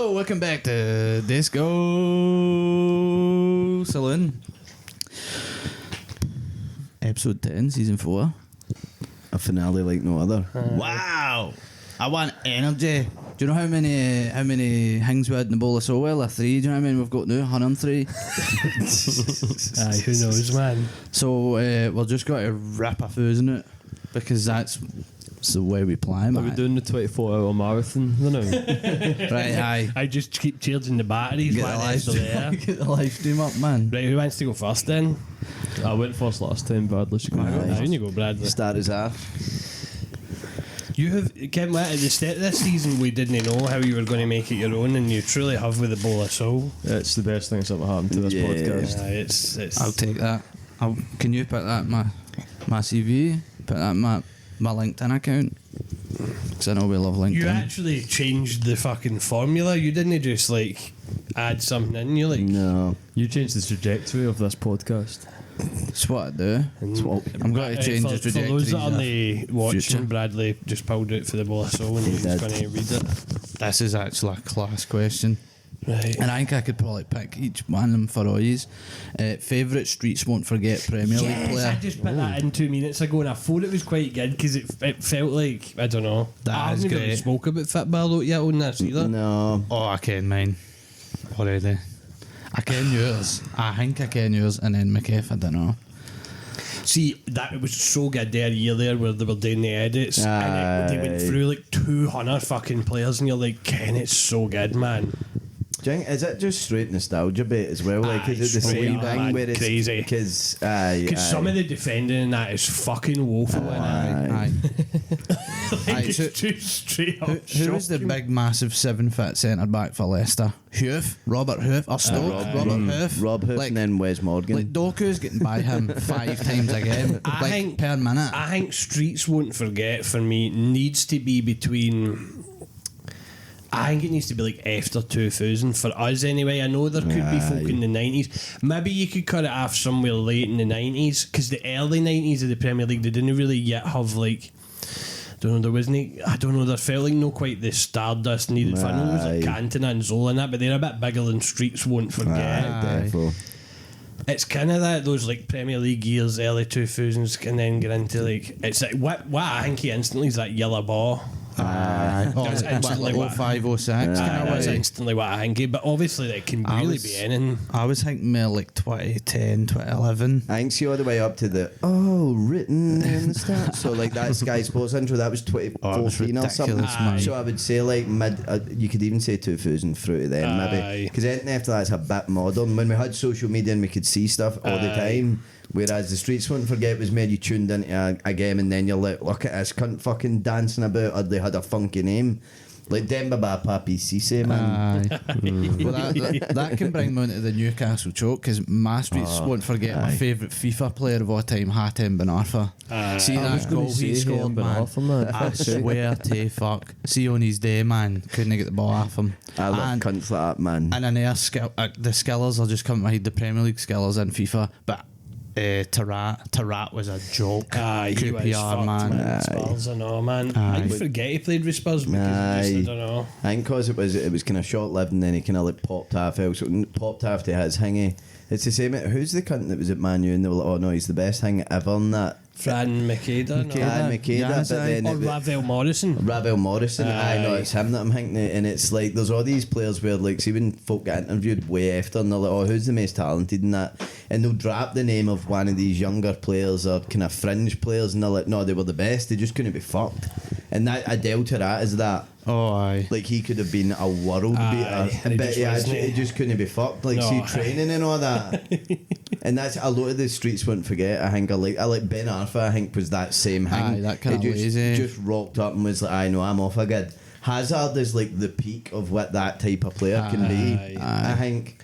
Hello, welcome back to Disco Saloon. Episode 10, Season 4. A finale like no other. Wow! I want energy. Do you know how many things we had in the bowl of so well? 3. Do you know how many we've got now? 103. Aye, who knows, man? So we're just got to rip a foos in it because that's the way we play, man. Are we doing the 24-hour marathon? No. Right, aye. I just keep charging the batteries Get while the they're still there. get the live stream up, man. Right, who wants to go first then? I went first last time, Bradley. Should go Aye, first. you go, Bradley. Start us off. You have, Kim, at the start of this season, we didn't know how you were going to make it your own, and you truly have with the bowl of soul. It's the best thing that's ever happened to this Yeah. podcast. Aye, it's. I'll take that. Can you put that in my CV? Put that in my LinkedIn account? Because I know we love LinkedIn. You actually changed the fucking formula. You didn't just like add something in. You like. No. You changed the trajectory of this podcast. That's what I do. I'm going to change the For those trajectory. that are only watching, future. Bradley just pulled out for the bowl of soul and he's did. going to read it. This is actually a class question. Right. And I think I could probably pick each one of them for all yous. Favourite Streets Won't Forget Premier League Yes, player? I just put that in 2 minutes ago and I thought it was quite good because it felt like, I don't know. That I is haven't really great. spoke about football yet on this either. No. Oh, I ken mine already. I ken yours. I think I ken yours, and then McKeff, I don't know. See, that it was so good there a year there where they were doing the edits and they went Aye. through like 200 fucking players and you're like, Ken, it's so good, man. Do you think, is it just straight nostalgia bait as well? Like, is it the Aye, same straight thing up, where it's crazy. Because Because some of the defending in that is fucking woeful. Aye. Like, Aye, it's so- just straight up Who was the shocking. big, massive 7-foot centre back for Leicester? Hoof? Robert Hoof? Or Stoke? Robert Hoof? Rob Hoof Like- and then Wes Morgan. Like Doku's getting by him 5 times a game, I think- like per minute. I think Streets Won't Forget for me needs to be between. I think it needs to be like after 2000 for us anyway. I know there could be folk in the 90s. Maybe you could cut it off somewhere late in the 90s because the early 90s of the Premier League they didn't really yet have like. Don't know, there wasn't. I don't know. There felt like no quite the stardust needed. For I know there was like Aye. Cantona and Zola and that, but they're a bit bigger than Streets Won't Forget. Aye. Defo. It's kind of that those like Premier League years, early 2000s, and then get into like it's like what I think he instantly is that yellow ball. Aye. Oh, That's what, instantly like what- 05, 06 kind of That's way. instantly what I think. But obviously, it can I really was- be anything. I was thinking more like 2010, 2011. I think see all the way up to the written in the start. So like that Sky Sports intro that was 2014 or something. ridiculous, man. So I would say like mid. You could even say 2000 through to then Aye. maybe because anything after that's a bit modern. When we had social media and we could see stuff all the Aye. time. Whereas the Streets Won't Forget was more you tuned into a game and then you're like, look at this cunt fucking dancing about, or they had a funky name. Like Demba Ba Papi Cisse, man. Aye. Well, that can bring me into the Newcastle choke because my Streets won't forget my favourite FIFA player of all time, Hatem Ben Arfa. See I was that gonna goal he say scored, Hatem Ben man. Arfa, man. I swear to fuck. See on his day, man, couldn't get the ball off him. I love And- cunts like that, man. And then the skillers will just come to my head, the Premier League skillers in FIFA, but Tarat was a joke. Aye, he was QPR, fucked man. with Spurs and all, man. Aye. I forget he played with Spurs because he just, I don't know. I think because it was kind of short lived and then he kind of like popped half out. So popped after his hingy. It's the same. Who's the cunt that was at Man U and they were like, oh no, he's the best hang ever on that. Fran Makeda, no? Aye, Makeda, Yes, but then Or Ravel Morrison. Ravel Morrison, I know Aye. it's him that I'm thinking of, and it's like there's all these players where like see when folk get interviewed way after and they're like, oh who's the most talented in that, and they'll drop the name of one of these younger players or kind of fringe players and they're like, no, they were the best, they just couldn't be fucked, and that Adele Tarat is that. Oh, aye. Like he could have been a world Aye, beater, and he but just he wasn't. actually he just couldn't be fucked. Like No. see training and all that, and that's a lot of the Streets Won't Forget. I think I like Ben Arfa. I think was that same thing. Aye, that kinda He just, lazy. just rocked up and was like, I know I'm off a good. Hazard is like the peak of what that type of player can be. Aye. I think.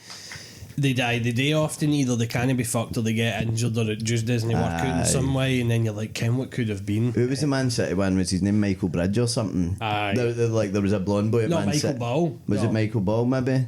They die. They often either they can't be fucked or they get injured or it just doesn't work out in some way, and then you're like, Ken, what could have been? Who was the Man City one? Was his name Michael Bridge or something? Aye. There was a blonde boy at Not Man Michael City. Ball. Was No. it Michael Ball maybe?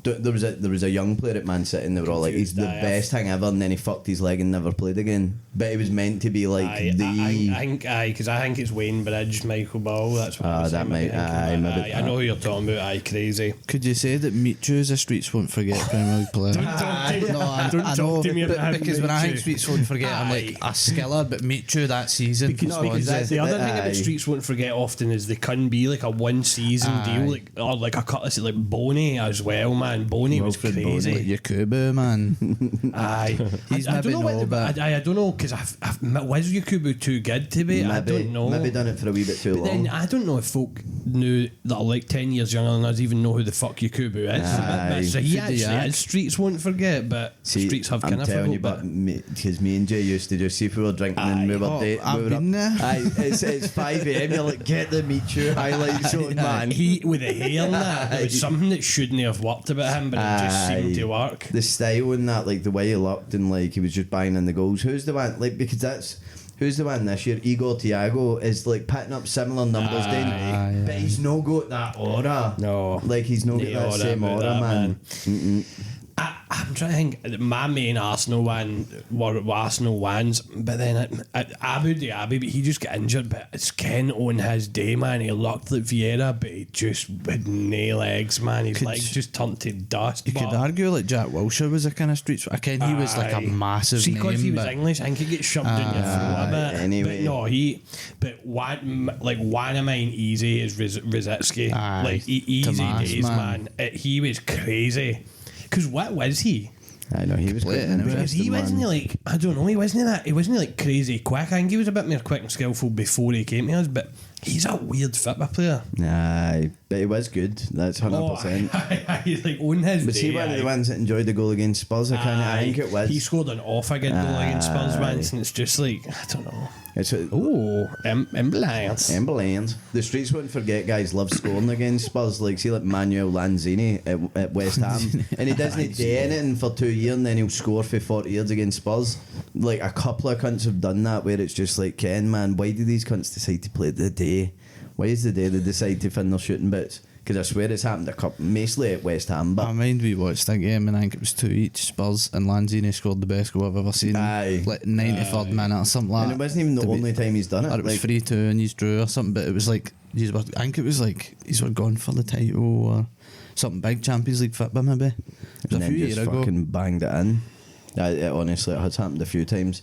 There was a young player at Man City and they were all like, he's the best thing ever, and then he fucked his leg and never played again. But he was meant to be like I think it's Wayne Bridge, Michael Ball. That's what that might. I know who you're talking about. Aye, crazy. Could you say that Michu is a Streets Won't Forget Premier League player? Don't talk to me about because when I think Michu. Streets Won't Forget, I'm like a skiller, but Michu that season. Because the other thing about Streets Won't Forget often is they can be like a one season deal, or like a cut. Like Boney as well, man. Boney was crazy. Like Yakubu, man. Aye, I don't know because was Yakubu too good to be? I don't know. Maybe done it for a wee bit too long. Then I don't know if folk knew that are like 10 years younger than us even know who the fuck Yakubu is. So he actually is Streets Won't Forget, but Streets have kind of forgot. I'm telling you, but because me and Jay used to just see if we were drinking and we were dating. I've been there. It's 5 a.m. You're like, get the Michu highlights on, man. He with the hair and that. There was something that shouldn't have worked about him, but it just seemed to work. The style and that, like the way he looked and like he was just banging in the goals. Who's the one? Like who's the one this year? Igor Thiago is like putting up similar numbers, but he's no got that aura. No, like he's no got that same aura, man. I'm trying to think. My main Arsenal one were Arsenal ones, but then Abu Dhabi, but he just got injured. But it's Ken on his day, man. He looked like Vieira, but he just had no legs, man. His legs just turned to dust. You could argue like Jack Wilshere was a kind of streets. I ken he was like a massive name. Because he was English, I think he gets shoved in your throat a bit. Anyway, but one of mine easy is Rosicky. Like easy Tomas, days, man. He was crazy. Because what was he? I know he was quite because he wasn't like, I don't know, he wasn't like crazy quick. I think he was a bit more quick and skillful before he came to us, but he's a weird football player. Aye, but he was good. That's 100%. He's like on his but day. See, one of the ones that enjoyed the goal against Spurs, I think it was. He scored an awful good goal against Spurs once, and it's just like, I don't know. Ambulance. The Streets Won't Forget guys love scoring against Spurs. Like, see, like Manuel Lanzini at West Ham, and he doesn't do anything for 2 years, and then he'll score for 40 years against Spurs. Like a couple of cunts have done that, where it's just like, Ken, man, why do these cunts decide to play the day? Why is the day they decide to fin their shooting bits? Because I swear it's happened a couple, mostly at West Ham. But I mind we watched that game and I think it was 2 each Spurs, and Lanzini scored the best goal I've ever seen. Like 93rd minute or something like that. And it wasn't even the only time he's done it. Or it was 3-2 and he's drew or something, but it was like, I think it was like he's gone for the title or something big, Champions League football maybe. It was a few years ago. Fucking banged it in. Honestly, it has happened a few times.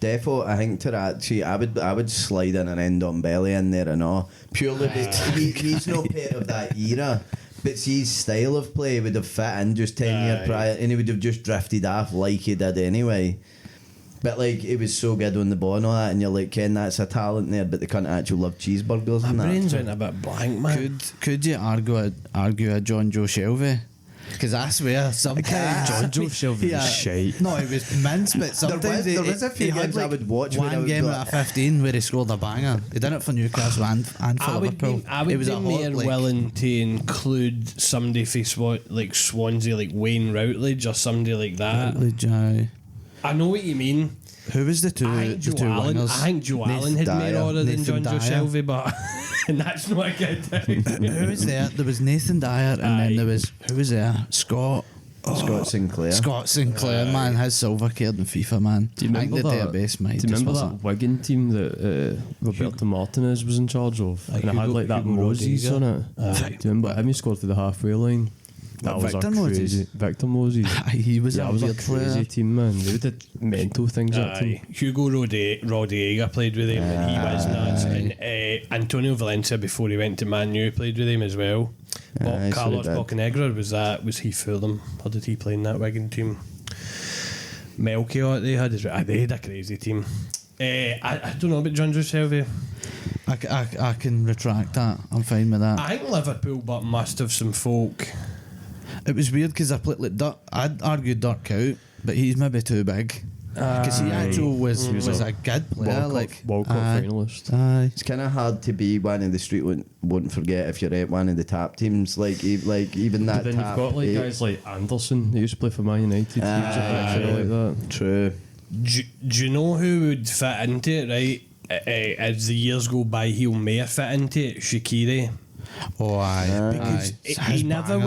Defo, I think to that, see, I would slide in an end on belly in there and all. Purely because he's no part of that era. But see, his style of play would have fit in just 10 years prior, and he would have just drifted off like he did anyway. But like, it was so good on the ball and all that, and you're like, Ken, that's a talent there, but they can't actually love cheeseburgers and that. My brains went a bit blank, man. Could you argue a John Joe Shelby? Because I swear sometimes John Joe Shelby was shite. No, it was mince, but sometimes there was a few games I would watch when I one would game go, out of 15 where he scored a banger. He did it for Newcastle and for Liverpool. I would be more willing to include somebody for like Swansea, like Wayne Routledge or somebody like that. Routledge, aye. I know what you mean. Who was the two wingers? I think Joe Allen had more order than John Joe Shelby, but and that's not a good thing. Who was there? There was Nathan Dyer, and then there was, who was there? Scott Sinclair. Scott Sinclair, man, his silver card in FIFA, man. Do you remember that? Do you remember that Wigan team that Roberto Martinez was in charge of? And it had like that Moses on it. Do you remember him? He scored to the halfway line. That was Victor crazy. Victor Moses. He was a crazy team, man. They did mental things. That team. Hugo Rodriguez played with him, and he was nuts. And Antonio Valencia, before he went to Man U, played with him as well. Carlos Bocanegra was he for them? Or did he play in that Wigan team? Melchior, they had a crazy team. I don't know about John Joe Shelby. I can retract that. I'm fine with that. I think Liverpool, but must have some folk. It was weird because I played like Dirk. I'd argue Dirk out, but he's maybe too big. Because he actually was a good player, World Cup finalist. It's kind of hard to be one of the Street won't forget if you're at one of the top teams, like even that. But then you've got like guys like Anderson, who used to play for Man United. Like that. True. Do you know who would fit into it? Right, as the years go by, he'll may fit into it. Shaqiri. Oh, aye. Because Aye. he never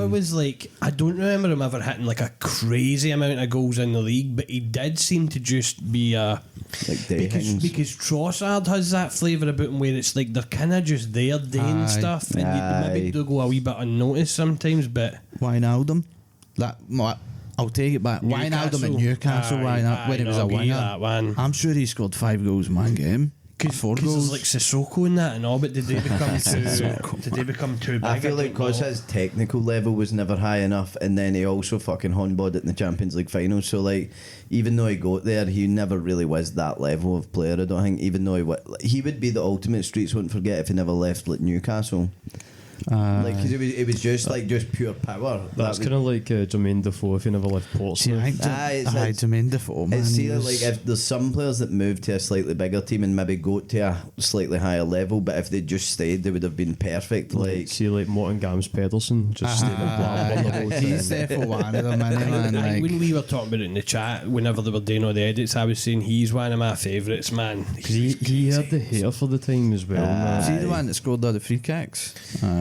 was like, I don't remember him ever hitting like a crazy amount of goals in the league, but he did seem to just be a Like Dayhings. because Trossard has that flavour about him where it's like they're kind of just there doing Aye. stuff, and you maybe do go a wee bit unnoticed sometimes, but Wijnaldum. I'll take it back. Wijnaldum at Newcastle. When he was a winger. That one. I'm sure he scored 5 goals in one game. 4 Because goals. there's like Sissoko in that and all, but did they become too big? I feel like don't because know. his technical level was never high enough, and then he also fucking hornballed it in the Champions League final. So like, even though he got there, he never really was that level of player. I don't think. Even though he would be the ultimate streets won't forget if he never left like Newcastle. Like, because it was just pure power. That's kind of like Jermaine Defoe if he never left Portsmouth. Jermaine Defoe, man. It's he either was- like if there's some players that move to a slightly bigger team and maybe go to a slightly higher level, but if they just stayed, they would have been perfect. Like, See, like Morton Gams Pedersen, just stayed in Blackburn the whole time. He's definitely one of them, man. Like, when we were talking about it in the chat, whenever they were doing all the edits, I was saying he's one of my favourites, man. Because he had the hair for the time as well, man. is he the one that scored all the free kicks?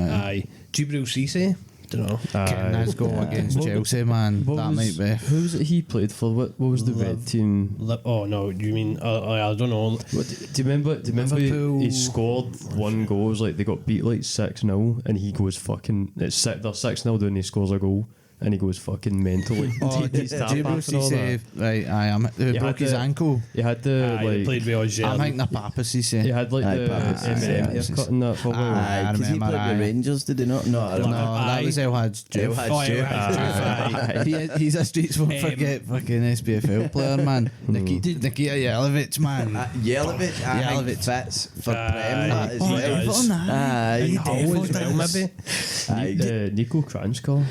Aye. Jibril Cisse? Don't know. Getting his goal against Chelsea, man. That might be. Who was it he played for? What was the red team? Oh no, do you mean? I don't know. What, do you remember Liverpool. he scored one goal? It was like they got beat like 6-0 and he goes fucking. They're 6-0 down, he scores a goal. And he goes fucking mental. Jibril Cisse, right? He broke his ankle. He had the He played with Oz. I'm thinking of Papa Cisse. He had like the Papas, M&M haircut and that for a while. I because he remember, played with aye. Rangers, did he not? No, I don't know. No, that was El Hadj El Diouf. Hadj Diouf. He's a streets won't forget fucking SPFL player, man. Nikita Jelavic, man. Yelovich, I think fits for Prem that as he well. does. Aye. Hull as well, maybe. Nico Kranjčar.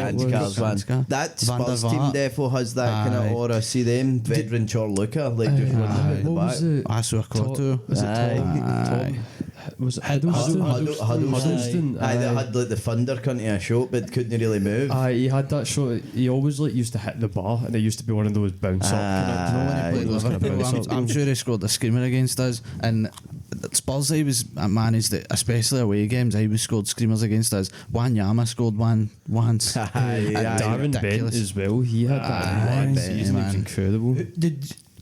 Kranjčar's one. That Van der Spurs team Vaart. therefore has that kind Aye. of aura. See them, Vedran Chorluka, like just running out the What was back. it? Asu Akoto. Was it Aye. Was it Huddleston? Huddleston. Aye, they had like the thunder country a shot, but couldn't really move. Aye, he had that shot. He always like used to hit the bar, and it used to be one of those bounce up. Aye. Played Liverpool. I'm sure he scored a screamer against us. And at Spurs, he was managed it, especially away games. He was scored screamers against us. Wanyama scored one once. Aye, And aye. Darren Bent ridiculous. as well. He had that Bent, season. It was man. incredible.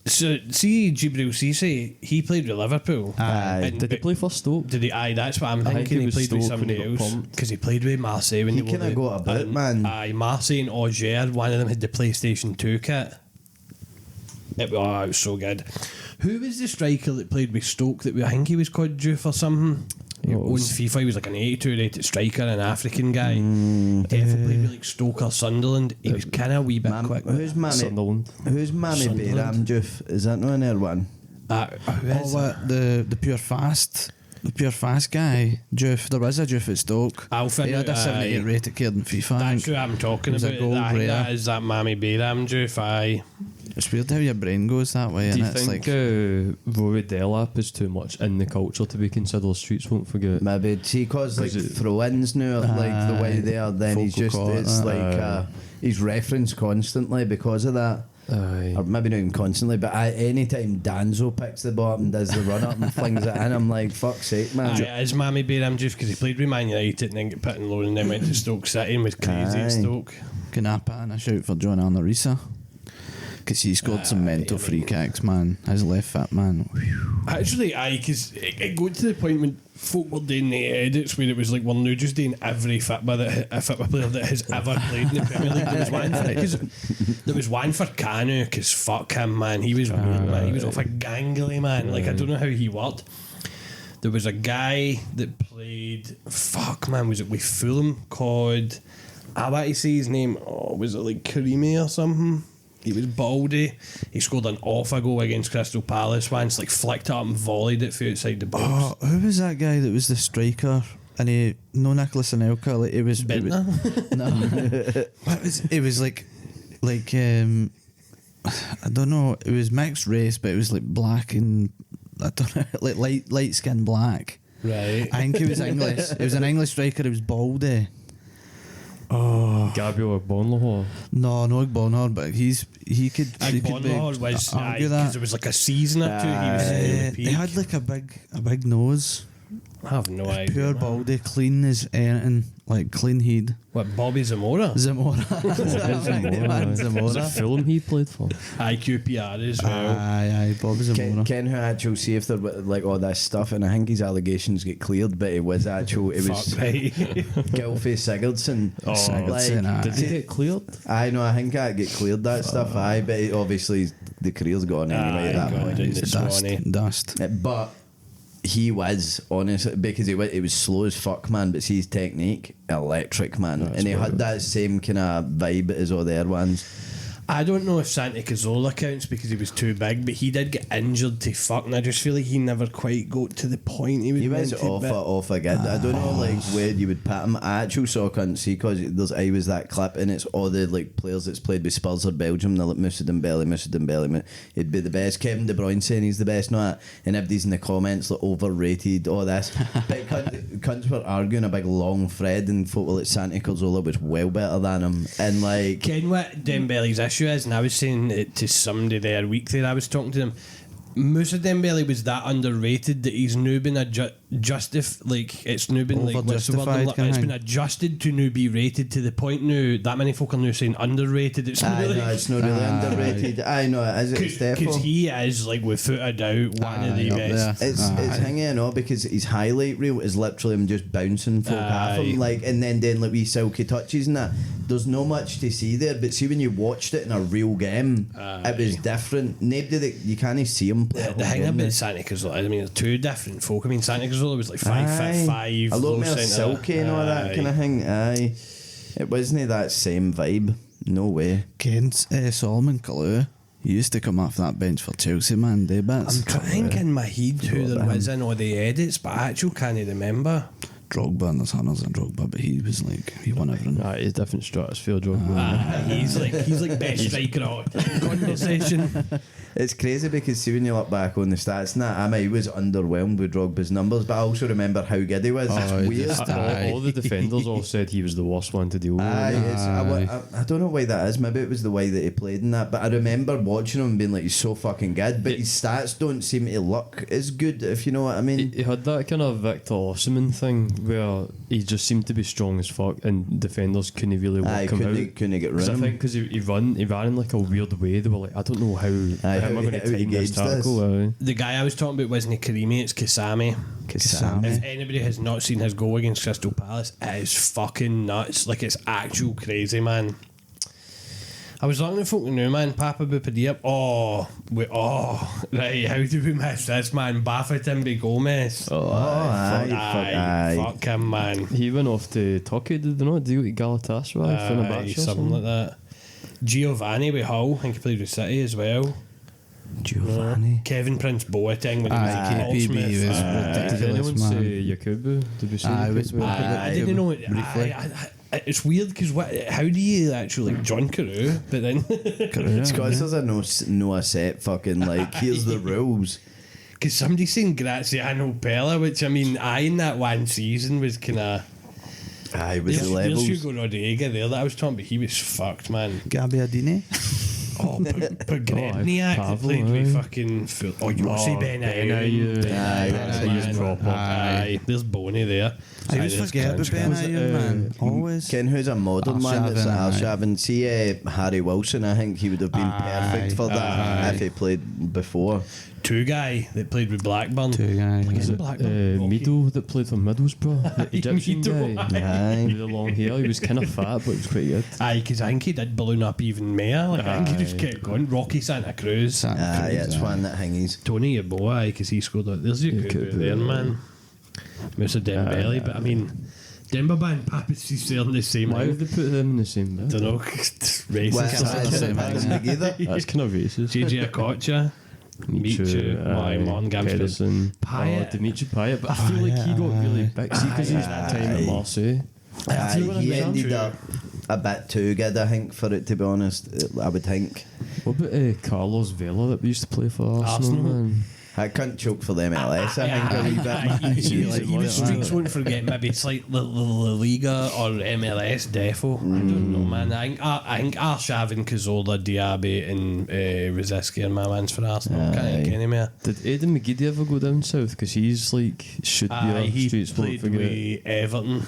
So see Jibril Cisse, he played with Liverpool. Aye. And- Did he play for Stoke? Did he? Aye, that's what I'm I think thinking. he He was played with Stoke when he somebody got else pumped. because he played with Marseille when He they kinda were got about, man. Aye, Marseille and Auger. One of them had the PlayStation 2 kit. It was so good. Who was the striker that played with Stoke? I think he was called Diouf or something. On FIFA, he was like an 82 rated striker, an African guy. Definitely played with like Stoke or Sunderland. He was kind of a wee bit quick. Who's Mammy Sunderland. Bayram Diouf? Is that not an air one? Who is What, the pure fast guy, Diouf. There was a Diouf at Stoke. Alpha, He had a 78 rated kid in FIFA. I That's think. who I'm talking He was a about. goal I think rare. that is that Mammy Bayram Diouf. Aye. It's weird how your brain goes that way. Do you And it's think like Rory Delap is too much in the culture to be considered streets won't forget? Maybe see, cause like Is it- throw-ins now, are like the way they are. Then he's Focal just court, it's like he's referenced constantly because of that. Aye. Or maybe not even constantly, but anytime Danzo picks the ball up and does the run up and flings it in, I'm like, fuck's sake, man. Aye, it is Mammy Bayram Diouf because he played with Man United and then got put in loan and then went to Stoke City and was crazy at Aye. Stoke. can I put in a shout for John Arnorisa? Because he scored some mental free kicks, man. His left foot, man. Whew. Actually, aye, because it got to the point when folk were doing the edits where it was like, we're now just doing every football player that has ever played in the Premier League. There was one for Kanu, because fuck him, man. He was weird, man. He was off a gangly, man. Like, I don't know how he worked. There was a guy that played, fuck, man, was it with Fulham called, I want to say his name, was it like Karimi or something? He was baldy. He scored an awful goal against Crystal Palace once, like flicked it up and volleyed it from outside the box. Oh, who was that guy that was the striker? And Nicholas Anelka, like it was Bentner? It was like I don't know. It was mixed race, but it was like black and I don't know, like light skin black. Right. I think he was English. It was an English striker. It was baldy. Gabriel Bonlahor. No Bonhor, but he could. He could Bonhor was argue because that. it was like a season or two. He was He had like a big nose. I have no idea. Pure man. baldy, clean as anything, like clean head. What, Bobby Zamora? Zamora. Was it Fulham he played for? IQPR as well. Aye, Bobby Zamora. Ken who actual see if there was like all this stuff, and I think his allegations get cleared, but it was actual. It was Fuck, right. Gylfi Sigurdsson. Oh, Sigurdsson, aye. did he get cleared? I know. I think I get cleared that stuff. Aye, but obviously the career's gone anyway at that God, point. didn't it, Dust, Swanee? dust. But he was honest because he was slow as fuck, man. But see his technique, electric, man, and he had that same kind of vibe as all the other ones. I don't know if Santi Cazorla counts because he was too big, but he did get injured to fuck, and I just feel like he never quite got to the point he was He was meant to be. off again. I don't know like where you would pat him. I actually saw couldn't see because I was that clip and it's all the like players that's played with Spurs or Belgium. They're like Moussa Dembele. He'd be the best. Kevin De Bruyne saying he's the best, not and everybody's in the comments like overrated. All this, but cunts were arguing a big long thread and folk were like Santi Cazorla was well better than him and like. Ken what Dembele's issue is, and I was saying it to somebody the other week there, I was talking to them. Moussa Dembele was that underrated that he's now been it's now been like what's the word? Over-justified It's kind of been adjusted to now be rated to the point now that many folk are now saying underrated. It's not really, No, it's not really underrated. I know it is. It's because definitely. he is like without a doubt one of the up best. there. It's hanging on because his highlight reel is literally him just bouncing folk off Aye. him like and then doing like wee silky touches and that. There's no much to see there, but see when you watched it in a real game, it was different. Nobody that you can't see him play. a The whole thing game. about Santi Cazorla, I mean, they're two different folk. I mean, Santi Cazorla was like 5'5", a lot low more centre. silky and all that kind of thing. Aye, it wasn't that same vibe. No way. Ken's Solomon Kalou. He used to come off that bench for Chelsea, man. They bits. I'm trying in my head who there was in all the edits, but I actually can't remember. Drogba, and there's hundreds of Drogba, but he was like, he won everything. Nah, he's different stratosphere, Drogba. He's like best striker of conversation. It's crazy because see when you look back on the stats and that, I was underwhelmed with Drogba's numbers, but I also remember how good he was. Oh, It's weird. just- all the defenders all said he was the worst one to deal with. I don't know why that is. Maybe it was the way that he played in that. But I remember watching him and being like, he's so fucking good. But his stats don't seem to look as good, if you know what I mean. He had that kind of Victor Osimhen thing where he just seemed to be strong as fuck and defenders couldn't really work him out. Couldn't get rid Because I of think him. because he ran in like a weird way. They were like, I don't know how am I going to how he time this gauged this. tackle. The guy I was talking about wasn't Karimi, it's Kasami. Kasami. If anybody has not seen his goal against Crystal Palace, it is fucking nuts. Like, it's actual crazy, man. I was looking at folk now, man. Papa Bupadilla. Right, how do we miss this, man? Bafétimbi Gomez. Fuck him, man. He went off to Turkey, did he not? Did he go to Galatasaray, Fenerbahce or something like that. Giovanni with Hull, I think he played with City as well. Giovanni. Kevin Prince Boateng with KPB was Did anyone ridiculous, man. say Yakubu? Did we say Aye, it Yakubu? was I didn't know it. Briefly. It's weird because how do you actually like John Carew? But then It's because there's no set fucking like, here's the rules. because somebody's saying Graziano Pella, which I mean, in that one season was kind of. Aye, with the There's levels. Hugo Rodriguez there that I was talking about. He was fucked, man. Gabbiadini. Pogrebniak that Pavlo, played with aye. fucking full. Yossi Benayoun. Benayoun. He was proper. Aye, there's Boney there. I always forget about Benayoun, man. Always. Ken, who's a modern man that's Arshavin, Arshavin. See Harry Wilson, I think he would have been perfect for that if he played before. Two guy that played with Blackburn. Two guys. Is it Blackburn? Rocky? Mido that played for Middlesbrough, the Egyptian Mido, guy. Aye. With the long hair, he was kind of fat, but he was quite good. Aye, because I think he did balloon up even more. Like, I think he just kept going. Rocky Santa Cruz. Aye, it's one that hangies. Tony Yeboah, aye, because he scored. There's your Yakubu, there, man. Moussa Dembele, but I mean, Demba and Papa's still in the same. Why I would they put them in the same bit? don't know. Well, Racist. together. That's kind of racist. JJ Okocha. Michu, my man, Pedersen, Payet. Dimitri Payet, but I feel like he got really big because his time at Marseille. He ended up a bit too good, I think, for it to be honest. I would think. What about Carlos Vela that we used to play for Arsenal? Man? I can't choke for the MLS, I think, a wee bit. Even streets won't forget. Maybe it's like the La Liga or MLS defo. I don't know, man. I think Arshavin, Cazorla, Diaby and Rosicky are my mans for Arsenal. Can't think anymore. Did Aidan McGeady ever go down south? Because he's like should be a he streets won't played forget. with Everton.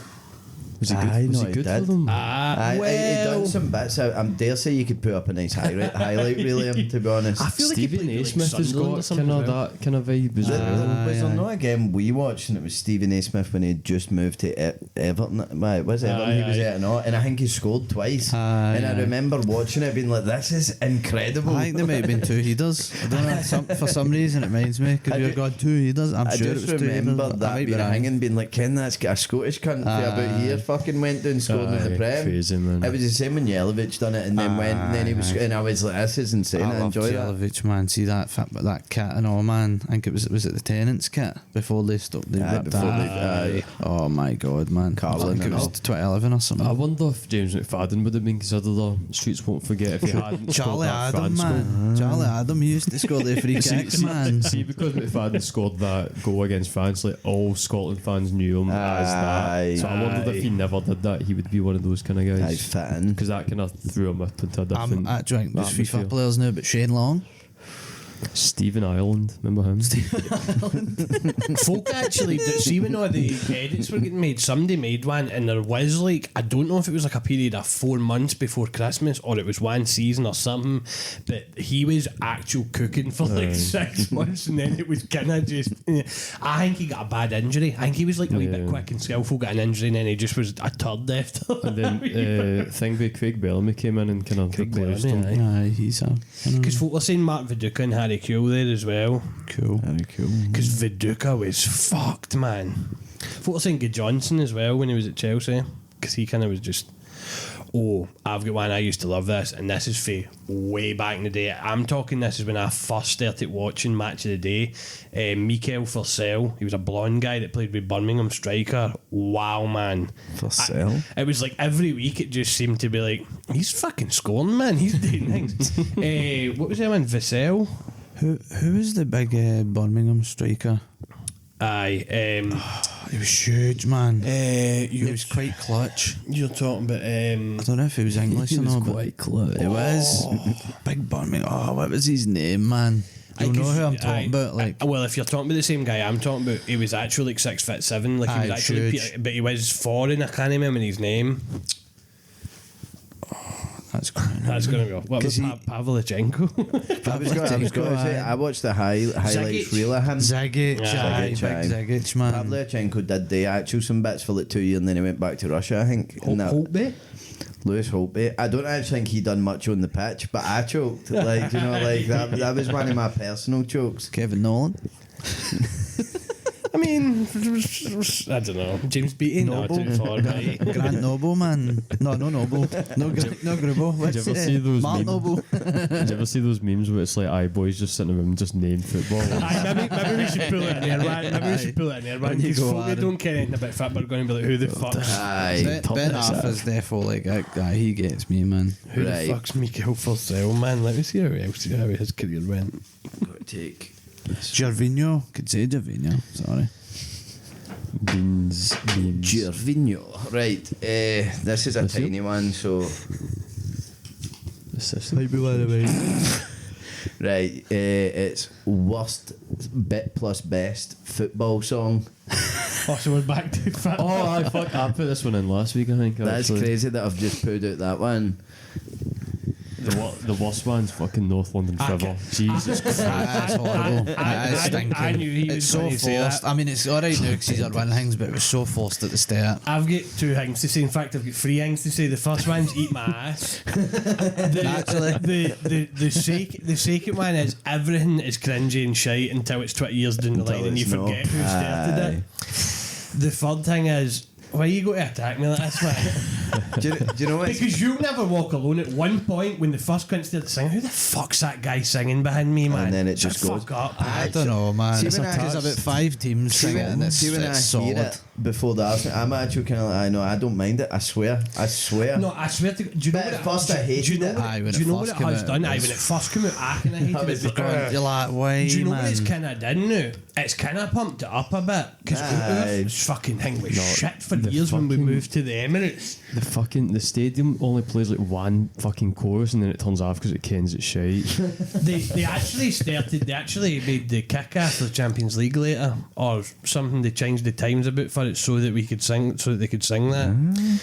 Was he good? Was he good for them? He done some bits. I dare say you could put up a nice highlight reel of him, to be honest. I feel like he Stephen played A. with, Smith has Sunderland or got something kind of as well. that kind of vibe as well. Was there not a game we watched and it was Stephen A. Smith when he had just moved to Everton? Right, was Everton? He was there or not? And I think he scored twice. And I remember watching it being like, this is incredible. I think there might have been 2 headers. I don't know. For some reason, it reminds me because we've got 2 headers. I'm I sure it just was 2 headers. remember but I that might be being wrong. hanging, being like, Ken, that's a Scottish cunt for about here fucking went down scored in the Prem. Crazy, man. It was the same when Jelic done it and then went and then he was and I was like, this is insane. I loved enjoy that. Jelic, man. See that kit and all, man. I think it was the Tenants kit before they stopped. Oh my god, man. Carlin I think it and was all. 2011 or something. I wonder if James McFadden would have been considered a streets won't forget if he hadn't Charlie scored that Adam, France goal. man. Charlie Adam, he used to score the free kicks, man. See, because McFadden scored that goal against France, like all Scotland fans knew him as that. So I wondered if he never did that, he would be one of those kind of I guys. fit in. Because that kind of threw him up into a different. I'm actually think there's atmosphere. FIFA players now, but Shane Long. Stephen Ireland, remember him? Folk actually, see when all the edits were getting made, somebody made one and there was like, I don't know if it was like a period of 4 months before Christmas or it was one season or something, but he was actual cooking for like 6 months and then it was kind of just, I think he got a bad injury. I think he was like a wee bit quick and skillful, got an injury and then he just was a turd after. And then thing with Craig Bellamy came in and kind of replaced him. He's a Because folk were saying Mark Viduka and Harry Kewell there as well. cool. Very cool. Because Viduka was fucked, man. Folk were saying Good Johnson as well when he was at Chelsea. Because he kind of was just, oh, I've got one, I used to love this, and this is for way back in the day. I'm talking, this is when I first started watching Match of the Day. Mikel Forsell, he was a blonde guy that played with Birmingham striker. Wow, man. Forsell? It was like every week it just seemed to be like, he's fucking scoring, man. He's doing things. What was that one? Vassell? Who is the big Birmingham striker? Aye. He was huge, man. He He was quite clutch. You're talking about I don't know if he was English or not, but clutch. he was big Birmingham. Oh, what was his name, man? You know who I'm talking about? Like, well, if you're talking about the same guy I'm talking about, he was actually like 6'7", like he was Aye, actually, huge. but he was foreign. I can't remember his name. that's going. That's gonna go. What was 'Cause Pavlyuchenko? I watched the highlights Zagic. reel of him. Zagic, Zagic, big aye. Zagic, man. Pavlyuchenko did the actual some bits for like 2 years and then he went back to Russia, I think. And that- Holtby? Lewis Holtby. I don't actually think he done much on the pitch, but I choked. Like, you know, like that was one of my personal chokes. Kevin Nolan. I mean, I don't know. James Beattie? No, Noble. too far. Right. Grant Noble, man. No Noble. No Gribble. What's Did you ever it? see those Mark memes? Noble. Did you ever see those memes where it's like, aye, boys just sitting around just name football? Aye, maybe we should pull it in there, right? Maybe we should pull it in there, right? When you Because go folk that at it. don't care anything about football are going to be like, who the fuck? Aye. Ben Arthur's therefore like that guy. He gets me, man. Who Right. the fuck's Mikel Forsell, man? Let me see how his career went. Gotta take. Gervinho. Could say Gervinho. Sorry. Beans. Gervinho. Right. This is a This tiny one, so. Right. It's worst bit plus best football song. Oh, so we're back to fat. Oh, I put this one in last week, I think. That's actually. crazy that I've just pulled out that one. The worst one's fucking North London Trevor. Jesus Christ. That's horrible. That is stinking. I knew he was It's so going to say that. forced. I mean, it's alright now because he's our one things, but it was so forced at the start. I've got 2 things to say. In fact, I've got 3 things to say. The first one's eat my ass. The second one is everything is cringy and shite until it's 20 years down the Until line and you it's not. forget who started it. The third thing is, why you go to attack me like this, man? Do you know what? Because you'll never walk alone. At one point, when the first Quint started singing, who the fuck's that guy singing behind me, man? And then it Shut just the goes. fuck up. I don't know, man. See, There's when I- about 5 teams singing, and it's See when I it's hear solid. it, before the Arsenal. I'm actually kind of like, I know, I don't mind it. I swear. No, I swear to. Do you know But what at first I hated it. Aye, when Do you it know what first it has came done? out, Aye, when it first came out, I kind of hated it. Because, You're like, why, do you know what man? it's kind of done now? It's kind of pumped it up a bit because Aye. this fucking thing was No, shit for the years when we fucking- moved to the Emirates. The stadium only plays like one fucking chorus and then it turns off because it kens it's shite. They actually made the kick after the Champions League later or something. They changed the times a bit for it so that they could sing that.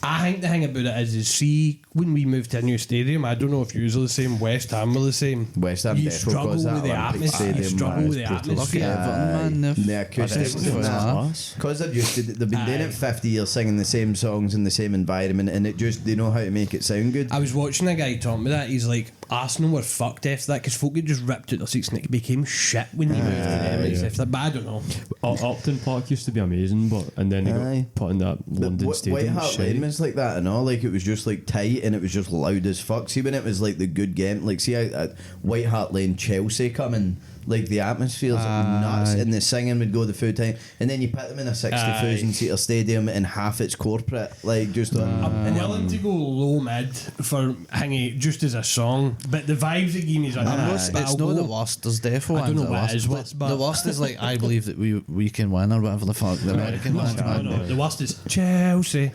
I think the thing about it is see, when we moved to a new stadium, I don't know if you were the same, West Ham were the same. West Ham you definitely struggle goes that with the Olympic atmosphere. You stadium, struggle man, with the it's brutal. atmosphere. Look at Everton, man. The acoustics That's and that. class. Because they've been doing it 50 years, singing the same songs in the same environment, and it just, they know how to make it sound good. I was watching a guy talking about that. He's like, Arsenal were fucked after that because folk had just ripped out their seats and it became shit when they moved to the Emirates after that. But I don't know. Upton Park used to be amazing, and then they Aye. got put in that London White stadium. Hart Lane was like that and all, like it was just like tight and it was just loud as fuck. See when it was like the good game, like see at White Hart Lane Chelsea coming, like the atmosphere's nuts and the singing would go the full time, and then you put them in a 60,000 seater stadium and half it's corporate, like just I'm willing to go low mid for Hingy just as a song, but the vibes it gave me is It's not the worst. There's definitely I don't ones know that what are is worst. worst, but- The worst is like I believe that we can win or whatever the fuck the American ones. No, no, the worst is Chelsea.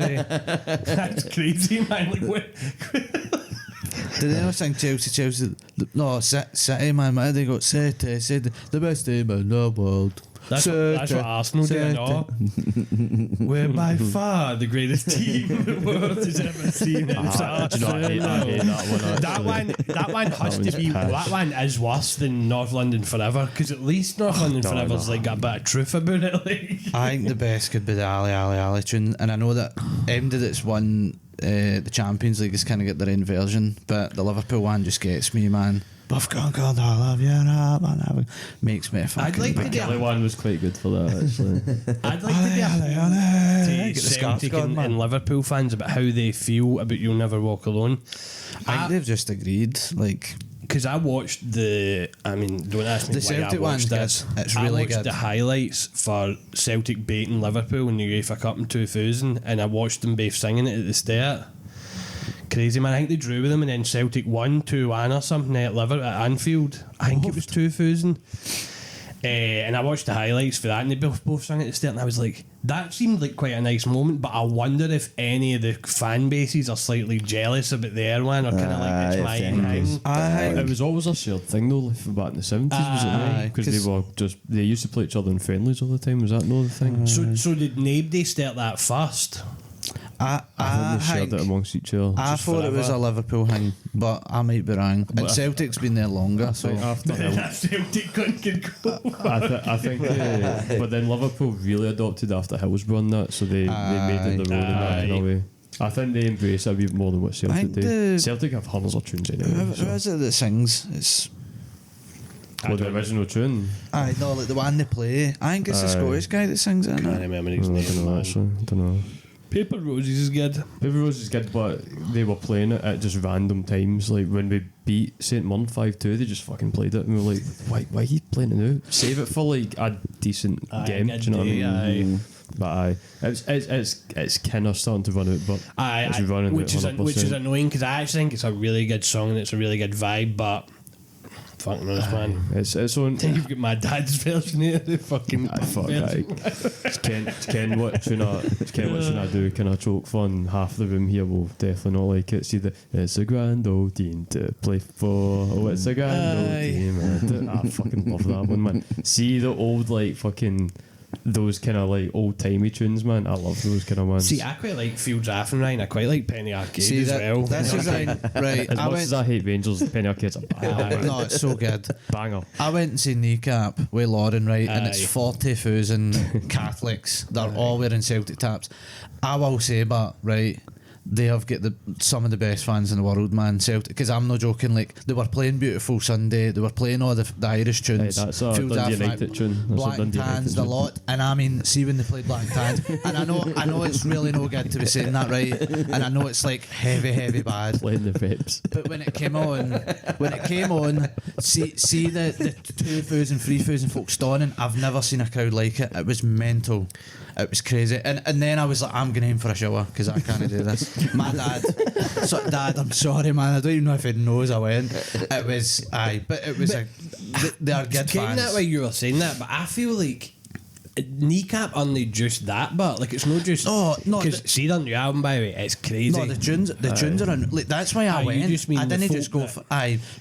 That's crazy, man. Like, what? Did they ever sing Chelsea? No, City, man. What did they got? City, the best team in the world. That's what Arsenal do, I know. We're by far the greatest team the world has ever seen. It's I hate that one. That one has to be. That one is worse than North London Forever because at least North London Forever's like got a bit of truth about it. Like. I think the best could be the Ali tune, and I know that that's won the Champions League has kind of got their own version, but the Liverpool one just gets me, man. Buff Concord, I love you, man. Makes me fucking. I'd like to The do. Kelly one was quite good for that, actually. I'd like to Get do the scarf Celtic going, man. and Liverpool fans about how they feel about You'll Never Walk Alone. I think they've just agreed, like. Because I watched don't ask me The why Celtic I watched one's this. good. It's really I watched good. the highlights for Celtic beating Liverpool in the UEFA Cup in 2000, and I watched them both singing it at the start. Crazy, man. I think they drew with them and then Celtic won 2-1 or something at Anfield. I think it was 2000. And I watched the highlights for that and they both sang at the start and I was like, that seemed like quite a nice moment, but I wonder if any of the fan bases are slightly jealous about their one or kind of like it's my thing. It was always a shared thing though, like, back in the 70s, was it Aye, not? Because they used to play each other in friendlies all the time. Was that not the thing? So did Nabday start that first? I think they shared it amongst each other. I thought it was a Liverpool thing, but I might be wrong. And Celtic's been there longer, so After That Celtic couldn't go. I think, but then Liverpool really adopted after Hillsborough and that, so they made it the road in that kind of way. I think they embrace it a bit more than what Celtic think do. Celtic have hundreds of tunes anyway. who is it that sings? It's The original tune. I know, like the one they play. I think it's the Scottish guy that sings it. I innit? remember I his don't name. know Man. actually. I don't know. Paper Roses is good. Baby Rose is good, but they were playing it at just random times. Like when we beat St. Mund 5-2, they just fucking played it, and we were like, "Why are you playing it now? Save it for like a decent game." Do you know what I mean? But it's kind of starting to run out, but it's running which out is 100%. annoying because I actually think it's a really good song and it's a really good vibe, but fuck knows, man. It's on. You've got my dad's version here, the fucking Fuck version. It's Ken what tune I do can I choke fun. Half the room here will definitely not like it. See it's a grand old team to play for. Oh, it's a grand old team. I fucking love that one, man. See the old like fucking those kind of like old timey tunes, man. I love those kind of ones. See, I quite like Fields Raffenrine. I quite like Penny Arcade See, as well. that's his thing, right? as much as I hate Rangers, Penny Arcade's a banger. No, it's so good. Banger. I went and seen Kneecap with Lauren, right, and it's Aye. 40,000 Catholics. They're all wearing Celtic taps. I will say, but right, they have got some of the best fans in the world, man. Celtic, because I'm not joking. Like, they were playing Beautiful Sunday, they were playing all the Irish tunes. Hey, that's a Fields Dundee After United tune. That's a Black and Dundee Tans, United the tune. lot. And I mean, see when they played Black and Tans, and I know it's really no good to be saying that, right? And I know it's like heavy bad. Playing the reps. But when it came on, see the 2,000, 3,000 folk stonning. I've never seen a crowd like it. It was mental. It was crazy. And then I was like, I'm going in for a shower because I can't do this. My dad, Dad, I'm sorry, man. I don't even know if he knows I went. It was, but it was they are good Getting fans. that way you were saying that, but I feel like Kneecap only just that, but like it's not just. Oh, no, because see their new album, by the way, it's crazy. No, the tunes are on. Like, that's why I You went. just mean I the didn't folk just go that- for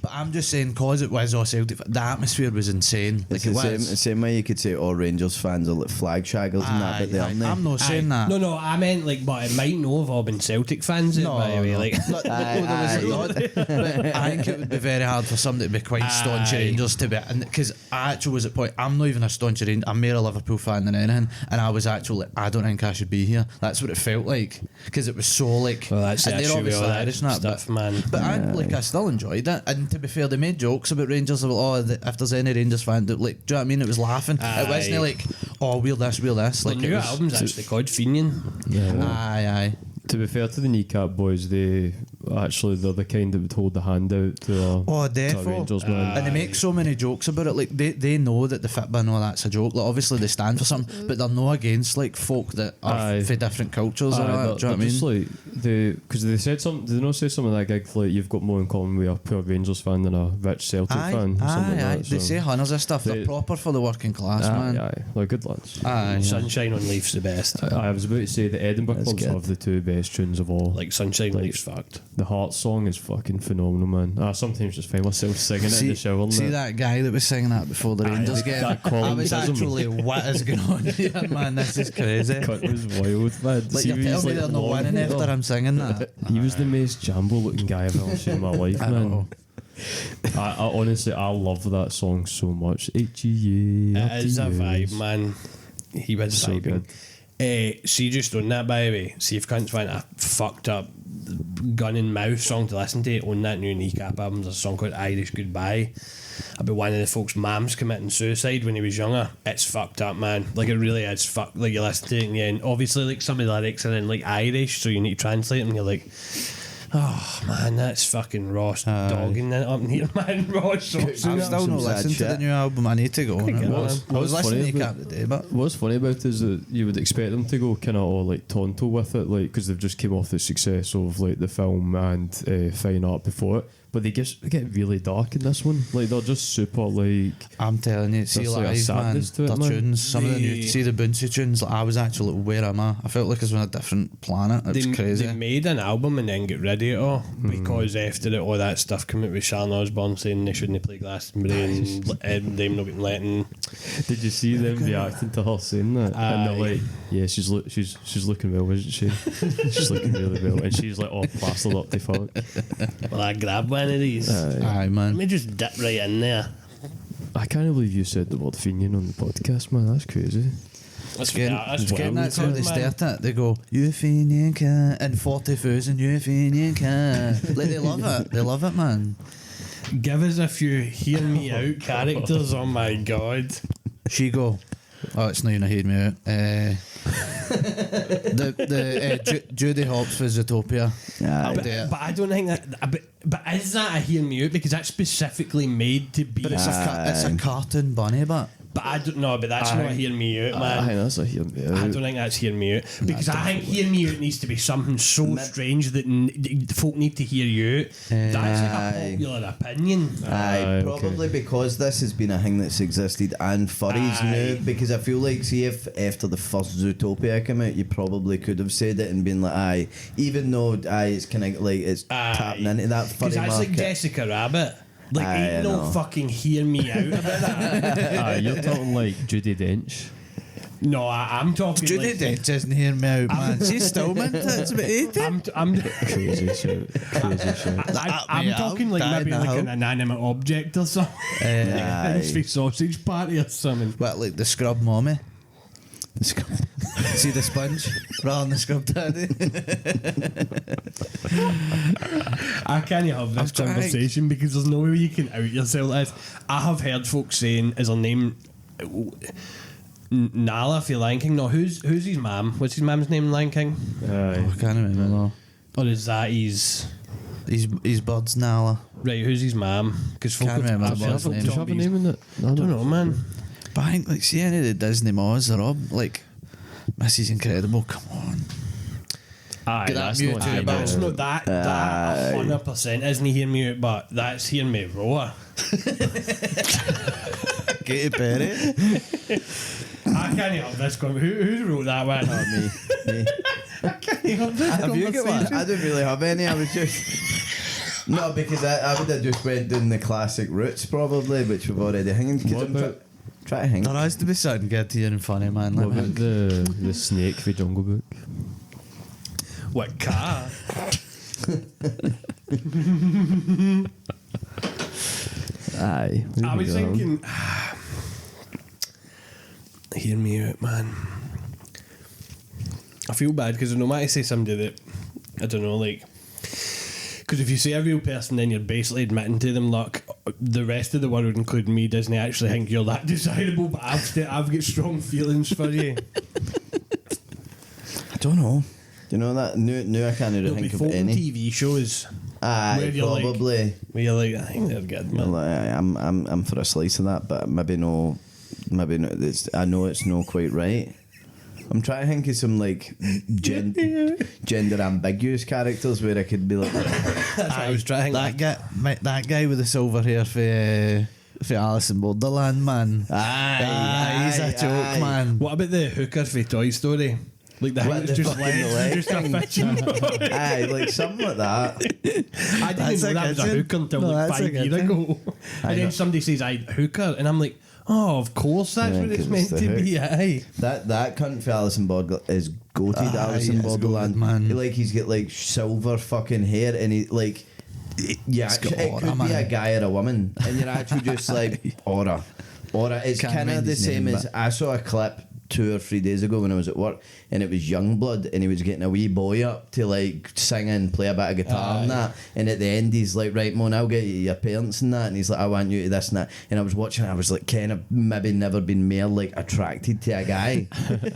but I'm just saying because it was all Celtic. The atmosphere was insane. Like It's it the was. same way you could say all Rangers fans are like flag shaggers and that, but they aren't. I'm not saying that. No, I meant like, but it might not have all been Celtic fans. No, by the way, no. like. Look, there was a lot, but I think it would be very hard for somebody to be quite staunch Aye. Rangers to be, and because I actually was at point, I'm not even a staunch Rangers, I'm more a Liverpool fan than anything, and I was actually, I don't think I should be here. That's what it felt like, because it was so like, Well, that's the and they're issue with obviously all that Irish and that, stuff, but, man. But I still enjoyed it, and to be fair, they made jokes about Rangers. About, if there's any Rangers fan, that, like, do you know what I mean? It was laughing. It wasn't Aye. like, oh, we're this. The Like, it new was, album's actually called Fenian. Aye. To be fair to the Kneecap boys, they're the kind that would hold the hand out to Oh, to defo. Rangers, man. And they make so many jokes about it. Like they know that the Fitba and all that's a joke. Like, obviously they stand for something, but they're no against like folk that are Aye. for different cultures. Or that, do you know what I mean? Just like because they said something. Did they not say something like that gig? Like you've got more in common with a poor Rangers fan than a rich Celtic fan. Or something like that, They so. say hundreds of stuff. They're They- proper for the working class, man. Aye, like good lads. Aye. Sunshine on Leaf's the best. I was about to say the Edinburgh That's clubs good. have the two best tunes of all. Like Sunshine Like- Leaf's fucked. The Heart song is fucking phenomenal, man. I sometimes just find myself singing it in the shower. and See that. that guy that was singing that before the Rangers like game? that Colin I was Chisholm. actually, what is going on here, man? This is crazy. Cut was wild, man. Like, See, you're he's, telling me like, they're not long- winning after I'm singing that? He was the most jambo looking guy I've ever seen in my life, I man. know. I honestly, I love that song so much. H-E-A, It is a vibe, man. He was So vibing. See, just on that, by the way, see if cunts want a fucked up gun in mouth song to listen to on that new Kneecap album. There's a song called Irish Goodbye about one of the folks' mums committing suicide when he was younger. It's fucked up, man. Like, it really is fucked. Like, you listen to it and yeah, and obviously like some of the lyrics are in like Irish, so you need to translate them and you're like, oh man, that's fucking Ross dogging it up in here, man. Ross I've still not Some sad listened to the shit. new album. I need to go on Get it. on. I was What's listening funny to about- Cap today, but What's funny about it is that you would expect them to go kind of all like tonto with it, like because they've just came off the success of like the film and Fine Art before it, but they get really dark in this one. Like they're just super like I'm telling you, see There's like a live, man, sadness to it, their man. tunes, some of the new, see the Bouncy tunes, like, I was actually like, where am I? I felt like I was on a different planet. It was crazy. They made an album and then get rid of it all because after it, all that stuff came out with Sharon Osbourne saying they shouldn't play Glastonbury and them not getting let in. Did you see them reacting to her saying that? And they're Aye. like, yeah, she's looking well, isn't she? She's looking really well, and she's like all plastered up to fuck. Well, I grabbed one of these. Aye, Let man. me just dip right in there. I can't believe you said the word Fenian on the podcast, man. That's crazy. That's Again, that's how they man. start it. They go, you Fenian cat, and 40,000, you Fenian cat. Like, they love it. They love it, man. Give us a few hear me out characters. Oh my god. She go. Oh, it's not even a hear me out. Judy Hopps for Zootopia. Aye. But I don't think that. But is that a hear me out? Because that's specifically made to be. But it's a cartoon bunny, but But I don't know. But that's not hear me out, I man. think that's a hear me out. I don't think that's hear me out because I think hear me out needs to be something so strange that folk need to hear you out. That's like Aye. a popular opinion. Aye, Aye, probably because this has been a thing that's existed and furries Aye. now. Because I feel like, see, if after the first Zootopia came out, you probably could have said it and been like, aye, even though it's kind of like it's tapping into that furry Because that's market. like Jessica Rabbit. Like, Aye, I ain't no know. fucking hear me out about that. Aye, you're talking like Judi Dench. No, I'm talking Judy like... Dench isn't hearing me out, man. She's still meant it. It's about 80. I'm Crazy shit. Crazy shit. I'm Mate, talking I'll like die maybe now. like an inanimate object or something. Aye. Like a sausage party or something. What, like the scrub mommy? See the sponge rather than the scrub daddy. I can't have this conversation because there's no way you can out yourself as. I have heard folks saying, is her name Nala for Lion King? No, who's his mum? What's his mum's name in Lion King? I can't remember though. Or is that his Bud's Nala. right? Who's his mum? Because folk Can't have remember I've his heard name. Does she have a zombies. name in it? I don't know, man. But I think, like, see any of the Disney movies are all like Mrs. Incredible. Come on. Aye, Get that that's mute not to Aye, your but mouth. it's not that 100% isn't hear me out, but that's hear me roar. Katy Perry. I can't have this conversation. Who wrote that one? Me. Have you got one? I don't really have any. I was just no, because I would have just went down the classic routes probably, which we've already hanging. What about- Try to hang. There has to be something good here and funny, man. What Let me about think. the snake for Jungle Book? What car? Aye. I was thinking. Hear me out, man. I feel bad because no matter say somebody that I don't know, like, because if you say a real person, then you're basically admitting to them, look, the rest of the world, including me, doesn't actually think you're that desirable. But I've got strong feelings for you. I don't know. Do you know that? No, I can't really There'll be think of folk on any. TV shows Aye, where you're like- probably. where you're like, I think they're good, man. Well, I'm for a slice of that, but maybe no. Maybe no. I know it's not quite right. I'm trying to think of some like gender ambiguous characters where I could be like. That's what I was trying. That guy with the silver hair for Alice in Borderland, man. He's a joke, man. What about the hooker for Toy Story? Like the What, house the just fucking left, leg just a thing? fishing. Aye, like something like that. I didn't That's know a that good was a thing. hooker until No, like that's a 5 good years thing. ago. And then somebody says, "I hooker," and I'm like, "Oh, of course, that's Yeah, what it's 'cause meant it's to the be." Aye. That cunt for Alice in Borderland is goated. Alice in he is Borderland, goated, man. He's got like silver fucking hair, and he like. Yeah, He's got it aura, could be man. a guy or a woman, and you're actually just like aura. It's Can't kind of mind the his same name, as but- I saw a clip 2 or 3 days ago when I was at work, and it was Youngblood, and he was getting a wee boy up to like sing and play a bit of guitar and that, and at the end he's like, right, Mon, I'll get you your parents and that, and he's like, I want you to this and that, and I was watching, I was like, kind of maybe never been more like attracted to a guy,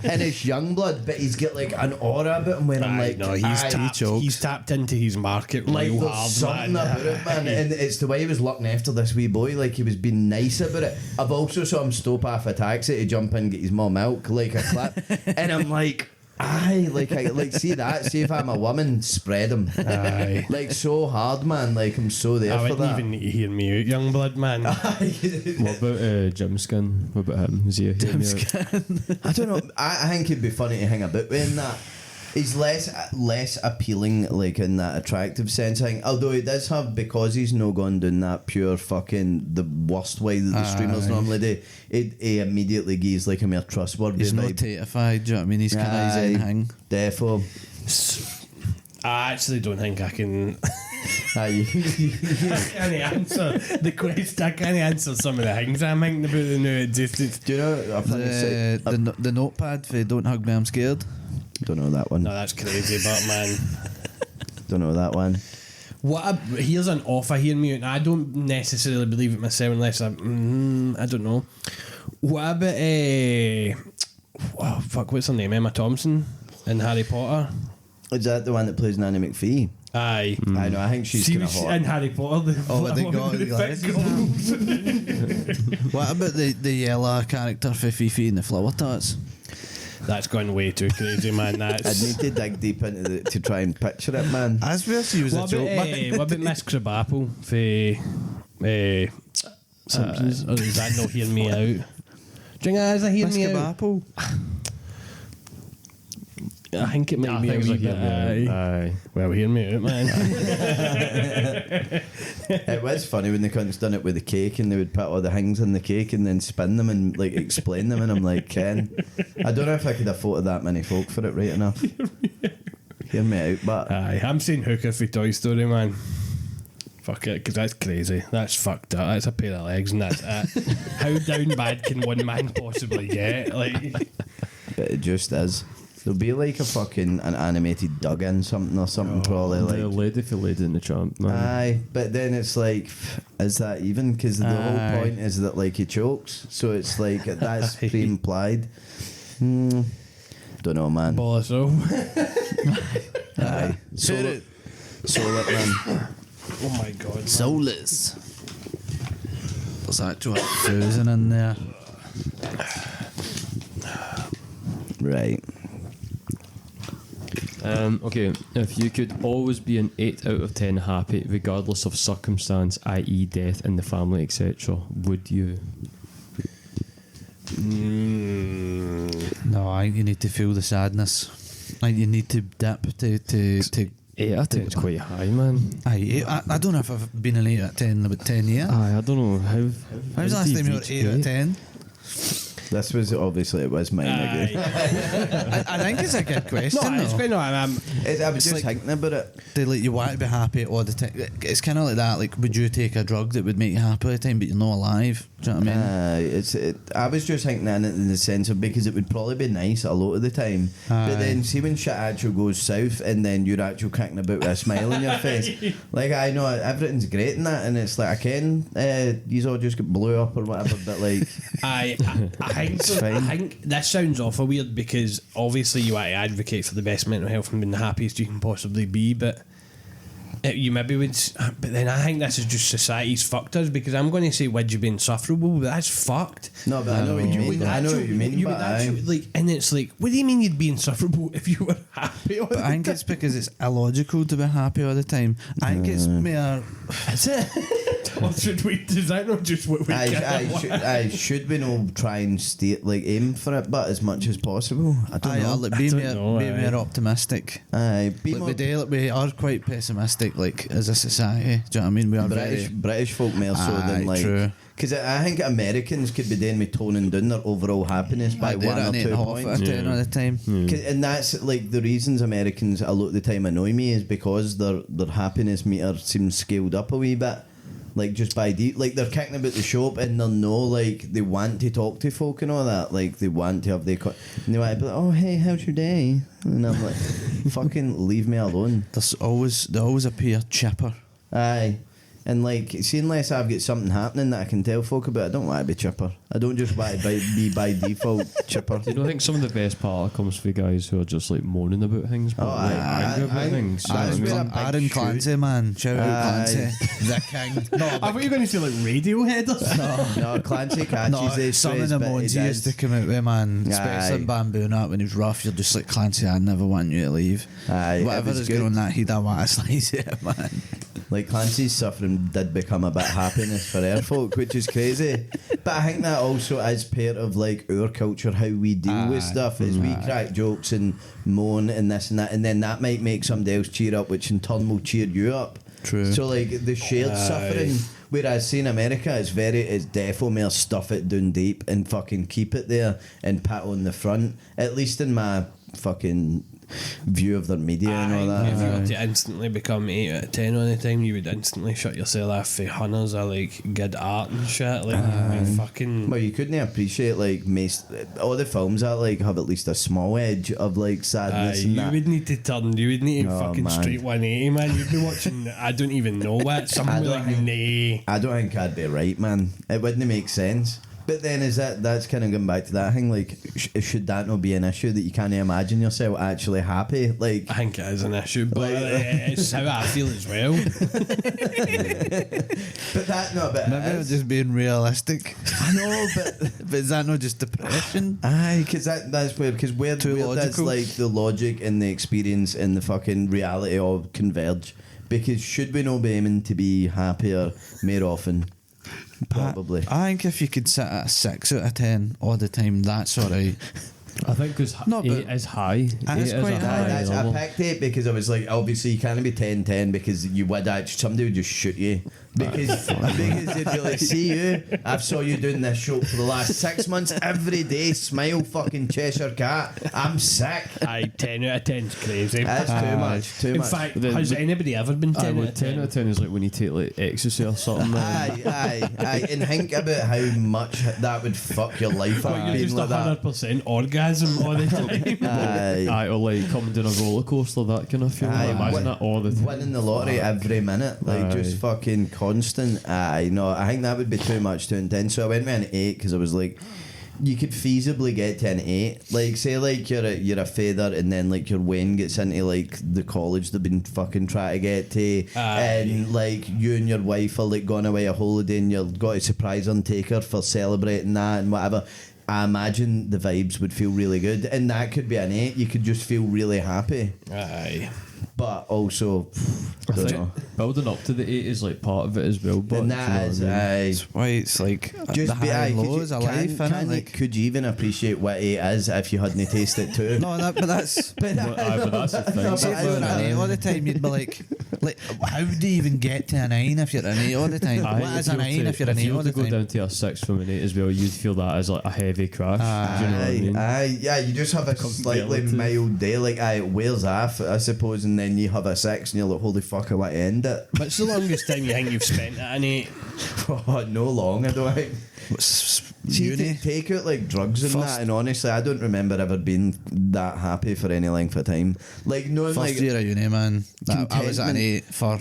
and it's Youngblood, but he's got like an aura about him where I'm Aye, like, no, aye, he's tapped into his market like real there's hard, something man. about it, man, and it's the way he was looking after this wee boy, like he was being nice about it. I've also saw him stop off a taxi to jump in and get his mum milk, like a clip, and I'm like, aye, like see that, see if I'm a woman, spread him, Aye. like so hard, man, like I'm so there I for wouldn't that. even need to hear me out, young blood, man. What about Jim Skin? What about him? Was he a Jim I don't know. I think it'd be funny to hang about with in that. He's less appealing, like in that attractive sense. I think, although he does have, because he's no gone down that pure fucking the worst way that the streamers normally do. He immediately gives like a more trustworthy He's not vibe. tatified, do you know what I mean? He's kind of his own hang. Defo. I actually don't think I can. Aye. I can't answer the question. I can't answer some of the things I'm thinking about the new existence. Do you know? I The notepad for Don't Hug Me, I'm Scared. don't know that one. No, that's crazy, but man. Don't know that one. Here's an offer, hear me out. I don't necessarily believe it myself unless I don't know. What about what's her name? Emma Thompson in Harry Potter? Is that the one that plays Nanny McPhee? Aye. I know. I think she's kind of See, hot. in Harry Potter. What they got the the glasses? What about the yellow character for Fifi and the flower tarts? That's gone way too crazy, man. I'd That's. need to dig deep into to try and picture it, man. I swear she was What a joke, about, man. what about Miss Crabapple for Simpsons? Or is that not hearing me out? Do you think that is a hear Miss me out? Apple. I think it might I be a think wee it's bit. like Aye. aye. Well, hear me out, man. It was funny when the cunts done it with the cake, and they would put all the things in the cake and then spin them and like explain them, and I'm like, Ken, I don't know if I could afford that many folk for it right enough. Hear me out, but Aye, I'm saying hooker for Toy Story, man. Fuck it, because that's crazy. That's fucked up. That's a pair of legs, and that's it. How down bad can one man possibly get? Like, but it just is. There'll be like an animated dug-in something or something probably like. The lady for Lady and the Tramp, man. Aye, but then it's like, is that even? Because the whole point is that like he chokes, so it's like that's pre-implied. Don't know, man. Ball of soul. Aye, Solar man. Oh my god. Soulless. There's actually frozen in there. Right. Okay, if you could always be an 8 out of 10 happy, regardless of circumstance, i.e. death in the family, etc., would you? No, I think you need to feel the sadness. Like you need to dip to. 8, I think it's quite high, man. I don't know if I've been an 8 out of 10 in about 10 years. I don't know. When was the last time you were 8 out of 10? This was obviously it was mine again. I think it's a good question. No, it's quite not. I was just thinking about it. You want to be happy all the time. It's kind of like that. Like, would you take a drug that would make you happy all the time, but you're not alive? Do you know what I mean? I was just thinking in it in the sense of because it would probably be nice a lot of the time, but then see when shit actually goes south and then you're actually kicking about with a smile on your face. Like I know everything's great in that, and it's like I can, you all just get blew up or whatever, but like I think this sounds awful weird because obviously you want to advocate for the best mental health and being the happiest you can possibly be, but you maybe would. But then I think this is just society's fucked us because I'm going to say, would you be insufferable? But that's fucked. No, but I know what you mean. I know what you mean. You would actually, like, and it's like, what do you mean you'd be insufferable if you were happy all the But I think it's because it's illogical to be happy all the time. I think it's more. Is it? Or should we? Is that not just what we? Should we not try and aim for it, but as much as possible? I don't know. Like, be more optimistic. We are quite pessimistic, like as a society. Do you know what I mean? We are British folk more so than like. True. Because I think Americans could be doing with toning down their overall happiness by 1 or 2 points. All the time. And that's like the reasons Americans a lot of the time annoy me is because their happiness meter seems scaled up a wee bit. Like just by like they're kicking about the shop and they'll know like they want to talk to folk and all that. Like they want to have and they want to be like, oh hey, how's your day? And I'm like, fucking leave me alone. They always appear chipper. Aye. And like, see, unless I've got something happening that I can tell folk about, I don't want to be chipper. I don't just want to be by default chipper. Do you know, I think some of the best part comes for guys who are just like moaning about things, but angry about things. Aaron Clancy, man. Shout out Clancy. The king. No, I thought you were going to say like Radiohead or something. No, Clancy catches these some of the moans he used to come out with, man. Especially in Bamboo and that when he was rough, you're just like, Clancy, I never want you to leave. Whatever is going on that he'd I want to slice it, man. Like Clancy's suffering did become a bit happiness for our folk, which is crazy. But I think that also is part of like our culture, how we deal with stuff, is we crack jokes and moan and this and that, and then that might make somebody else cheer up, which in turn will cheer you up. True. So like the shared suffering, whereas see in America it's defo more stuff it down deep and fucking keep it there and pat on the front. At least in my fucking view of their media and all that. If you were to instantly become 8 out of 10 all the time, you would instantly shut yourself off for hunters of like good art and shit. Like fucking. Well, you couldn't appreciate like all the films that like have at least a small edge of like sadness. And you would need to turn. You would need to fucking man. straight 180, man. You'd be watching. I don't even know what. Something like nay. I don't think I'd be right, man. It wouldn't make sense. But then that's kind of going back to that thing, like should that not be an issue that you can't imagine yourself actually happy? Like I think it is an issue, but it's how I feel as well. But maybe I'm just being realistic. I know, but is that not just depression? Aye, because that's weird. Because where does like the logic and the experience and the fucking reality all converge? Because should we not be aiming to be happier more often? Probably. I think if you could sit at a 6 out of 10 all the time, that's alright. I think because 8 is high. It's quite high. I picked 8 because I was like, obviously you can't be 10-10 because you would actually, somebody would just shoot you. Because they'd be like, see you, I've saw you doing this show for the last 6 months every day, smile fucking Cheshire Cat, I'm sick. Aye, 10 out of 10's crazy. That's too In much. fact, has anybody ever been 10 out of 10 10? out of 10 is like when you take like ecstasy or something. Aye, and think about how much that would fuck your life up. But you're being just like that. 100% orgasm all the time. Aye. Or like coming down a roller coaster, that kind of feeling. Aye, Imagine that all the time. Winning the lottery every minute, like just fucking constant. Aye, no, I think that would be too much, too intense. So I went with an 8 because I was like, you could feasibly get to an 8. Like, say, like you're a feather, and then like your Wayne gets into like the college they've been fucking trying to get to, and like you and your wife are like going away a holiday, and you've got a surprise Undertaker for celebrating that and whatever. I imagine the vibes would feel really good, and that could be an 8. You could just feel really happy. Aye. But also, I don't think know. building up to the 8 is like part of it as well. But And that is, aye. That's why it's like Just the high and lows of life, innit? Like, could you even appreciate what 8 is if you hadn't tasted it too? no, but that's. But but that's the thing. See, if you were an 8 all the time, you'd be like, how do you even get to a 9 if you're an 8 all the time? What is a 9 if you're an 8 all the If you were to go time? down to a 6 from an 8 as well, you'd feel that as like a heavy crash. Do you know what I mean? Aye, yeah, you just have a slightly relative. mild day, like it wears off, I suppose, and then you have a 6 and you're like, holy fuck, I want to end it. What's the longest time you think you've spent at an 8? Oh, no long, I don't think. See, Uni? take out like drugs and that, and honestly, I don't remember ever being that happy for any length of time. Like, knowing First like. year of uni, man. I was at an 8 for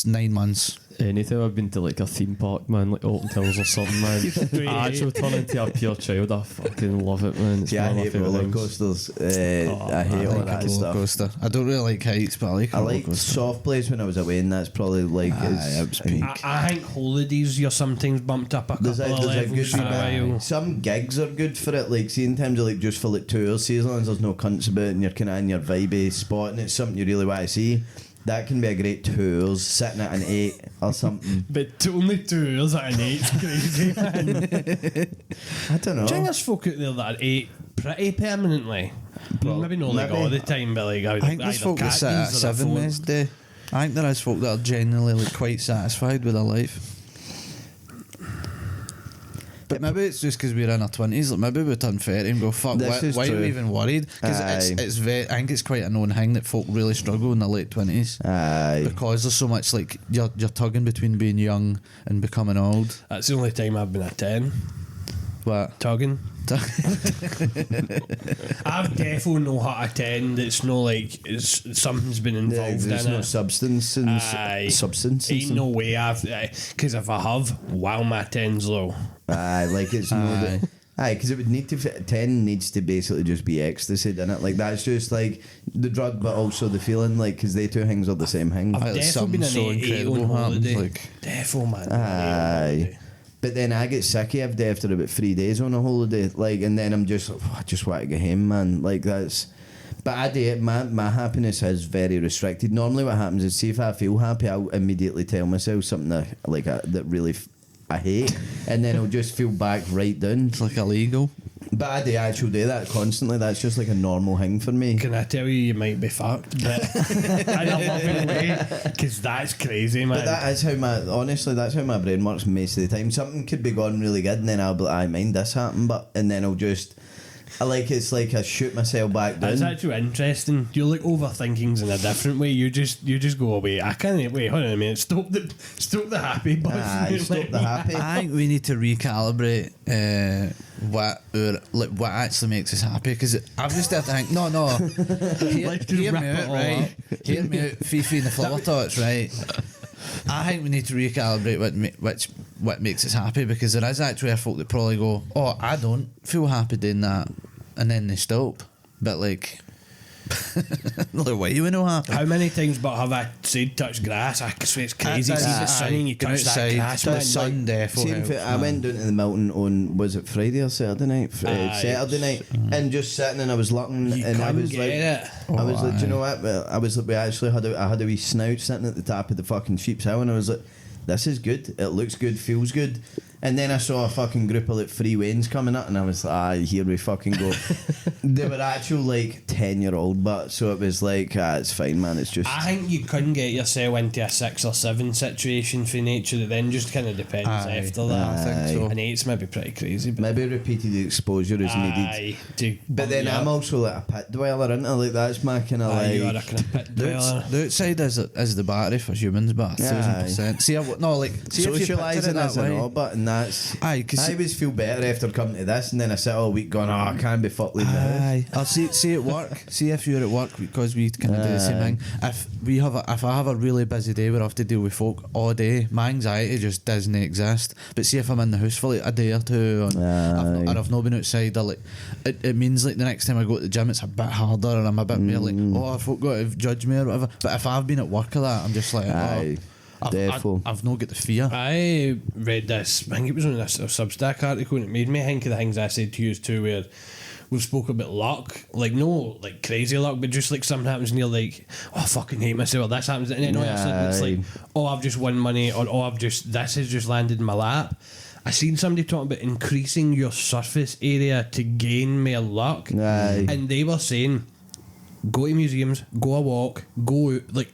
9 months. Anytime I've been to like a theme park, man, like Alton Towers or something, man, I actually turn into a pure child. I fucking love it, man. It's Yeah, I one of my hate favourite roller things. coasters. I hate all I like that a roller stuff. coaster. I don't really like heights, but I like a I roller like coaster. soft plays when I was away, and that's probably like Aye, it was peak. I think holidays, you're sometimes bumped up a couple there's a of levels good for a while. some gigs are good for it, like see in terms of like just for like tours, see as long as there's no cunts about and you're kinda in your vibey spot and it's something you really want to see, that can be a great tours, sitting at an 8 or something. But only 2 hours at an 8's crazy, man. I don't know. Do you think there's folk out there that are 8 pretty permanently? Maybe not like maybe. all the time, but like I think there's folk that sit at 7 days a day. I think there is folk that are genuinely like quite satisfied with their life. But maybe it's just because we're in our 20s. Like maybe we turn 30 and go, fuck, This is why are true. we even worried? Because Aye. it's very. I think it's quite a known thing that folk really struggle in their late 20s. Aye. Because there's so much like you're tugging between being young and becoming old. That's the only time I've been a 10. What? Tugging. I've definitely no how to 10 that's no like something's been involved There's in no it. substance and substance. Ain't no way I've because if I have, wow, my 10's low. Aye, like it's no. Aye, because it would need to 10 needs to basically just be ecstasy, doesn't it? Like that's just like the drug, but also the feeling, like because they two things are the same thing. I've There's definitely been something an so 8 incredible on happens, holiday. like- Defo, man. Aye. But then I get sick of it after about 3 days on a holiday, like, and then I'm just like, I just want to get home, man. Like that's. But I do it. My happiness is very restricted. Normally, what happens is, see if I feel happy, I'll immediately tell myself something that really I hate, and then I'll just feel back right down. It's like illegal. But I do actually do that constantly. That's just like a normal thing for me. Can I tell you might be fucked, but in a loving way, because that's crazy, man. But that is how that's how my brain works most of the time. Something could be going really good, and then I'll be like, I mind this happened, and then I'll just, it's like I shoot myself back down. That's actually interesting. You're like overthinkings in a different way. You just go away. I can't wait. Hold on a minute. Stop the happy button. Aye, stop the happy. I think we need to recalibrate what actually makes us happy, because I've just had to think no hear me out, right? Hear me out, Fifi and the flower tots, right? I think we need to recalibrate what makes us happy, because there is actually a folk that probably go, oh, I don't feel happy doing that, and then they stop. But like, like why you know happy? How many times but have I said touch grass? I swear it's crazy. See the sun and you Get touch that outside, grass, the man. sun defo See, helps, I went down to the mountain on, was it Friday or Saturday night? Saturday night, and just sitting and I was looking, You and I couldn't was get like, it. I was like, do you know what? Well, I was like, we actually I had a wee snout sitting at the top of the fucking Sheep's Hill, and I was like, this is good. It looks good, feels good. And then I saw a fucking group of like Free Waynes coming up, and I was like, here we fucking go. They were actual like 10-year-old, but so it was like, it's fine, man. It's just. I think you couldn't get yourself into a 6 or 7 situation for nature. It then just kind of depends after that. I think so. And 8's maybe pretty crazy. But Maybe repeated exposure is needed. But then I'm also like a pit dweller, isn't I? Like that's my kind of like. You are a kind of pit dweller. The outside is the battery for humans, but 1000%. See, Socialising as an orbit, and that's. I always feel better after coming to this, and then I sit all week going, I can't be fucked leaving the house. I'll see at work. See if you're at work, because we kind of do the same thing. If I have a really busy day where I have to deal with folk all day, my anxiety just doesn't exist. But see if I'm in the house for like a day or two, or I've not been outside, or like it means like the next time I go to the gym, it's a bit harder, and I'm a bit more like, folk got to judge me or whatever. But if I've been at work or that, I'm just like, I've not got the fear. I read this, I think it was on a Substack article, and it made me think of the things I said to you too, where we've spoke about luck, like no like crazy luck, but just like something happens and you're like, I fucking hate myself, or this happens, and then all of a sudden it's like, I've just won money, or this has just landed in my lap. I seen somebody talking about increasing your surface area to gain more luck, and they were saying, go to museums, go a walk, go out, like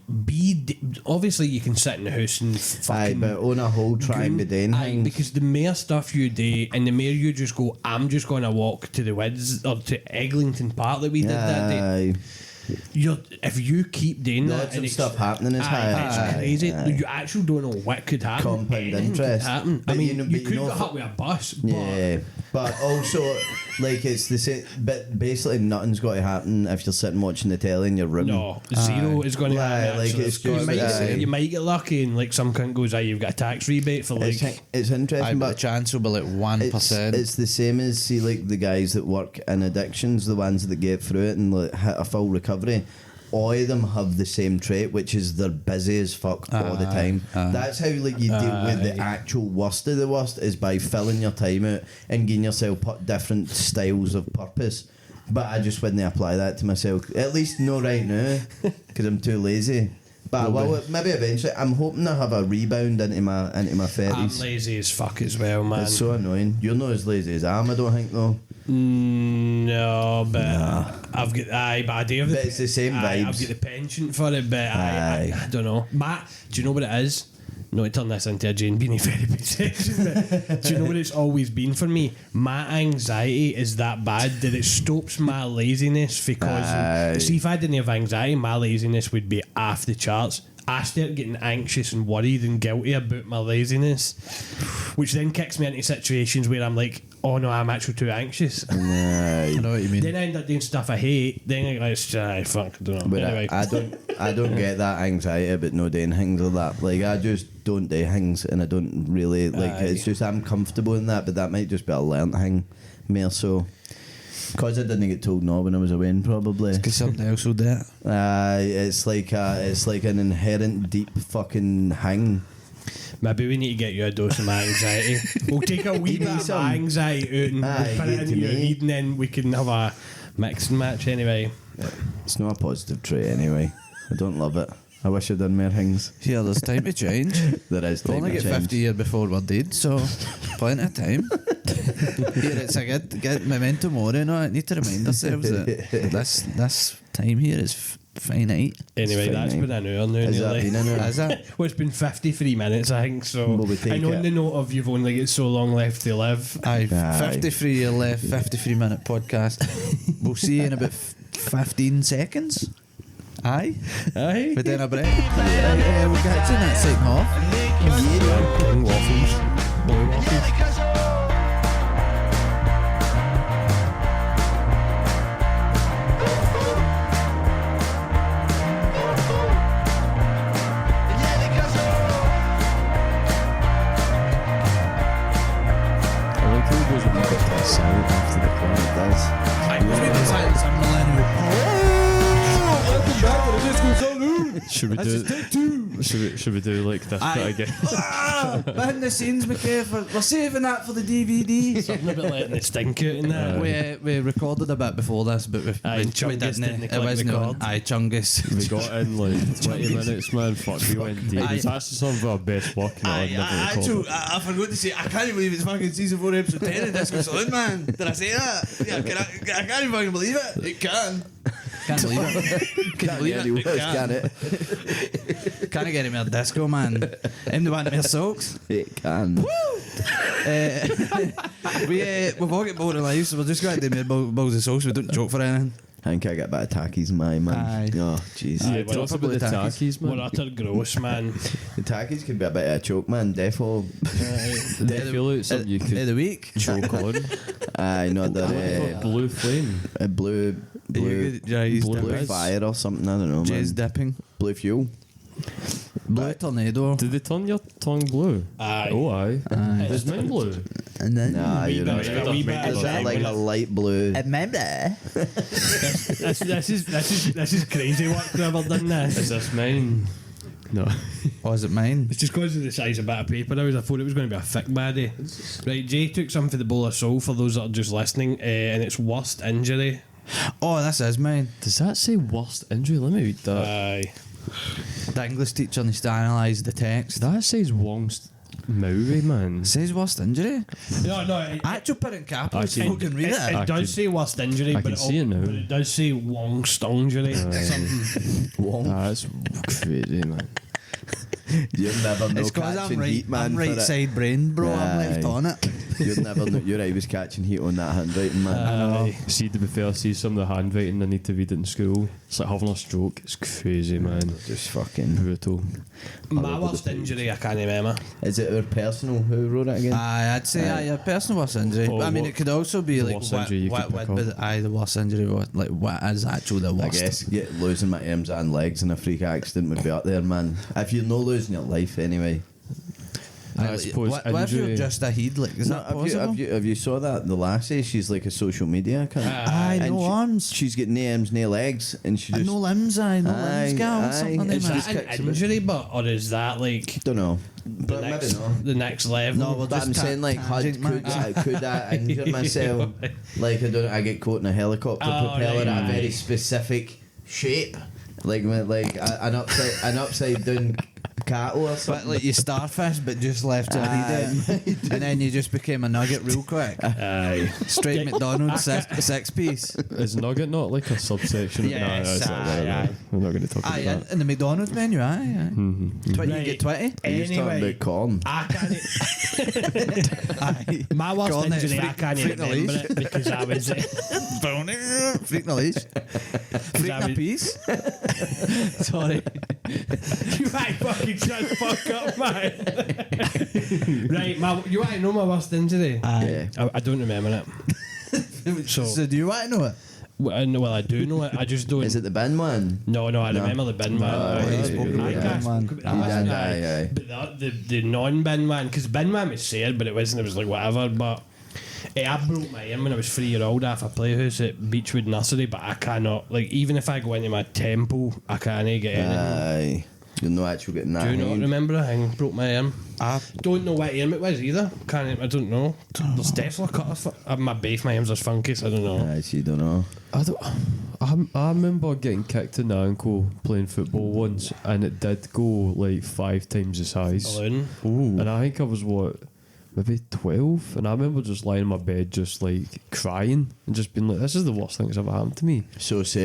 obviously you can sit in the house and fucking but on a whole try and be doing things, because the more stuff you do and the more you just go, I'm just going to walk to the Wids or to Eglinton Park that we did that day. If you keep doing lots that, of stuff happening is it's crazy. You actually don't know what could happen. Compound interest. Could happen. But I mean, you could know, get hit with a bus. But also, like, it's the same. But basically, nothing's got to happen if you're sitting watching the telly in your room. No, zero is going to happen. Like, it's you might get lucky, and like some cunt goes, you've got a tax rebate for like. It's interesting, but the chance will be like 1%. It's the same as, see, like the guys that work in addictions, the ones that get through it and like hit a full recovery. All of them have the same trait, which is they're busy as fuck all the time. That's how like you deal with the actual worst of the worst, is by filling your time out and giving yourself different styles of purpose. But I just wouldn't apply that to myself, at least no right now, because I'm too lazy. But maybe eventually. I'm hoping to have a rebound into my 30s. I'm lazy as fuck as well, man. It's so annoying. You're not as lazy as I don't think, though. No, but I've got but I do have but it's the same vibes. I've got the penchant for it, but I don't know. Matt, do you know what it is? Not to turn this into a Jane Beanie therapy session, but do you know what it's always been for me? My anxiety is that bad that it stops my laziness, because see, if I didn't have anxiety, my laziness would be off the charts. I start getting anxious and worried and guilty about my laziness, which then kicks me into situations where I'm like, oh no, I'm actually too anxious. I know what you mean. Then I end up doing stuff I hate. Then I fuck, I don't know. But anyway. I don't get that anxiety about no doing things like that. Like, I just don't do things, and I don't really like. It's just I'm comfortable in that, but that might just be a learned thing, more so. Because I didn't get told no when I was away, probably. Because something else will do it. It's like an inherent deep fucking hang. Maybe we need to get you a dose of my anxiety. We'll take a wee bit of my anxiety out and we'll put it into your weed, and then we can have a mixing match anyway. It's not a positive trait anyway. I don't love it. I wish I'd done more things. Yeah, there's time to change. There is time to change. We'll only get 50 years before we're dead, so plenty of time. Here, it's a good memento mori, no? I need to remind ourselves that this time here is finite. Anyway, that's been an hour now. Has that been an hour? Is it? Well, it's been 53 minutes, I think, so. I know on the note of you've only got so long left to live. 53 year left, 53-minute podcast. We'll see you in about 15 seconds. Aye. But then a break. We'll get to that second half. King waffles. Boy waffles. Silent after the call, it does. I was with the silence, I'm millennial. Welcome back to the Disco Saloon. Should we do it? Take two. Should we do like this bit again? Behind the scenes, McKay, we're saving that for the DVD. Something about letting the stink out in that. We recorded a bit before this, but we Chungus didn't. didn't It click wasn't record. on. Aye, Chungus. We got in like 20 minutes, man. Fuck, we went deep. It's actually some of our best work. I forgot to say, I can't believe it's fucking season 4, episode 10 of Disco Saloon, man. Did I say that? Yeah, I can't even fucking believe it. It can. Can't believe it. Can't believe it. Can it? Can't get any more disco, man. Him the one more socks. It can. We've all got bored of life, so we're just going to do more balls of socks. We don't joke for anything. I think I get a bit of tackies in my man. Aye. Oh, jeez. Aye, Tell us about the tackies, We're man. utter gross, man. The tackies could be a bit of a choke, man. Defo. They feel like something you Day of could the week. choke on. Aye, not that. Blue flame. Blue Blue fire or something. I don't know, Jizz man. dipping. Blue fuel. Blue tornado. Did they turn your tongue blue? Aye. Oh, aye. Is mine blue? And then. Nah, Wee you're bit, not. a wee bit Is of that like a light blue? Remember? this is crazy work whoever done Is this. this mine? No. Or is it mine? It's just because of the size of a bit of paper. I thought it was going to be a thick baddie. Right, Jay took some for the bowl of soul for those that are just listening, and it's worst injury. Oh, this is mine. Does that say worst injury? Let me read that. Aye. The English teacher needs to analyse the text. That says Wong's Maori, man. Says worst injury. No, Actual parent capital. Actually, Fucking read it. it does say worst injury, I but can see it now. but it does say Wong injury. Something. That's crazy, man. You'll never know It's because catching I'm heat, man. I'm for right it. side brain, bro. I'm left Aye. on it. You'll never know. You're right. He was catching heat on that handwriting, man. Aye. See, to be fair, see some of the handwriting I need to read it in school. It's like having a stroke. It's crazy, man. Just fucking. Brutal. My worst injury, I can't remember. Is it our personal? Who wrote it again? Aye, I'd say aye, a personal worst injury. Or I mean, what- it could also be the like worst injury you could pick up. aye, the worst injury. Like what is actually the I worst? guess losing my arms and legs in a freak accident would be up there, man. If you're not losing your life anyway. I suppose what if you're injury- just a head? Like, is that possible? Have you saw that the lassie? She's like a social media account. Aye, And no arms. She's got no arms, no legs, and she just No limbs, aye, no limbs, gal. aye. Something like It's Is that. just that kicks a an bit. injury, or is that like don't know. the But next, maybe not. the next level? No, well, But I'm just saying like tangent, could I injure myself? Like I get caught in a helicopter Oh, propeller right, at a very right. specific shape, like an upside down cattle or But something. like you starfish, but just left to read it, and then you just became a nugget real quick. Aye. Straight McDonald's six piece. Is nugget not like a subsection? Yes, that's not aye, right, aye. We're not going to talk Aye, about that. in the McDonald's menu, aye. Mm-hmm. 20, Right. you get 20. You're just talking Anyway, about corn. I can't. Aye. My worst Go on then, injury, I freak- can't freak the remember leash. it because I was. Freak the leash. Freak I the was- piece. Sorry. You might fucking shut the fuck up, man. Right, you want to know my worst injury? Yeah. I don't remember it. So do you want to know it? Well, I do know it. I just don't. Is it the bin one? No, I remember the bin man. Aye, you spoke about I the can't- bin man. I You wasn't, did, aye. aye. But the non-bin man, because bin man was sad, but it wasn't. It was like whatever. But I broke my arm when I was 3-year-old off a playhouse at Beechwood Nursery. But I cannot, like, even if I go into my temple, I can't get anything. Aye. You're not actually getting that. Do you not remember a thing? Broke my arm. I Don't know what arm it was either. I don't know. There's definitely a cut off. My both my arms are funky, so I don't know. I actually don't know. I remember getting kicked in the ankle playing football once, and it did go like 5 times the size. Balloon. And I think I was maybe 12, and I remember just lying in my bed, just like crying and just being like, "This is the worst thing that's ever happened to me." So say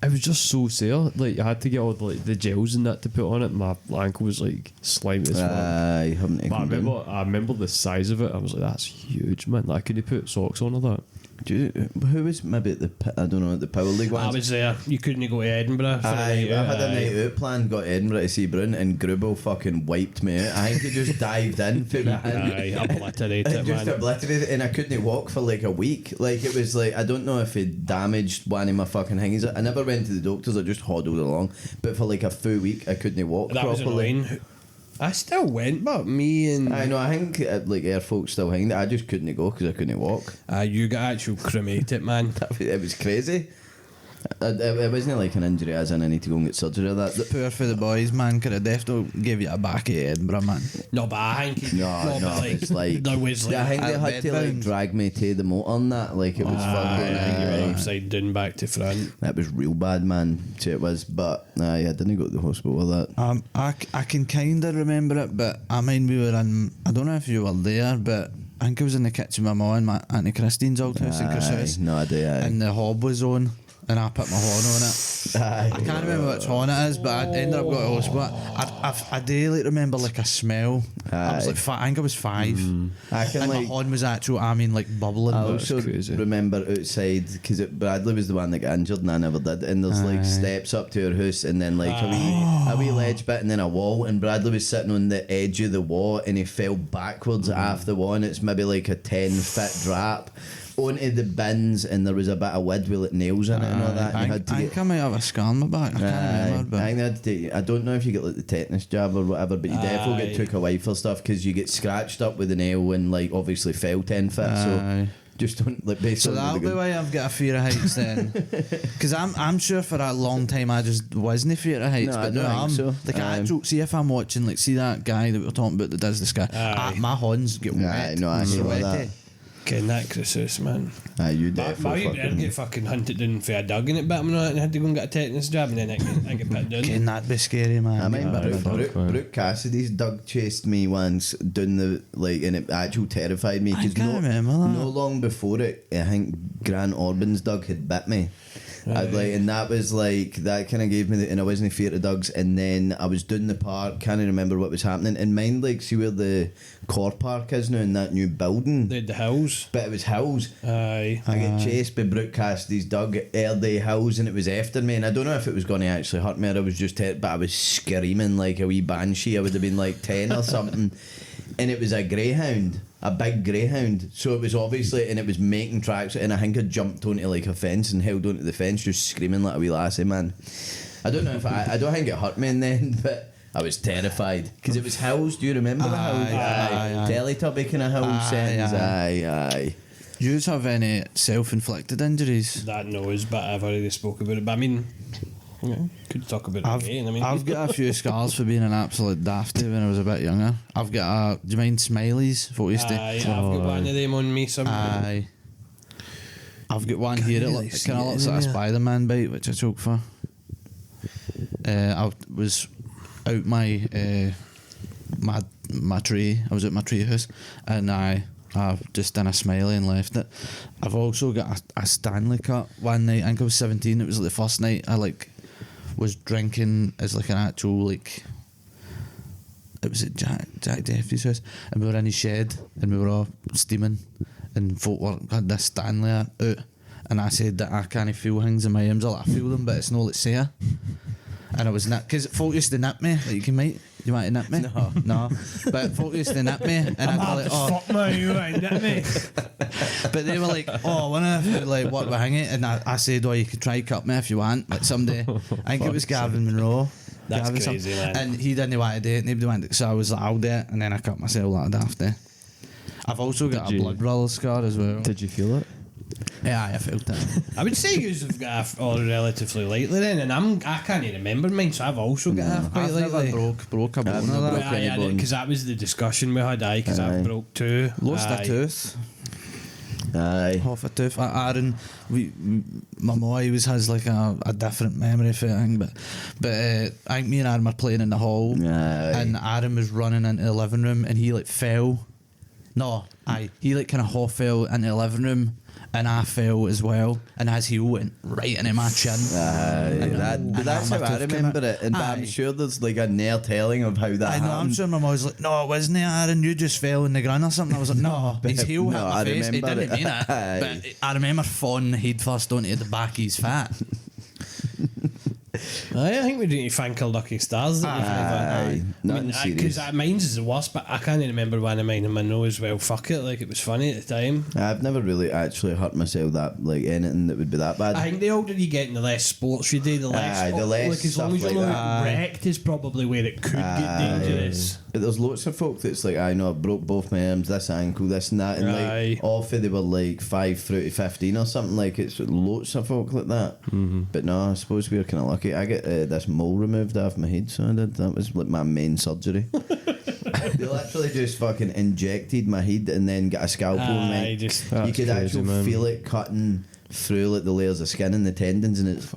It was just so sore. Like I had to get all the gels and that to put on it. My ankle was like slimy as fuck. aye, haven't But I remember the size of it. I was like, "That's huge, man!" Like, could you put socks on or that? Who was maybe at I don't know, at the Power League I ones? was there. You couldn't go to Edinburgh for Aye, a night I out. had a Aye. night out planned, got to Edinburgh to see Bruin, and Grubel fucking wiped me out. I think he just dived in for me. Aye, obliterate And it, just man. obliterated it, and I couldn't walk for like a week. Like it was like I don't know if it damaged one of my fucking hingies. I never went to the doctors. I just hoddled along. But for like a full week, I couldn't walk That was properly. annoying. I still went, but me and I know. I think like air folks still hanging. I just couldn't go because I couldn't walk. you got actual cremated, man. It was crazy. It wasn't like an injury as in I need to go and get surgery or that. Poor for the boys, man. Could have definitely give you a back at Edinburgh, man. No, but I think No, it's like there was I think they at had to like bedbound. drag me to the motor on that. Like it was fucking. I think you were upside down back to front. That was real bad, man. So it was, but yeah, I didn't go to the hospital with that. I can kind of remember it, but I mean we were in. I don't know if you were there, but I think I was in the kitchen with my my Auntie Christine's old house in Christmas, No idea. and the hob was on, and I put my horn on it. I can't remember which horn it is, but I ended up going to hospital. I do like remember like a smell. I was like I think I was 5, I can and my like. horn was actual. I mean like bubbling. I but also crazy. remember outside because Bradley was the one that got injured and I never did. And there's like steps up to her house and then like a wee ledge bit and then a wall. And Bradley was sitting on the edge of the wall and he fell backwards off the wall. And it's maybe like a 10-foot drop onto the bins. And there was a bit of wood with like nails in it and all that. And I had to think I might have a scar on my back. I can't remember. But I think they had to I don't know if you get like the tetanus jab or whatever, but you definitely get took away for stuff because you get scratched up with a nail and like obviously fell 10 foot. So just don't like basically. So that'll be why I've got a fear of heights then, because I'm sure for a long time I just wasn't afraid of heights, No, I but don't now I'm think so. like I actually see if I'm watching like see that guy that we were talking about that does the sky, my horns get wet. No, I know sweaty. that. Ken that Christmas, man. You My definitely dad get fucking hunted down for a dog in it, but I had to go and get a tetanus jab, and then I get put down. Can that be scary, man? I remember fuck, man. Brooke Cassidy's dog chased me once down the like, and it actually terrified me I because can't remember that. no long before it, I think Grant Orban's dog had bit me. I'd like, and that was like that kind of gave me, and I wasn't afraid of dogs. And then I was down the park, can't remember what was happening. And mine, like, see where the car park is now in that new building. They had the hills. But it was hills. Aye. I get chased by Brooke Cassidy's dog at Airday Hills and it was after me and I don't know if it was going to actually hurt me or I was just but I was screaming like a wee banshee. I would have been like 10 or something and it was a greyhound, a big greyhound, so it was obviously, and it was making tracks and I think I jumped onto like a fence and held onto the fence just screaming like a wee lassie, man. I don't know if I don't think it hurt me in the end, but I was terrified because it was hills. Do you remember the hills? Aye. Teletubby kind of hill settings. Aye. Do you have any self-inflicted injuries? That knows, but I've already spoke about it. But I mean, could talk about it again. I mean, I've got a few scars for being an absolute dafty when I was a bit younger. I've got do you mind Smileys? What we used to? I've got one of them on me somewhere. Aye. I've got one here. It kind of looks like a Spider-Man bite, which I choked for. I was out my tree. I was at my tree house, and I've just done a smiley and left it. I've also got a Stanley Cup one night. I think I was 17. It was like the first night I was drinking as like an actual like. It was at Jack Jeffrey's house, and we were in his shed, and we were all steaming, and folk had this Stanley out, and I said that I can't feel things in my arms. I feel them, but it's not like say. And I was because folk used to nip me. Like you want to nip me? No. But folk used to nip me, and I'd be like, fuck no, you ain't nip me. But they were like, I wonder if like what we're hanging, and I said, you could try cut me if you want. Like someday, I think it was Gavin Monroe. That's Gavin crazy, man. And he didn't want to do it. Nobody wanted it, so I was like, I'll do it, and then I cut myself like a dafty. I've also got a blood roll scar as well. Did you feel it? Yeah, I felt it. I would say you've got all relatively lightly then, and I can't even remember mine, so I've also got half quite I've never lightly. broke a bone I've of never that. broke any bone. Because that was the discussion we had, because I've broke 2. Lost a tooth. Aye. Half a tooth. Aaron, my mum always has like a different memory for it, but I think me and Aaron were playing in the hall, and Aaron was running into the living room, and he like fell. He like kind of half fell into the living room, and I fell as well, and his heel went right into my chin. But that's how I remember it, and I'm sure there's like a near telling of how that I know, happened. I'm sure my mum was like, no, it wasn't it, Aaron, you just fell in the ground or something. I was like, no, his heel hit my I face. He remember didn't it. mean it. But I remember falling head first onto the back of his fat. I think we need to thank our lucky stars that we've never. Nothing serious. Because mine's is the worst, but I can't remember one of mine in my nose. Well, fuck it, like it was funny at the time. I've never really actually hurt myself that like anything that would be that bad. I think the older you get and the less sports you do, the less. The less like as long as stuff you're like not that. wrecked is probably where it could get dangerous. But there's lots of folk that's like, I know I broke both my arms, this ankle, this and that, and Aye. like off they were like 5 through to 15 or something. Like it's lots of folk like that. But no, I suppose we were kind of lucky. I get this mole removed off my head, so I did. That was like my main surgery. They literally just fucking injected my head and then got a scalpel. Aye, And just you That's could crazy, actually man. feel it cutting through like the layers of skin and the tendons, and it's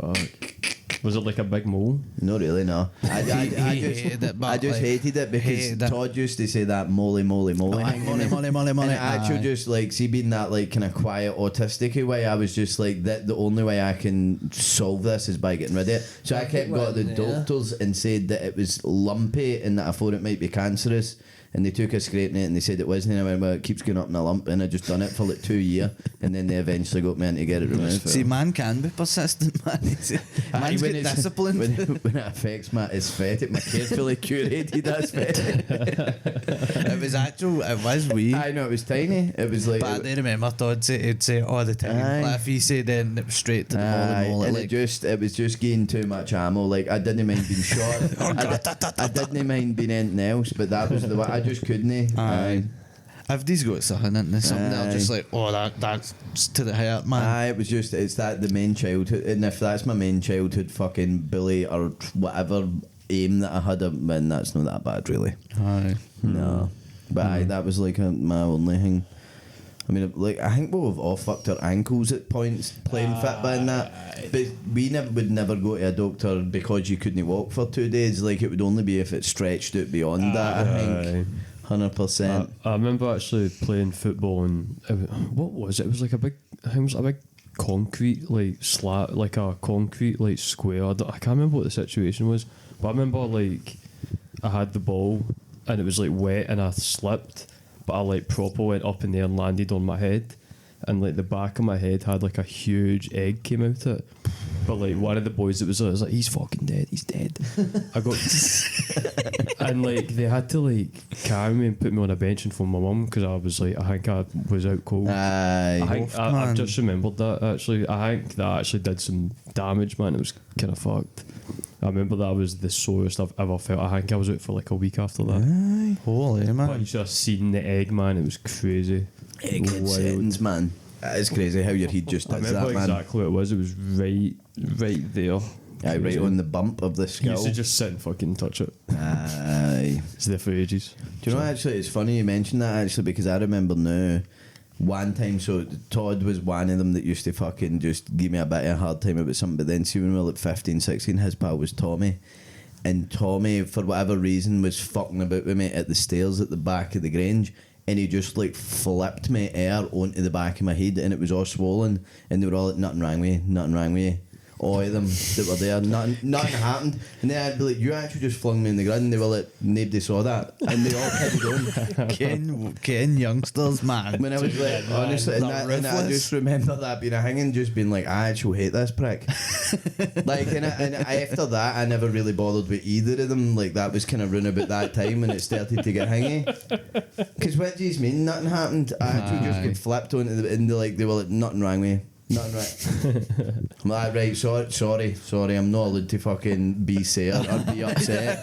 Was it like a big mole? not really, no. I He just hated it, but I just like, hated it because hated it. Todd used to say that moly. Molly, And it actually aye. just like, see, being that like kind of quiet autistic way, I was just like, that the only way I can solve this is by getting rid of it. So I kept going to the doctors and said that it was lumpy and that I thought it might be cancerous. And they took a scraping it and they said it wasn't. And I went, well, it keeps going up in a lump. And I just done it for like 2 years. And then they eventually got me in to get it removed. See, man can be persistent, man. Man's when get it's- disciplined. when it affects my aesthetic, my carefully curated aesthetic. It was wee. I know, it was tiny. It was like... But I do remember Todd he'd say it all the time. Aye. Like if he said then it was straight to the Aye, molly. and Like, it was just getting too much ammo. Like I didn't mind being shot. I didn't mind being anything else, but that was the one I just couldn't. Aye. If these got something into something, they're just Aye. like, oh, that's to the heart, man. Aye, it was just it's that the main childhood, and if that's my main childhood fucking bully or whatever aim that I had, then that's not that bad really. Aye. No, but aye, that was like my only thing. I mean, like I think we've all fucked our ankles at points playing football and that, but we would never go to a doctor because you couldn't walk for 2 days. Like it would only be if it stretched out beyond that. I think 100%. I remember actually playing football and what was it? It was like a big, I think it was a big concrete like slab, like a concrete like square. I can't remember what the situation was, but I remember like I had the ball and it was like wet and I slipped, but I like proper went up in there and landed on my head, and like the back of my head had like a huge egg came out it. But like one of the boys that was there was like, he's fucking dead, he's dead. I got and like they had to like carry me and put me on a bench and phone my mum because I was like, I think I was out cold. Aye. I think I've just remembered that actually. I think that actually did some damage, man. It was kind of fucked. I remember that was the sorest I've ever felt. I think I was out for like a week after that. Aye. Holy But man. you should have seen the egg, man. It was crazy. Egg Wild. settings, man. That is crazy how your head just I does remember that, man. exactly what it was. It was right there. Aye, right Crazy. on the bump of the You skull. used to just sit and fucking touch it. Aye. It's there for ages. Do you know, actually, it's funny you mentioned that, actually, because I remember now, one time, so Todd was one of them that used to fucking just give me a bit of a hard time about something, but then see when we were like 15, 16, his pal was Tommy, and Tommy, for whatever reason, was fucking about with me at the stairs at the back of the Grange, and he just like flipped my air onto the back of my head, and it was all swollen, and they were all like, nothing wrong with you, nothing wrong with you. All of them that were there, nothing happened. And then I'd be like, you actually just flung me in the ground. And they were like, nobody saw that. And they all carried on. Ken youngsters, man. When I was like, honestly, and I ruthless. just remember that being a hanging, just being like, I actually hate this prick. Like, and after that, I never really bothered with either of them. Like, that was kind of round about that time when it started to get hangy. Because what do you mean, nothing happened? I actually just get flipped onto the, and they were like, nothing wrong with you. Nothing right. I'm like, right, sorry, I'm not allowed to fucking be sad or be upset.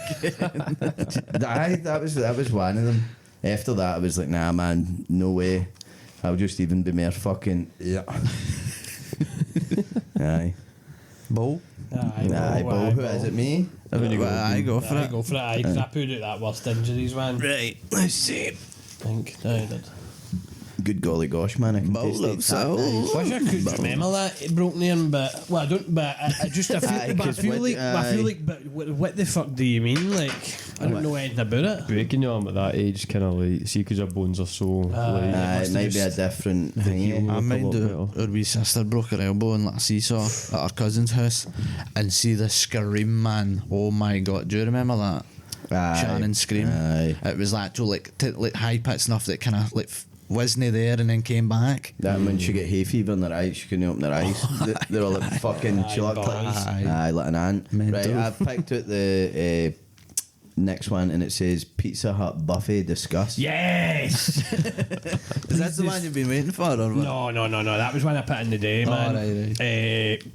Aye, that was one of them. After that, I was like, nah, man, no way. I'll just even be more fucking, yeah. Aye. Bull. Aye, Bo, who is it, me? I go for Aye, it. go for it. Aye, 'cause I put out that worst injuries, man. Right, let's see. I think. Aye, I did. Good golly gosh, man, I can Bo taste looks it. I wish I could remember that it broke name, but well, I don't. But I just I feel, Aye, but I 'cause feel what- like, I feel like, but what the fuck do you mean? Like, I don't know anything about it. Breaking your arm at that age, kind of like, see, because your bones are so like. Aye, it might be a different thing. I Look a mind lot our wee sister broke her elbow in like a seesaw at our cousin's house, and see the scream, man. Oh my god, do you remember that? Aye. Shannon scream. Aye. It was actual like high pitched stuff that kind of like wasn't there and then came back. That when she get hay fever in her eyes, she couldn't open her eyes. They were like fucking, she looked like, boys. aye, like an ant. Mental. Right, I've picked out the next one, and it says Pizza Hut buffet discuss. Yes. Is that the one you've been waiting for, or what? No. That was one I put in the day, man.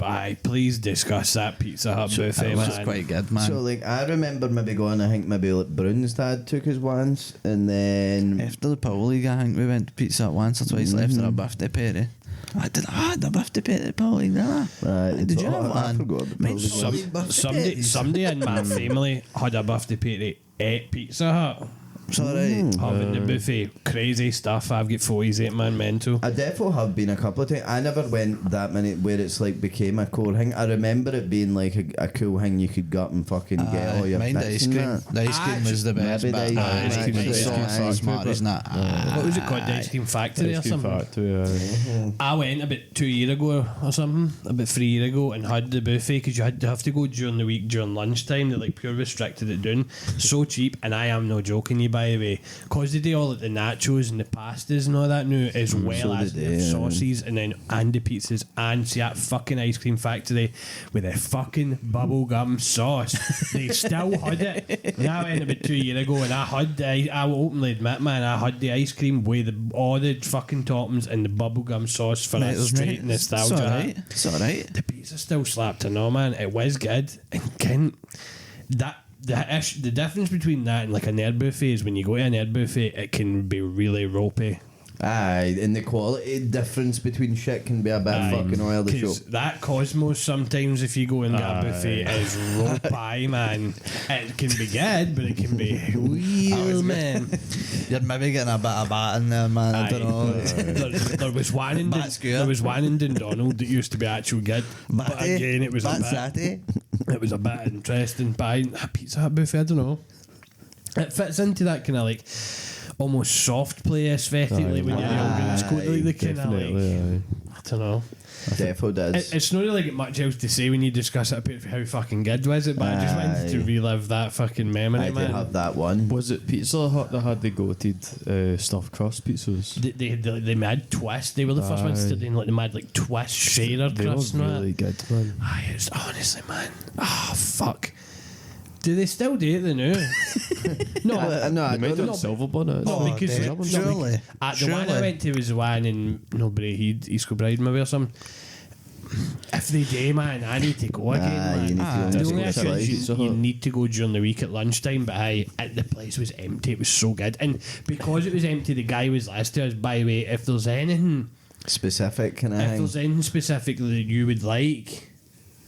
Right. Please discuss that Pizza Hut buffet, That was man. quite good, man. So like I remember maybe going, I think maybe like Bruin's dad took us once, and then After the Power League, I think we went to Pizza Hut once or twice after a birthday party. I had a birthday party at the Power League, didn't I? Right, Did you have I one? forgot the Mate, Power League somebody- Somebody in my family had a birthday party at Pizza Hut. It's alright. Having the buffet, crazy stuff. I've got 48 man mental. I definitely have been a couple of times. I never went that many where it's like became a core thing. I remember it being like a cool thing you could go up and fucking get all your Mind the bits ice and cream. that. The ice cream was the best. Maybe But the ice cream the was sauce the is ice smart, cream, isn't it? What was it called? The Ice Cream Factory or Ice cream something? factory, I went about 2 years ago or something, about 3 years ago, and had the buffet because you had to have to go during the week during lunchtime. They like pure restricted it down. So cheap, and I am no joking you, by the way, because they do all of the nachos and the pastas and all that now, as well so as they the do, yeah. sauces and the pizzas, and see that fucking Ice Cream Factory with the fucking bubblegum sauce. They still had it. And I went about 2 years ago, and I will openly admit, man, I had the ice cream with all the fucking toppings and the bubblegum sauce for that straight nostalgia. It's alright. It's alright. The pizza still slapped, I know, man. It was good. And Kent, the difference between that and like a nerd buffet is when you go to a nerd buffet, it can be really ropey. Aye, and the quality difference between shit can be a bit fucking oil the show. 'Cause that Cosmos sometimes, if you go in that buffet, is ropey, man. It can be good, but it can be real, man. You're maybe getting a bit of bat in there, man. I don't know. There was one in Bat skewer. there was one in Dundonald that used to be actual good, but Batty. again, it was a Bat bit. Satty. It was a bit interesting. But a Pizza Hut buffet, I don't know. It fits into that kind of like almost soft play aesthetic, like when you're younger. It's got like the kind of like, I don't know. Defo does. It's not really got much else to say when you discuss it about how fucking good was it, but I just wanted to relive that fucking memory, I did man. have that one. Was it Pizza Hut that had the goated stuffed crust pizzas? They made twist. They were the first ones to do like the mad like twist shader They were crust and really that. good, man. It's honestly, man. Fuck. Do they still do it then now? No, No, I They might don't do know. it silver bun. No, because damn, surely. the one I went to was the one in Braehead, East Kilbride maybe or something. If they do, man, I need to go again, You need man. to The go only and issue slice. is you need to go during the week at lunchtime, but the place was empty. It was so good, and because it was empty, the guy was last to us. By the way, if there's anything Specific kind of if thing. there's anything specific that you would like,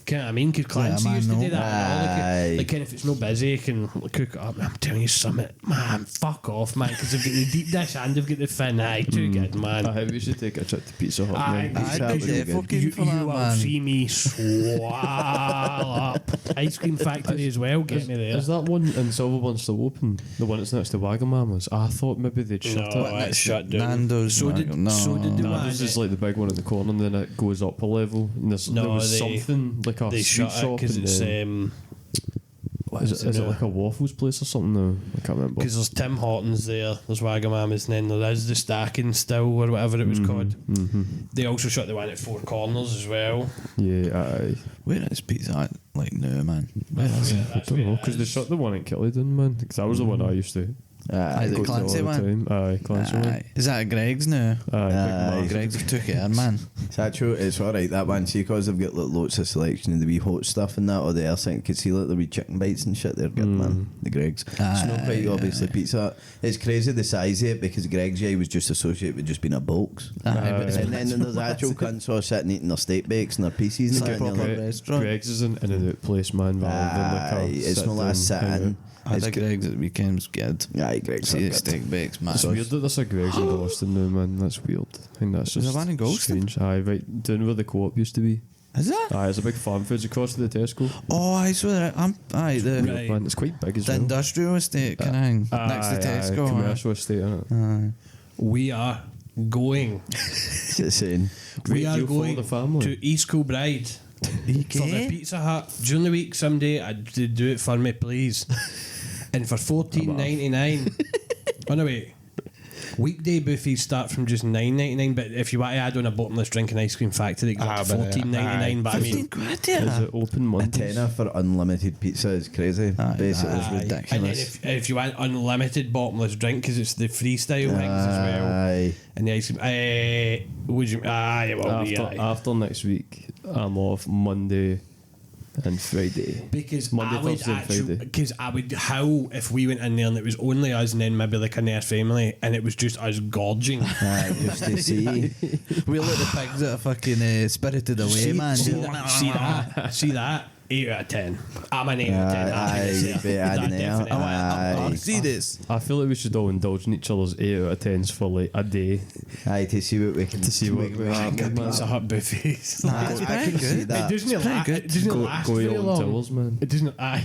can I mean? Because Clancy man, used to no. do that. Aye. Like, if it's no busy, you can cook it up. I'm telling you something, man. Fuck off, man. Because they've got the deep dish and they've got the fin. Aye, too good, man. I think we should take a trip to Pizza Hut. Aye, man. Pizza Hut I'd would be be defo good. keen You for that, will man. see me swell up. Ice Cream Factory as well. Get me there. Is that one in Silverbun still open? The one that's next to Wagamama's? I thought maybe they'd shut No, it. it's shut down. Nando's. So did the one. Nando's is like the big one in the corner, and then it goes up a level. And there was something like a They sweet shut it shop. because it's what Is it now? like a waffles place or something? No, I can't remember. Because there's Tim Hortons there, there's Wagamama's, and then there is the Stacking still, or whatever it was called. They also shut the one at Four Corners as well. Yeah, aye. Where is Pizza Hut? Like, no, man. Where is it? I don't know, because they shut the one in Killington, man. Because that was the one I used to Aye, the go to all Clancy the one? time. Aye, Clancy one. Aye. Is that a Greg's now? Aye, Aye. Big Greg's took it in, man. Is that true? It's alright, that one. See, because they've got like, loads of selection of the wee hot stuff and that, or the other thing, you could see like the wee chicken bites and shit, they're good, man. The Greg's. It's not quite obviously Pizza Hut. It's crazy the size of it, because Greg's was just associated with just being a bulks. Aye, but it's And then there's actual cunts who are sitting eating their steak bakes and their pieces It's and like that, and proper you're like, restaurant. Greg's is an in-and-out place, man. Rather than like Aye, a it's not like a sit-in. I had It's a Greg's at the weekend, was good. Aye, Greg's See are the good. steak bakes, man. It's weird that there's a Greg's in Boston now, man. That's weird. I think that's There's just a one in Galston? strange. Aye, right down where the co-op used to be. Is that? Aye, there's a big farm foods across to the Tesco. Oh, I saw that. Aye, the Right. Man, it's quite big as the well. industrial estate kind of thing. Next to Tesco. aye. commercial estate, innit? Aye. We are going. It's insane. We are deal for going the family. to East Kilbride for the Okay. Pizza Hut during the week someday. I'd do it for me, please. And for $14.99. Oh no, wait. Weekday buffets start from just $9.99, but if you want to add on a bottomless drink and ice cream factory, it goes up to $14.99. But I mean, £15, Is it open A Mondays? tenner for unlimited pizza is crazy. Basically, that's and then ridiculous. if you want unlimited bottomless drink, because it's the freestyle things as well, Aye. and the ice cream, would you? It will be. After next week, I'm off Monday and Friday. Because Monday, I would Thursday and actually, Friday. because I would, how if we went in there and it was only us and then maybe like a nurse family and it was just us gorging. Aye, just to see. We look the pigs that are fucking spirited away, man. See that? 8 out of 10. I'm an 8 out of 10. Aye, you'd be adding it up. Aye. See this. I feel like we should all indulge in each other's 8 out of 10s for like a day. Aye, to see what we can To see what we can Get man. Pizza Hut buffets. Aye, That's I pretty can see good. that. It doesn't It's pretty last. good. It doesn't Go, last go very your long. own towels, man. It doesn't. Aye.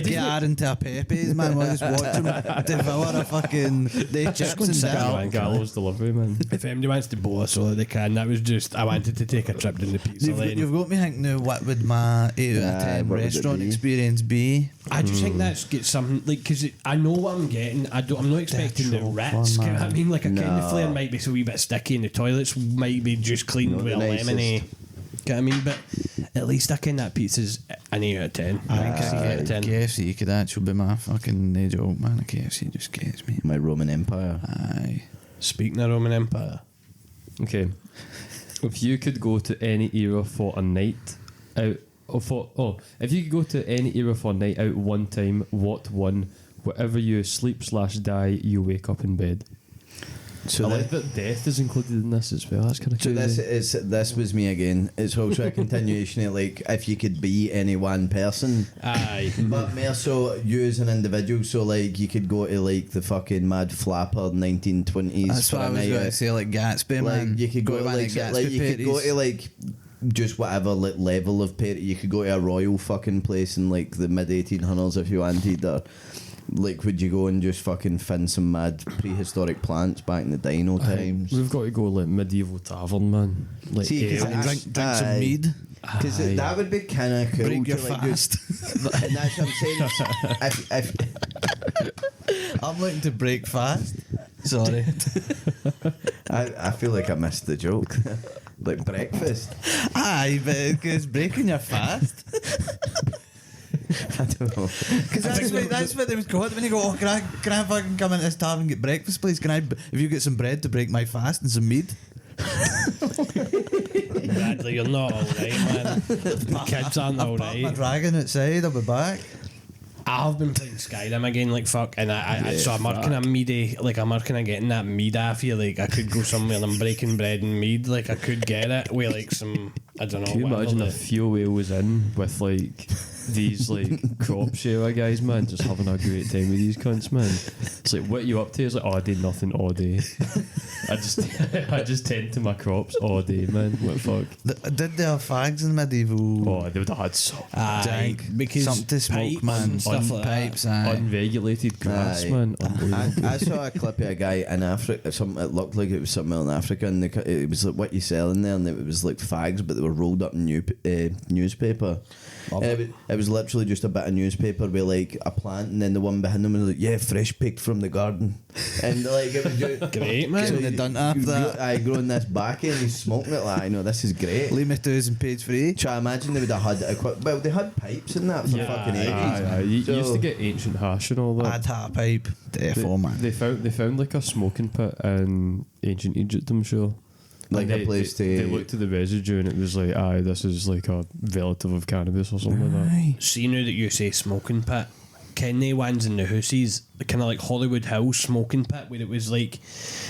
Get Aaron to a Pepe's, man. We'll just watch him devour a fucking day chips and Gallo. dip. Gallows delivery, man. If anybody wants to bowl us all they can, that was just. I wanted to take a trip down the pizza lane. You've got me thinking now, what would my 8 out of 10 what would it restaurant be? experience be? I just think that's get something like because I know what I'm getting. I'm not expecting the Actual rats. fun, You know what I man. mean? Like a kind No. of flare might be a wee bit sticky, and the toilets might be just cleaned Not with the a nicest. lemony. Get what I mean? But at least I can that pizza's an 8 out of 10. I think it's 8 out of 10. KFC could actually be my fucking no joke, man. A KFC just gets me. My Roman Empire. Aye. Speaking of Roman Empire, Okay. If you could go to any era for a night out, if you could go to any era for a night out one time, what one? Whatever you sleep/die, you wake up in bed. So I that- like that death is included in this as well. That's kind of So crazy. this was me again. It's also a continuation of like if you could be any one person, aye. but more so you as an individual. So like you could go to like the fucking Mad Flapper 1920s. That's for what I a was night going to out. say, like Gatsby, Like man. you could go to one like, of the like Gatsby you could go parties. to like just whatever like, level of party. You could go to a royal fucking place in like the mid 1800s if you wanted, or like would you go and just fucking fin some mad prehistoric plants back in the dino times? We've got to go like medieval tavern, man. Like See, 'cause ale. I- Drink some Aye. mead. Because Aye. that would be kind of cool. Break your to, like, fast. and that's what I'm saying. if I'm looking to break fast. Sorry. I feel like I missed the joke. Like breakfast. Aye, but it's breaking your fast. I don't know. Because that's what they was called when you go, oh, can I fucking come into this tavern and get breakfast, please? Can I, if you get some bread to break my fast and some mead? Bradley, you're not all right, man. The kids aren't all I've parked my right. dragon outside, I'll be back. I've been playing Skyrim again, like fuck, and so I'm working a meady, like I'm working on getting that mead off you. Like I could go somewhere and I'm breaking bread and mead, like I could get it with like some, I don't know. Can you whatever imagine the- if Theo was in with like these like crop sharer guys, man, just having a great time with these cunts, man? It's like, what are you up to? It's like, oh, I did nothing all day. I just tend to my crops all day, man. What the fuck? Did they have fags in medieval? Oh, they would have had some Aye, dank? because Something to smoke, pipes man. and stuff like that. Pipes, aye. unregulated grass, Aye. man. Unbelievable. I saw a clip of a guy in Africa. It looked like it was somewhere in Africa, and it was like what you selling there, and it was like fags, but they were rolled up in newspaper. And it was literally just a bit of newspaper with like a plant, and then the one behind them was like, "Yeah, fresh picked from the garden," and like it was just Great, man. Couldn't have done after that. I growing this back and he's smoking it. Like, I know this is great. Leave me 2,000 page free. Try imagine they would have had well, they had pipes in that for fucking ages. Aye. You used to So- get ancient hash and all that. I'd have a pipe. Therefore, man. They found like a smoking pit in ancient Egypt, I'm sure. Like And a place they to- looked at the residue and it was like, aye, this is like a relative of cannabis or something like that. Aye. See now that you say smoking pit, ken they ones in the hoosies, the kind of like Hollywood Hills smoking pit where it was like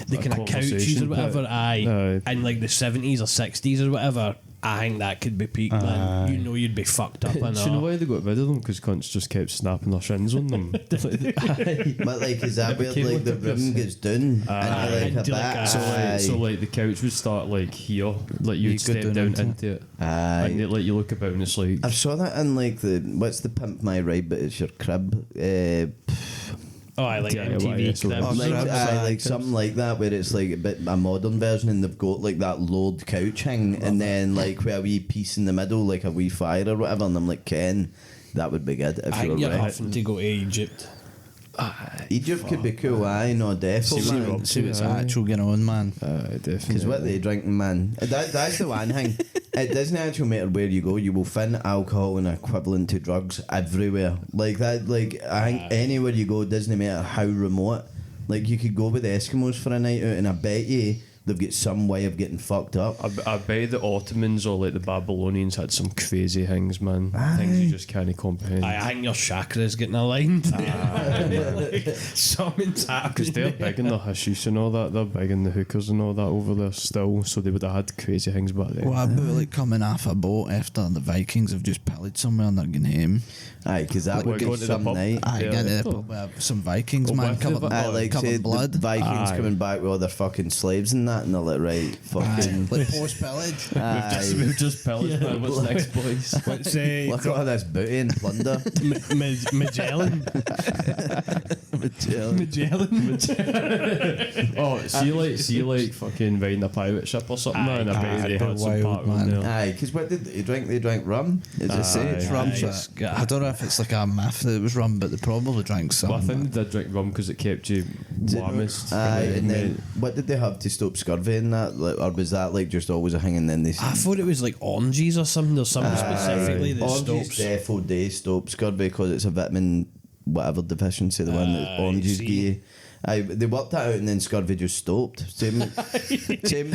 the A kind of couches conversation or whatever, pit. aye, Aye. in like the 70s or 60s or whatever. I think that could be peak, man. You know you'd be fucked up Do in you know that. why they got rid of them? Because cunts just kept snapping their shins on them. But like, is that It where became like like the a room gets done? Aye. and you're like a Into bit, like a- So like the couch would start like here, like You you'd go step down down into into it, aye. and like you look about and it's like I saw that in like the what's the Pimp My Ride, but it's your crib. Oh, I like DIY, MTV so cribs. Oh, Like, cribs, like aye. something like that, where it's like a bit a modern version, and they've got like that load couch hang, and then like where a wee piece in the middle, like a wee fire or whatever. And I'm like, Ken, that would be good if I you think were you're right. having to go to Egypt. Egypt could be cool, aye, no, definitely. Man. See what's actual going on, man. Definitely. Because what they drinking, man. That's the one thing. It doesn't actually matter where you go. You will find alcohol and equivalent to drugs everywhere. Like that. Like I think anywhere you go, it doesn't matter how remote. Like you could go with the Eskimos for a night out, and I bet you they've got some way of getting fucked up. I bet the Ottomans or like the Babylonians had some crazy things, man. Things you just can't comprehend. I think your chakra's getting aligned. Like, something's happening. Because they're big in the hashish and all that. They're big in the hookers and all that over there still. So they would have had crazy things back then. What about like coming off a boat after the Vikings have just pillaged somewhere and they're getting home? Aye, because that would going be to the some pub. night. Aye, Yeah, get to the oh. pub with some Vikings, man, with covered, the- Like covered say in blood. the Vikings Aye. coming back with all their fucking slaves and that, and they're like, right, fucking. Like post-pillage. Aye. We've just pillaged, man. What's next, boys? Let's Look at all this booty and plunder. Magellan. Oh, see like fucking riding a pirate ship or something, man. I bet they had some wild, part man. on there. Aye, because what did they drink? They drank rum. Is it Say it's Aye, rum, aye. but I don't know if it's like a myth that it was rum, but they probably drank some. But I think they did drink rum because it kept you warmest. Aye, and then what did they have to stop scurvy in that? Like, or was that like just always a thing and then they I thought it was like oranges or something. There's something specifically that oranges stops. defo day stop scurvy because it's a vitamin whatever deficiency, the one that oranges see. give you. Aye, but they worked that out and then scurvy just stopped. Same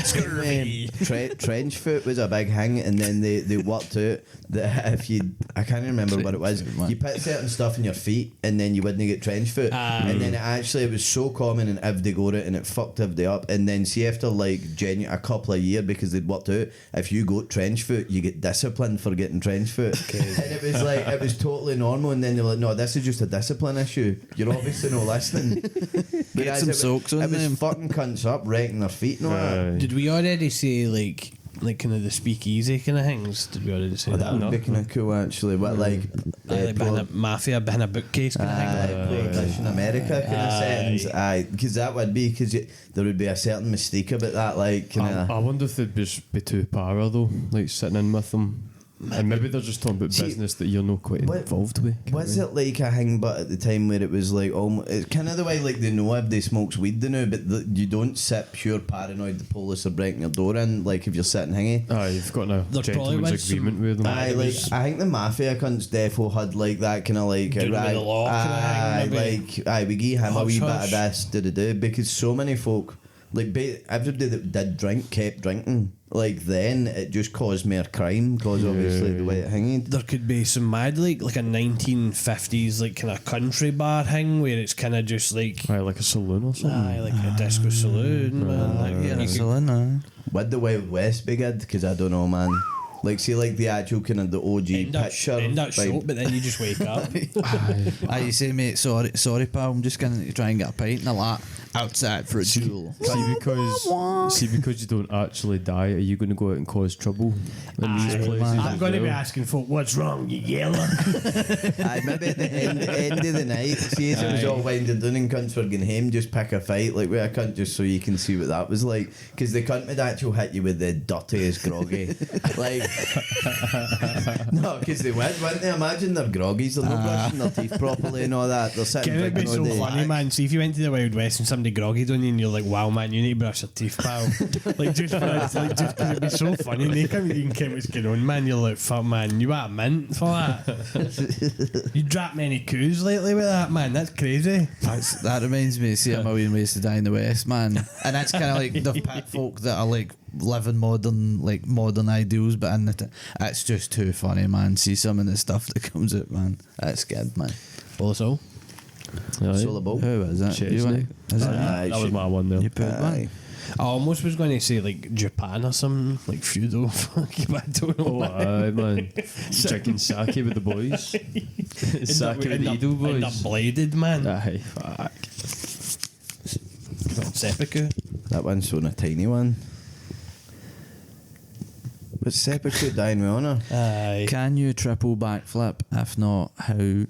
Scurvy. trench foot was a big thing, and then they worked out that if you, I can't remember what it was, you put certain stuff in your feet and then you wouldn't get trench foot, and then it was so common and everybody got it and it fucked everybody up, and then see after like a couple of years because they'd worked out if you got trench foot you get disciplined for getting trench foot, and it was like it was totally normal, and then they were like, no, this is just a discipline issue, you're obviously not listening. Get some soaks on it was them. fucking cunts up wrecking their feet and all that. Did we already say like kind of the speakeasy kind of things? Did we already say That would be kind of cool actually, but like like behind a mafia, behind a bookcase kind of thing. Prohibition America kind of settings, because that would be there would be a certain mystique about that, like kind I of. wonder if they'd just be too para though, like sitting in with them. And maybe they're just talking about See, business that you're not quite what- involved with. Was it like a thing, but at the time where it was like almost, it's kind of the way like they know if they smokes weed they know, but you don't sit pure paranoid. The police are breaking your door in, like if you're sitting hingy. Aye, you've got a There's probably gentleman's was agreement some- with them. Aye, like I think the mafia cunts defo had like that kind of like Doing with the law kinda thing, maybe. like aye, we give him a Hush, wee bit of hush. this, do because so many folk like everybody that did drink kept drinking. Like then it just caused more crime because obviously the way it hanged. There could be some mad like a 1950s like kind of country bar thing where it's kind of just like Aye, like a saloon or something. aye, like a disco saloon, man. Like, Yeah, you it's could- all in there. Would the Wild West be good? Because I don't know, man. Like see like the actual kind of the OG end up picture. short, like, but then you just wake up. Aye, you say, mate, sorry, pal, I'm just going to try and get a pint and a lot outside for a duel. See because you don't actually die, are you going to go out and cause trouble in these places? I'm as going to be well? asking folk, what's wrong, you yellow? aye, maybe at the end of the night, see as it was all winding down and cunts were going home, just pick a fight like with a cunt just so you can see what that was like. Because the cunt would actually hit you with the dirtiest groggy. Like, no, because they wouldn't they? Imagine they're groggies, they're not brushing their teeth properly and all that. They're sitting It would be drinking all so day. funny, man. See if you went to the Wild West and somebody groggy on you and you're like, wow, man, you need to brush your teeth, pal. Like, just for it, like, just 'cause it'd be so funny. And they come, you can get what's going on, man. You're like, fuck, man, you want a mint for that? You dropped many coups lately with that, man. That's crazy. That reminds me, see, a million ways to die in the West, man. And that's kind of like the pit folk that are like living modern ideals, but it's just too funny, man. See some of the stuff that comes out, man. That's good, man. Also, Aye. Solar Bolt. Who is it? Chesney. You want- is it? Aye, That was my one there. You put it, man. Aye. I almost was going to say like Japan or something, like feudal, but I don't know. Oh, man. aye, man. Drinking sake with the boys. Sake with the Edo And boys. bladed, man. Aye, fuck. Seppuku. That one's on a tiny one. But seppuku dying with honour. Aye. Can you triple backflip? If not, how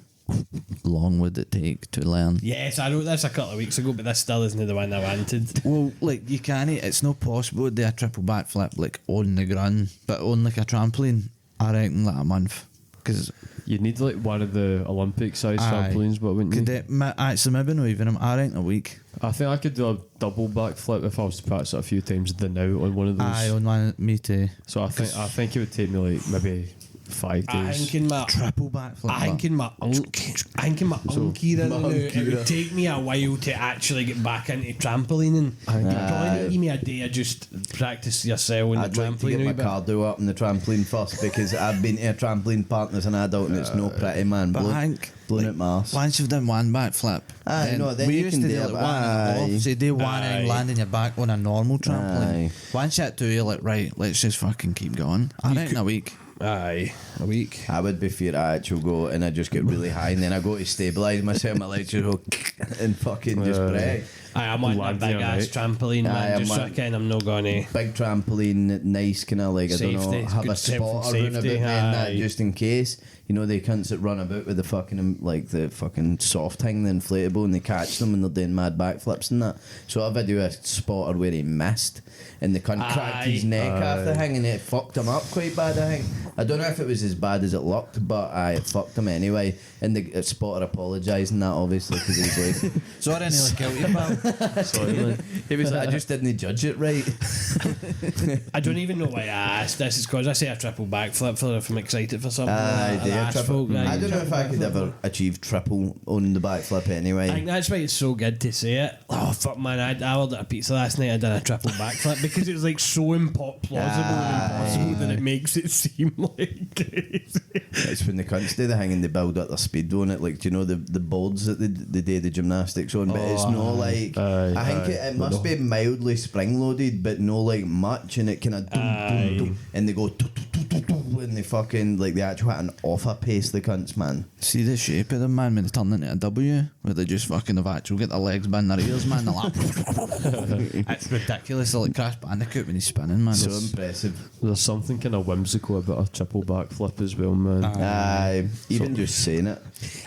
long would it take to learn? Yes, I wrote this a couple of weeks ago, but this still isn't the one I wanted. Well, like you can't. It's not possible to do a triple backflip like on the ground, but on like a trampoline. I reckon like a month. because You'd need like one of the Olympic-sized Aye. trampolines, but wouldn't you? actually maybe not even I reckon a week. I think I could do a double backflip if I was to practice it a few times the now on one of those. Aye, on one, me too. So I think it would take me like maybe 5 I days. think in my Triple backflip. I think in my unky then it would take me a while to actually get back into trampolining. You probably need to give me a day of just practice yourself on I'd the like to trampoline get a my wee bit. cardio up on the trampoline first because I've been to a trampoline park as an adult and it's no pretty, man. But I think Blown at Mars. once you've done one backflip, Aye, no, then we you used can to do do it, like one aye. off. So you do one Aye. and land on your back on a normal trampoline. Aye. Once you hit two, you're like, right, let's just fucking keep going. I reckon a week. Aye, a week. I would be fear I actually go and I just get really high and then I go to stabilise myself, my legs just go and fucking just break. Aye, I'm on a Landing big on ass it. trampoline, Aye, man. I'm Just on- reckon I'm not gonna. Big trampoline, nice kind of like, I don't Safety, know, have good a step from spotter run about safety, me and that aye. just in case. You know, they cunts that run about with the fucking, like the fucking soft thing, the inflatable, and they catch them and they're doing mad backflips and that. So I video a spotter where he missed and the cunt cracked his neck off the thing and it fucked him up quite bad, I think. I don't know if it was as bad as it looked, but it fucked him anyway. And the spotter apologised and that, obviously, because he was like, Sorry, I nearly killed you, pal. Sorry, man. he was like, I just didn't judge it right. I don't even know why I asked this. It's because I say a triple backflip for if I'm excited for something. Aye, I yeah, ask triple. folk, right? I don't know if I could ever achieve triple on the backflip I think anyway. that's why it's so good to say it. Oh fuck, man! I ordered a pizza last night. I done a triple backflip because it was like so plausible and impossible that it makes it seem like crazy. It's when the cunts do the thing and they build up their speed on it. Like, do you know the boards that they do the gymnastics on? But it's no like. I think it must be mildly spring loaded, but no like much, and it kind of and they go and they fucking like they actually hit an offer pace. The cunts, man. See the shape of them, man, when they turn into a W, where they just fucking have actually get their legs behind their ears, man. They're like, it's ridiculous. They're like Crash Bandicoot when he's spinning, man. So It's- impressive. There's something kind of whimsical about a triple backflip as well, man. Aye, even just saying it.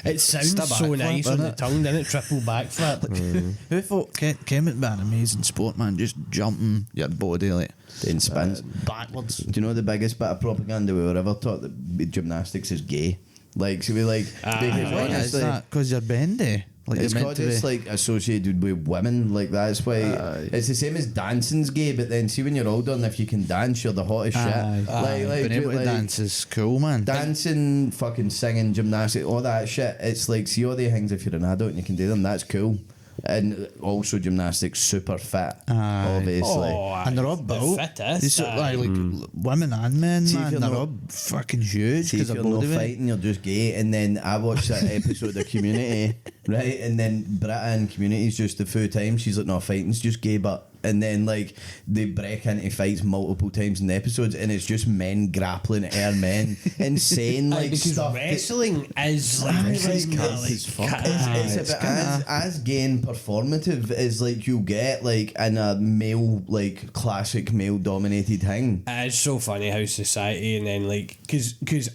It sounds It's a so backflip, nice on the innit? tongue, doesn't it? Triple backflip. Who thought came it be an amazing sport, man? Just jumping your body like Doing spins. backwards. Do you know the biggest bit of propaganda we were ever taught that gymnastics is gay? Like, so we like because Why is honestly, that? Because you're bendy. Like it's you're meant because to it's be. like associated with women. Like that's why it's the same as dancing's gay. But then see when you're older and if you can dance, you're the hottest shit. Being able to dance is cool, man. dancing, fucking singing, gymnastics, all that shit. It's like see all the things if you're an adult and you can do them. That's cool. And also gymnastics, super fit, obviously. And they're all built. fittest, These are like women and men, See, if man. you're They're not- all fucking huge See, because if they're you're not bodyweight. fighting, you're just gay. And then I watched that episode of Community, right? And then Britta in Community's just the full time. She's like, no, fighting's just gay, but. And then, like, they break into fights multiple times in the episodes, and it's just men grappling at men. Insane, like, because stuff. wrestling is like It's it's about as gay and performative as like you get like in a male like classic male dominated thing. It's so funny how society and then like because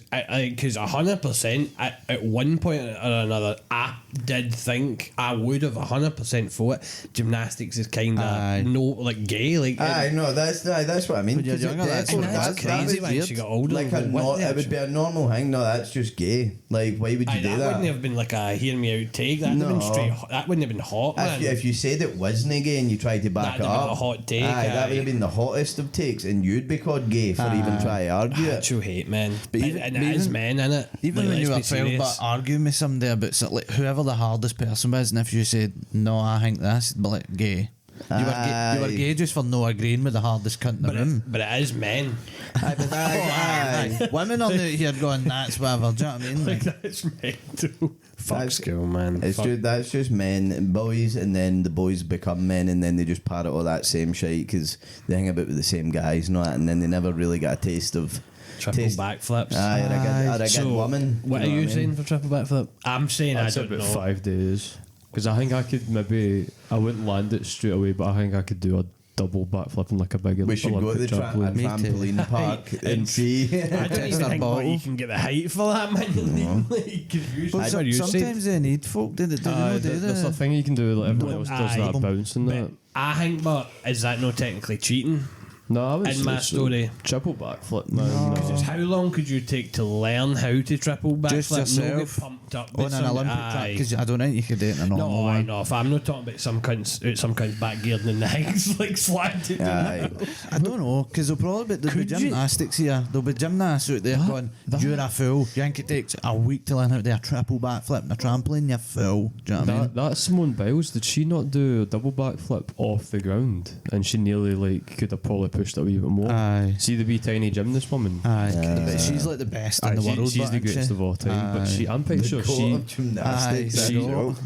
100% at one point or another I did think I would have 100% thought gymnastics is kind Aye. of no like gay like Aye, no, that's what I mean. When you're 'cause it- younger, that's and what- that's crazy when she got older Like and what the it would be actual- a normal thing. No, that's just gay. Like, why would you Aye, do that that? wouldn't have been like a hear me out take. That'd have been No. straight. That wouldn't have been hot, man. If you said it wasn't gay and you tried to back That'd it have been up, a hot take, aye, that aye. would have been the hottest of takes, and you'd be called gay for even trying to argue it. Actual hate, man. But But even- and but it is even- men in it. Even when you were let's be 12, serious. but arguing with somebody about like whoever the hardest person was, and if you said no, I think this, it'd be like gay. You were gay just for no agreeing with the hardest cunt in the room. But it is men. Aye. Women on the here going, that's whatever. Do you know what I mean? Like, That's mental. Fuck That's- school, man. It's Fuck. just that's just men and boys, and then the boys become men, and then they just parrot all that same shit because they hang about with the same guys and all that, and then they never really get a taste of triple taste. backflips. Aye, or a good So, woman. What are know you I mean? saying for triple backflip? I'm saying That's I don't about know. 5 days. Because I think I could maybe, I wouldn't land it straight away, but I think I could do a double backflip in like a big We should go to Olympic the trampoline. Me too. trampoline park and see. I don't Test even their think bottle. you can get the height for that, man. Like, 'cause you but sorry, you said- sometimes they need folk, do they? Do they do There's a the thing you can do, like everyone else does Aye. that bounce and But that. I think, but is that no technically cheating? No, I would in say my so. story. Triple backflip, man. Because how long could you take to learn how to triple backflip? Just No yourself. get pumped up On with an some- Olympic aye. track, because I don't think you could do it in a normal No, I one. know. If I'm not talking about some cunts back geared in the legs, like slanted. Aye. I don't know, because there'll be Could you? gymnastics here. There'll be gymnasts out there going, you're a fool. You think it takes a week to learn how to do a triple backflip and a trampoline, you fool. Do you know what I mean? That Simone Biles, did she not do a double backflip off the ground? And she nearly could have probably pushed it a wee bit more. Aye. See the wee tiny gymnast woman? Aye, but she's like the best in the world. She's the but greatest of all time. But I'm pretty sure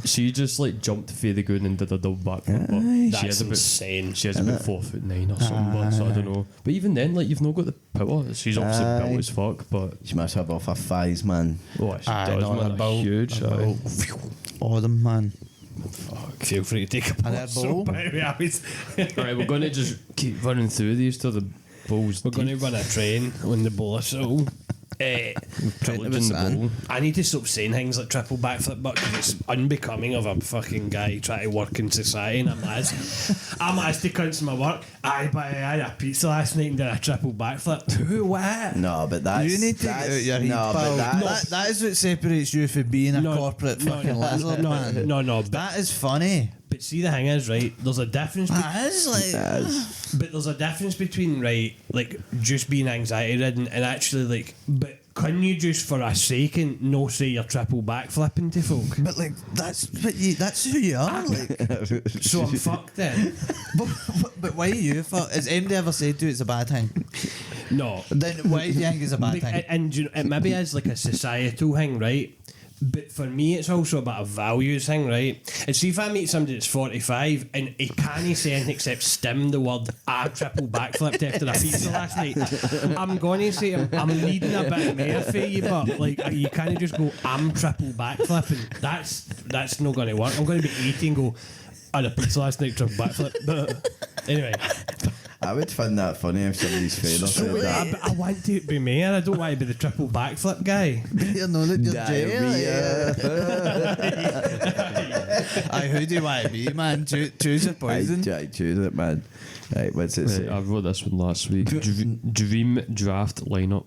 she just like jumped through the ground and did a double backflip. But she That's has about insane. She has about 4'9" or something. But, so I don't know. But even then, like you've not got the power. She's obviously built as fuck. But She must have off her thighs, man. oh, she Aye, does, no, man. they're built- Huge. they're aye. built. All them, man. Feel free to take a And pause. that ball? Right, we're going to just keep running through these till the balls. We're going to run a train on the bowl. So, pillaging the ball. I need to stop saying things like triple backflip, but because it's unbecoming of a fucking guy trying to work in society. And I'm as to cunts in my work. I had a pizza last night and did a triple backflip. Who? What? No, but that's You need to get that's- out your heat, no, pal. but That is what separates you from being a corporate fucking lizard, man. No. That is funny. But see, the thing is, right? There's a difference. That is like... But there's a difference between, right, like just being anxiety ridden and actually like. But can you just for a second no say you're triple backflipping to folk? But like, that's who you are. Like, So I'm fucked then. but why are you fucked? Has MD ever said to you it's a bad thing? No. Then why do you think it's a bad thing? And you know, it maybe is like a societal thing, right? But for me, it's also about a values thing, right? And see if I meet somebody that's 45 and he can't say anything except stem the word "I triple backflipped after a pizza last night," I'm going to say I'm needing a bit more for you, but like you can't just go "I'm triple backflipping." That's not going to work. I'm going to be 80 and go, "I had a pizza last night, triple backflip." Anyway. I would find that funny if somebody's failed So that. I want to be me, and I don't want to be the triple backflip guy. You know that you're Diarrhea. Aye, who do you want to be, man? Choose a poison. I choose it, man. Right, what's it Right, say? I wrote this one last week. Dream draft lineup.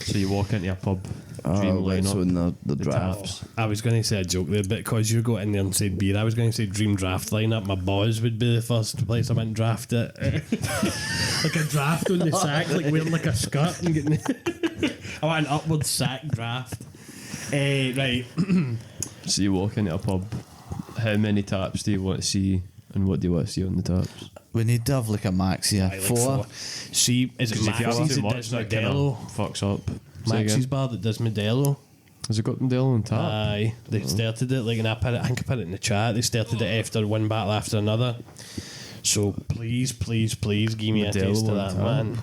So you walk into a pub, dream Oh, right, lineup. so in the the drafts. I was going to say a joke there, but because you got in there and said beer, I was going to say dream draft lineup. My boys would be the first place I went draft it. Like a draft on the sack, like wearing like a skirt and getting. I want an upward sack draft. Right. So you walk into a pub. How many taps do you want to see, and what do you want to see on the taps? We need to have like a max here. Aye, like 4. See, is it Because if you have Maxie's too that much, does that kind Modelo? of fucks up. Say Maxie's again. bar that does Modelo. Has it got Modelo on tap? Aye, they started it like, and I think I put it in the chat. They started it after one battle after another. So please, give me a taste of on that, tap. man.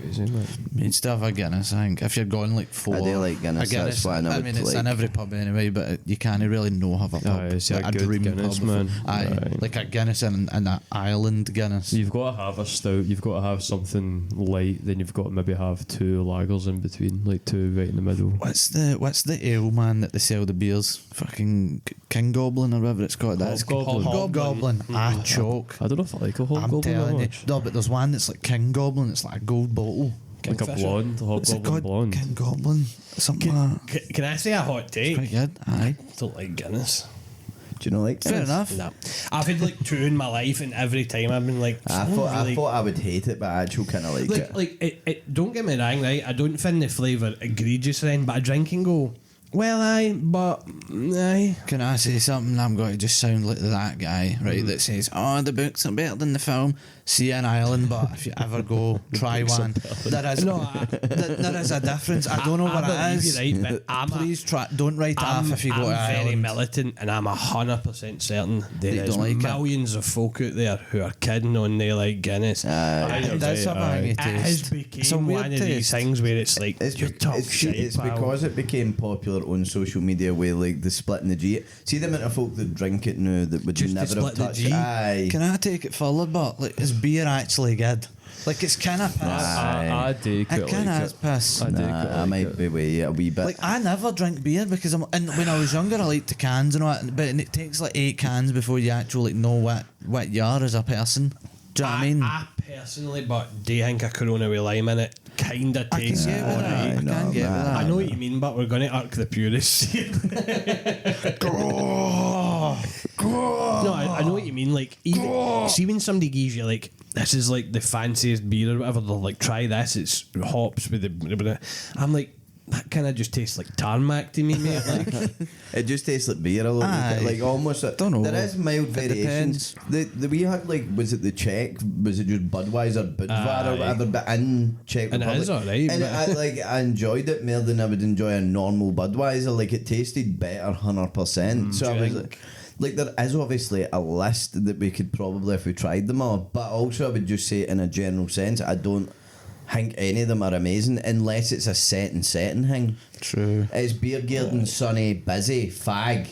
Crazy, man. Needs to have a Guinness, I think. If you're going like 4. I do like Guinness, A that's why I I would mean, it's like. in every pub anyway, but you can't really know have a pub. Aye, it's like a good Guinness, man. Aye, Right. like a Guinness and an Ireland Guinness. You've got to have a stout. You've got to have something light. Then you've got to maybe have 2 lagers in between, like 2 right in the middle. What's the ale, man, that they sell the beers? Fucking King Goblin or whatever it's called. That's Hobgoblin. Hobgoblin. I choke. I don't know if I like a I'm hobgoblin that telling you. much. No, but there's one that's like King Goblin. It's like a gold bottle. Like a Kingfisher. blonde, What's it hobgoblin called? blonde. King Goblin. Something like that. Can I say a hot take? Pretty good. Aye. Don't like Guinness. Do you know like Fair Guinness? enough. No, I've had like 2 in my life, and every time I've been like, I thought I would hate it, but I actually kind of like it. like it. Don't get me wrong, right? I don't find the flavour egregious, then, but I drink and go, well, aye, but aye. Can I say something? I'm going to just sound like that guy, right? That says, "Oh, the books are better than the film." See in Ireland, but if you ever go, try one. There is there is a difference. I don't know what I it believe is. you're right, but Please try. Don't write it off if you go to I'm very Ireland. militant, and I'm 100% certain there You is don't like it? millions of folk out there who are kidding on they like Guinness. It does have a hangy It has taste. become It's a weird one of these taste. things where it's like It's, you talk shit, it's pal. because it became popular on social media where like the splitting the G. See the amount of folk that drink it now that would Just to never have split the touched G? it. Aye. Can I take it further? But like, is beer actually good? Like, it's kind of piss. I take It it kind like of is it. piss. I take it I like might it. be way a wee bit. Like, I never drink beer because and when I was younger, I liked the cans and all that, but it takes like 8 cans before you actually like know what you are as a person. Do you know what I mean? I personally, but do you think a Corona with lime in it kind of tastes get with that. alright? I can get with that. I know what you mean, but we're going to irk the purists. No, I know what you mean. Like, even see when somebody gives you like, this is like the fanciest beer or whatever, they'll like, try this. It's hops with the. I'm like, that kind of just tastes like tarmac to me, mate. Like, It just tastes like beer a little Aye. bit, like almost. Don't know. There is mild variations. The we had like, was it the Czech? Was it just Budweiser, Budvar or whatever? But in Czech And it Republic, is alright, And but- I enjoyed it more than I would enjoy a normal Budweiser. Like it tasted better, 100%. So do I you was think? like, there is obviously a list that we could probably, if we tried them all. But also, I would just say, in a general sense, I don't think any of them are amazing unless it's a setting thing. True. It's beer garden, sunny, busy, fag.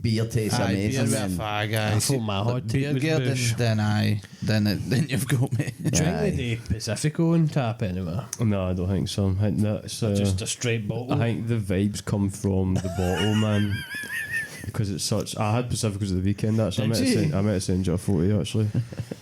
Beer tastes Aye, amazing. beer with a man. fag, aye. I thought my hot take beer was garden, bush. then you've got me. Drink the Pacifico on tap anyway. No, I don't think so. I think that's Just a straight bottle. I think the vibes come from the bottle, man. Because it's such. I had Pacificos at the weekend. Actually, I met a send you a photo. Actually,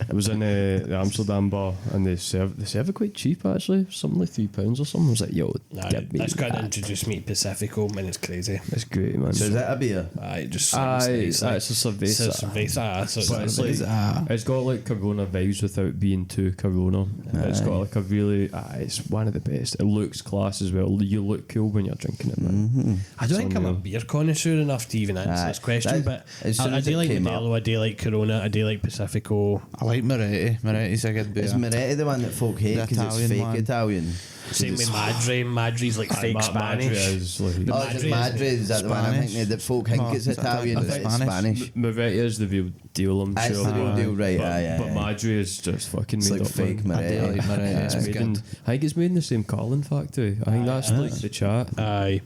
it was in the Amsterdam bar, and they serve it quite cheap. Actually, something like £3 or something. I was like, yo, get me that's going to that. introduce me to Pacifico, man. It's crazy. It's great, man. So is that a beer? It just Aye, sounds nice. it's a cerveza. It's a cerveza, so But it's it's like, like it's got like Corona vibes without being too Corona. It's got like a really. It's one of the best. It looks class as well. You look cool when you're drinking it, man. I don't think I'm a unreal. beer connoisseur enough to even answer Aye, this question, that- but as soon I as do it like came Modelo, I do like Corona, I do like Pacifico. I like Moretti. Moretti's a good beer. Is Moretti the one that folk hate The because it's Italian fake one. Italian? Same with Madre. Madre's like fake Spanish. Is like, The Oh, is it Madrid Madrid? Is that the one I'm Spanish. thinking? That folk think No, it's it's Italian, I but think it's Spanish. Spanish. Moretti is the real deal, I'm That's sure. the real deal, right? But, Aye, but aye. Madre is just fucking It's made like up. fake man. Moretti. I do like Moretti, Aye. it's It's made good. I think it's made in the same Carlin factory. I think that's like the chat. Aye.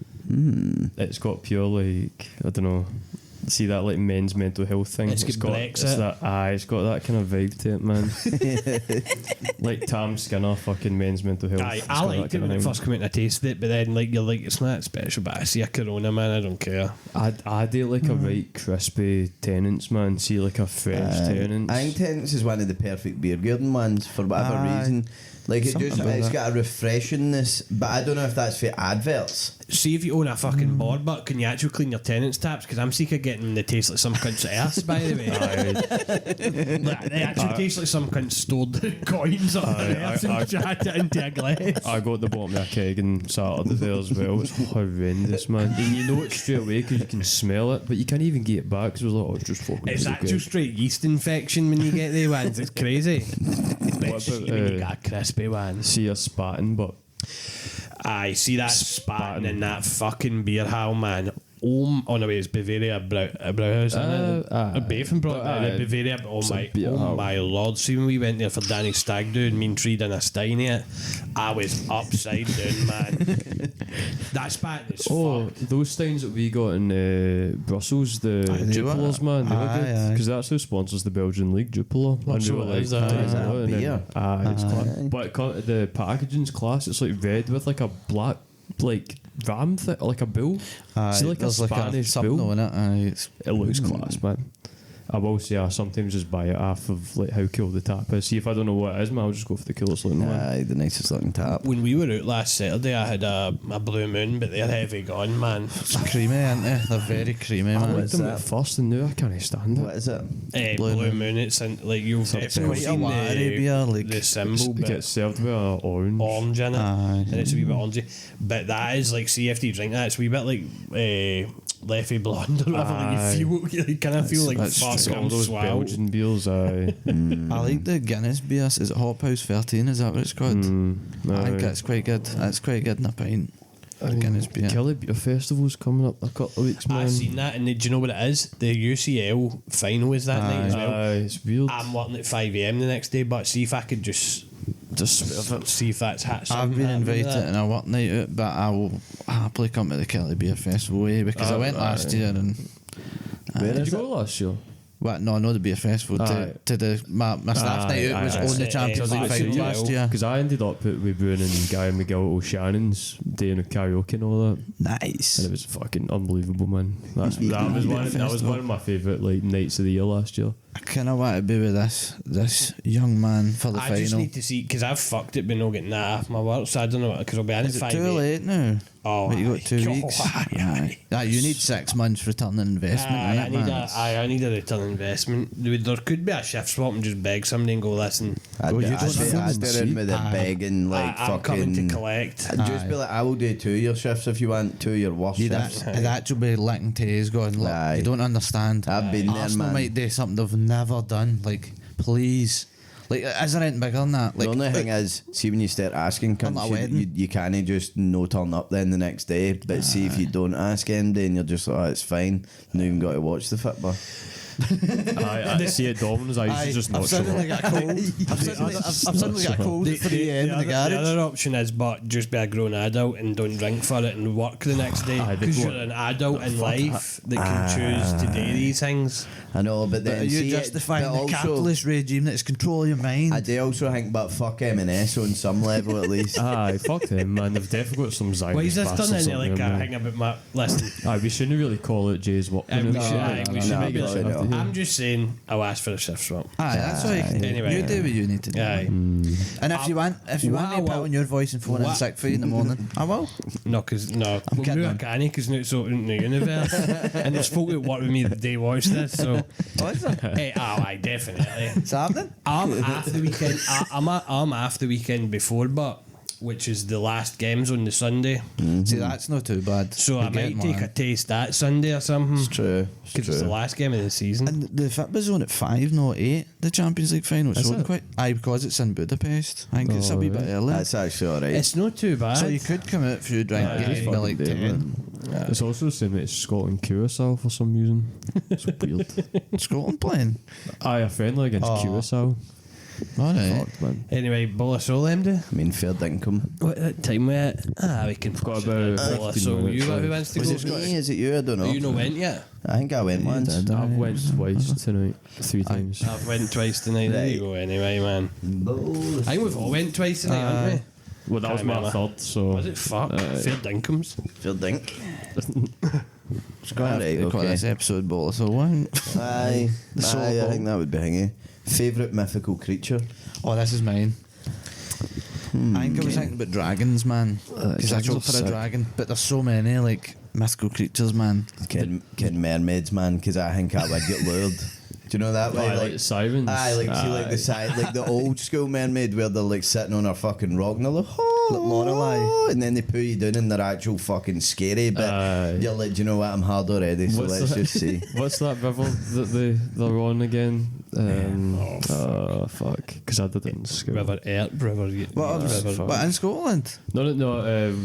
It's got pure like I don't know. See that like men's mental health thing. It's got Brexit. It's that it's got that kind of vibe to it, man. Like Tam Skinner, fucking men's mental health. Aye, It's I got liked that it when kind it of first came out and I tasted it, but then like you're like, it's not that special, but I see a Corona, man, I don't care. I do like a right crispy Tenants, man. See like a fresh Tenants. I think Tenants is one of the perfect beer garden ones for whatever Aye. reason. Like it Something just, about it's that. got a refreshingness, but I don't know if that's for adverts. See if you own a fucking board, but can you actually clean your tenants' taps? Because I'm sick of getting the taste like some cunt's ass, by the way. Like, they actually taste like some cunt stored coins on their ass and chat it into a glass. I got the bottom of a keg and Saturday there as well. It's horrendous, man. And you know it straight away because you can smell it, but you can't even get it back because it was like, oh, it's just fucking. It's so actual good. straight yeast infection when you get the ones. It's crazy. Especially when you got a crispy one. See a spatting, but I see that spatting in that fucking beer hall, man. Oh no, wait, it's Bavaria Brauhaus, isn't it? Bafen brought it, the Bavaria. It's a beer hall. My lord! See when we went there for Danny Stag do and me and Tree done a stein here, I was upside down, man. That spatting is fucked. those steins that we got in Brussels, the Aye, they were- Jupilers, man, they were aye, good aye. because that's who sponsors the Belgian league, Jupiler. And so they were it is, aye. Is that a and then- beer? Aye, it's class. But the packaging's class. It's like red with like a black like ram like a bull. See like a there's Spanish something bull. on it. Aye, It looks class, man. I will say I sometimes just buy it off of like how cool the tap is. See if I don't know what it is, man, I'll just go for the coolest looking one. Aye, the nicest looking tap. When we were out last Saturday, I had a Blue Moon, but they're heavy gone, man. it's creamy, aren't they? They're very creamy, I man. liked them that? at first and now I can't stand it. What is it? Blue Blue Moon, it's in, like you've definitely quite a seen wiry beer, like, the symbol, It but gets served with a orange. in it, Aye. and it's a wee bit orangey. But that is like, see if you drink that, it's a wee bit like Leffy Blonde or whatever. Like Aye. you kind of feel like that's fuck, It's all I'm those swell. Belgian beers, aye. I like the Guinness beer. Is it Hop House 13? Is that what it's called? I think aye. it's quite good. It's quite good in a pint. The Guinness beer. Kelly Beer Festival's coming up in a couple of weeks, man. I've seen that, and do you know what it is? The UCL final is that night as well. Aye, it's weird. I'm working at 5 AM the next day, but see if I could just see if that's I've something been happening with invited that. in a work night out, but I will happily come to the Kelly Beer Festival because I went last aye. year and. Where Did is you it? go last year? What? No, not the beer festival. Aye. To the my staff night out was aye, on the aye. Champions League Aye. final Aye. last year. Because I ended up with Boone and Guy and Miguel O'Shannon's doing a karaoke and all that. Nice. And it was fucking unbelievable, man. That was one of my favourite like nights of the year last year. I kind of want to be with this young man for the I final. just need to see, because I've fucked it by not getting that off my work, so I don't know, because I'll be in Is at it 5 too late now? Oh, What, you got 2 aye. weeks? Aye. Aye, you need 6 months return on investment. I need man. I need a return on investment. There could be a shift swap and just beg somebody and go, listen, I'd Oh, be you don't I'd be in with the Aye. begging, like I'm coming fucking. to collect. I'd just be like, I will do 2-year shifts if you want, 2-year worst You'd shifts. actually be licking tears going, look, Aye. you don't understand. I've been there, Arsenal man. might do something they've never done. Like, please. Like, is there anything bigger than that? Like, The only thing is, see when you start asking, I'm at a cunts, wedding. you can't just no turn up then the next day. But see if you don't ask any day and you're just like, oh, it's fine. You don't even got to watch the football. I see it Domino's. I used to just not I've show suddenly up. got a cold. I've suddenly got a cold at 3 a.m. in the The garage. other option is, but just be a grown adult and don't drink for it and work the next day, Aye, they because go- you're an adult in life that can choose to do these things. I know, but But then are you see, justifying but the also, capitalist regime that's controlling your mind? I do also think, but fuck M&S on some level at least. Aye, fuck them, man. They've definitely got some Zionist Why is this done bastards in up like there, a man. thing about my listen? Aye, we shouldn't really call it Jay's work. We you know? should, aye, we no, should no, maybe. really listen. not. I'm just saying, I'll ask for a shift swap. Aye, that's what you can do. Anyway. You do what you need to do. Aye. And if you want me to put on your voice and phone in What? sick for you in the morning, I will. No, well, kidding, no, I man. can't, because now it's out in the universe. And there's folk that work with me that they watch this, so. What is that? Hey, aye, definitely. It's happening. I'm after the weekend. I'm after the weekend before, but which is the last games on the Sunday. See, that's not too bad. So I You're might getting take one. a taste that Sunday or something. It's true. Because it's the last game of the season. And the FITBA's on at 5, not 8, the Champions League final. Is So it? quite. Aye, because it's in Budapest. I think it's a Oh, wee bit right. early. That's actually alright. It's not too bad. So you could come out for a drink, Aye. get it for like Fucking day, 10. It's also the same that it's Scotland Curacao for some reason. It's weird. Scotland playing. Aye, a friendly against Oh. Curacao. Alright. Fuck, man. Anyway, Bollisol them do. I mean, fair income. What time we at? We can Got push about it. 15 Bollisol, minutes you who left. wants to Was go? it me? Is it you? I don't know. You not went yet? I think I went once. did. I've went twice tonight. 3 times. I've went twice tonight. There you go. Anyway, man. I think we've all went twice tonight, haven't Well, that was Can't my remember. third, so. we? Was it fuck? Fair dinkum. Fair dink. It's got Alright, to call okay. this episode ball, so one. Aye, The soul aye, I ball. think that would be hingy. Favourite mythical creature? Oh, this is mine. I think I was thinking about dragons, man. Because I dragons chose are for a sick. dragon, but there's so many like mythical creatures, man. Can mermaids, man, because I think I would get lured. Do you know that way? Aye, like sirens. Aye, like see, like the side, like the old school mermaid where they're like sitting on a fucking rock and they're like, oh, Like Lorelei. and then they put you down and they're actual fucking scary. But Aye. you're like, do you know what? I'm hard already, so What's let's that? just see. What's that river that they're on again? Fuck. Because I did it in school. River Erp, River. But but in Scotland, No,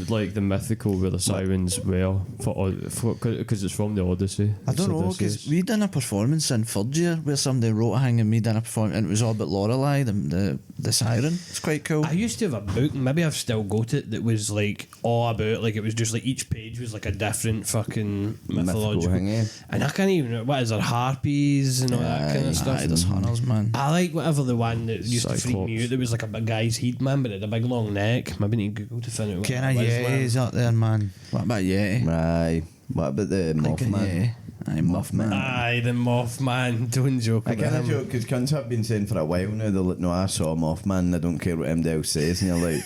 like the mythical where the sirens were because it's from the Odyssey. I don't It's know, because Odysseus. we done a performance in third year where somebody wrote a hang and we done a performance and it was all about Lorelei, the siren. It's quite cool. I used to have a book, maybe I've still got it, that was like all about, like it was just like each page was like a different fucking mythological. thing, yeah. And I can't even, what is there, harpies and all that kind of stuff? Aye, there's hunters, man. I like whatever the one that used to freak me Cyclops. out. There was like a big guy's heat man, but it had a big long neck. Maybe need to Google to find out what Ken it a was, man. Yeti's up there, man. What about Yeti? Aye. What about the Like a Mothman? Yeti. Aye, Mothman. Aye, the Mothman. Don't joke I about kind of him. joke because cunts have been saying for a while now. They're like, no, I saw Mothman. And I don't care what MDL says, and you're like,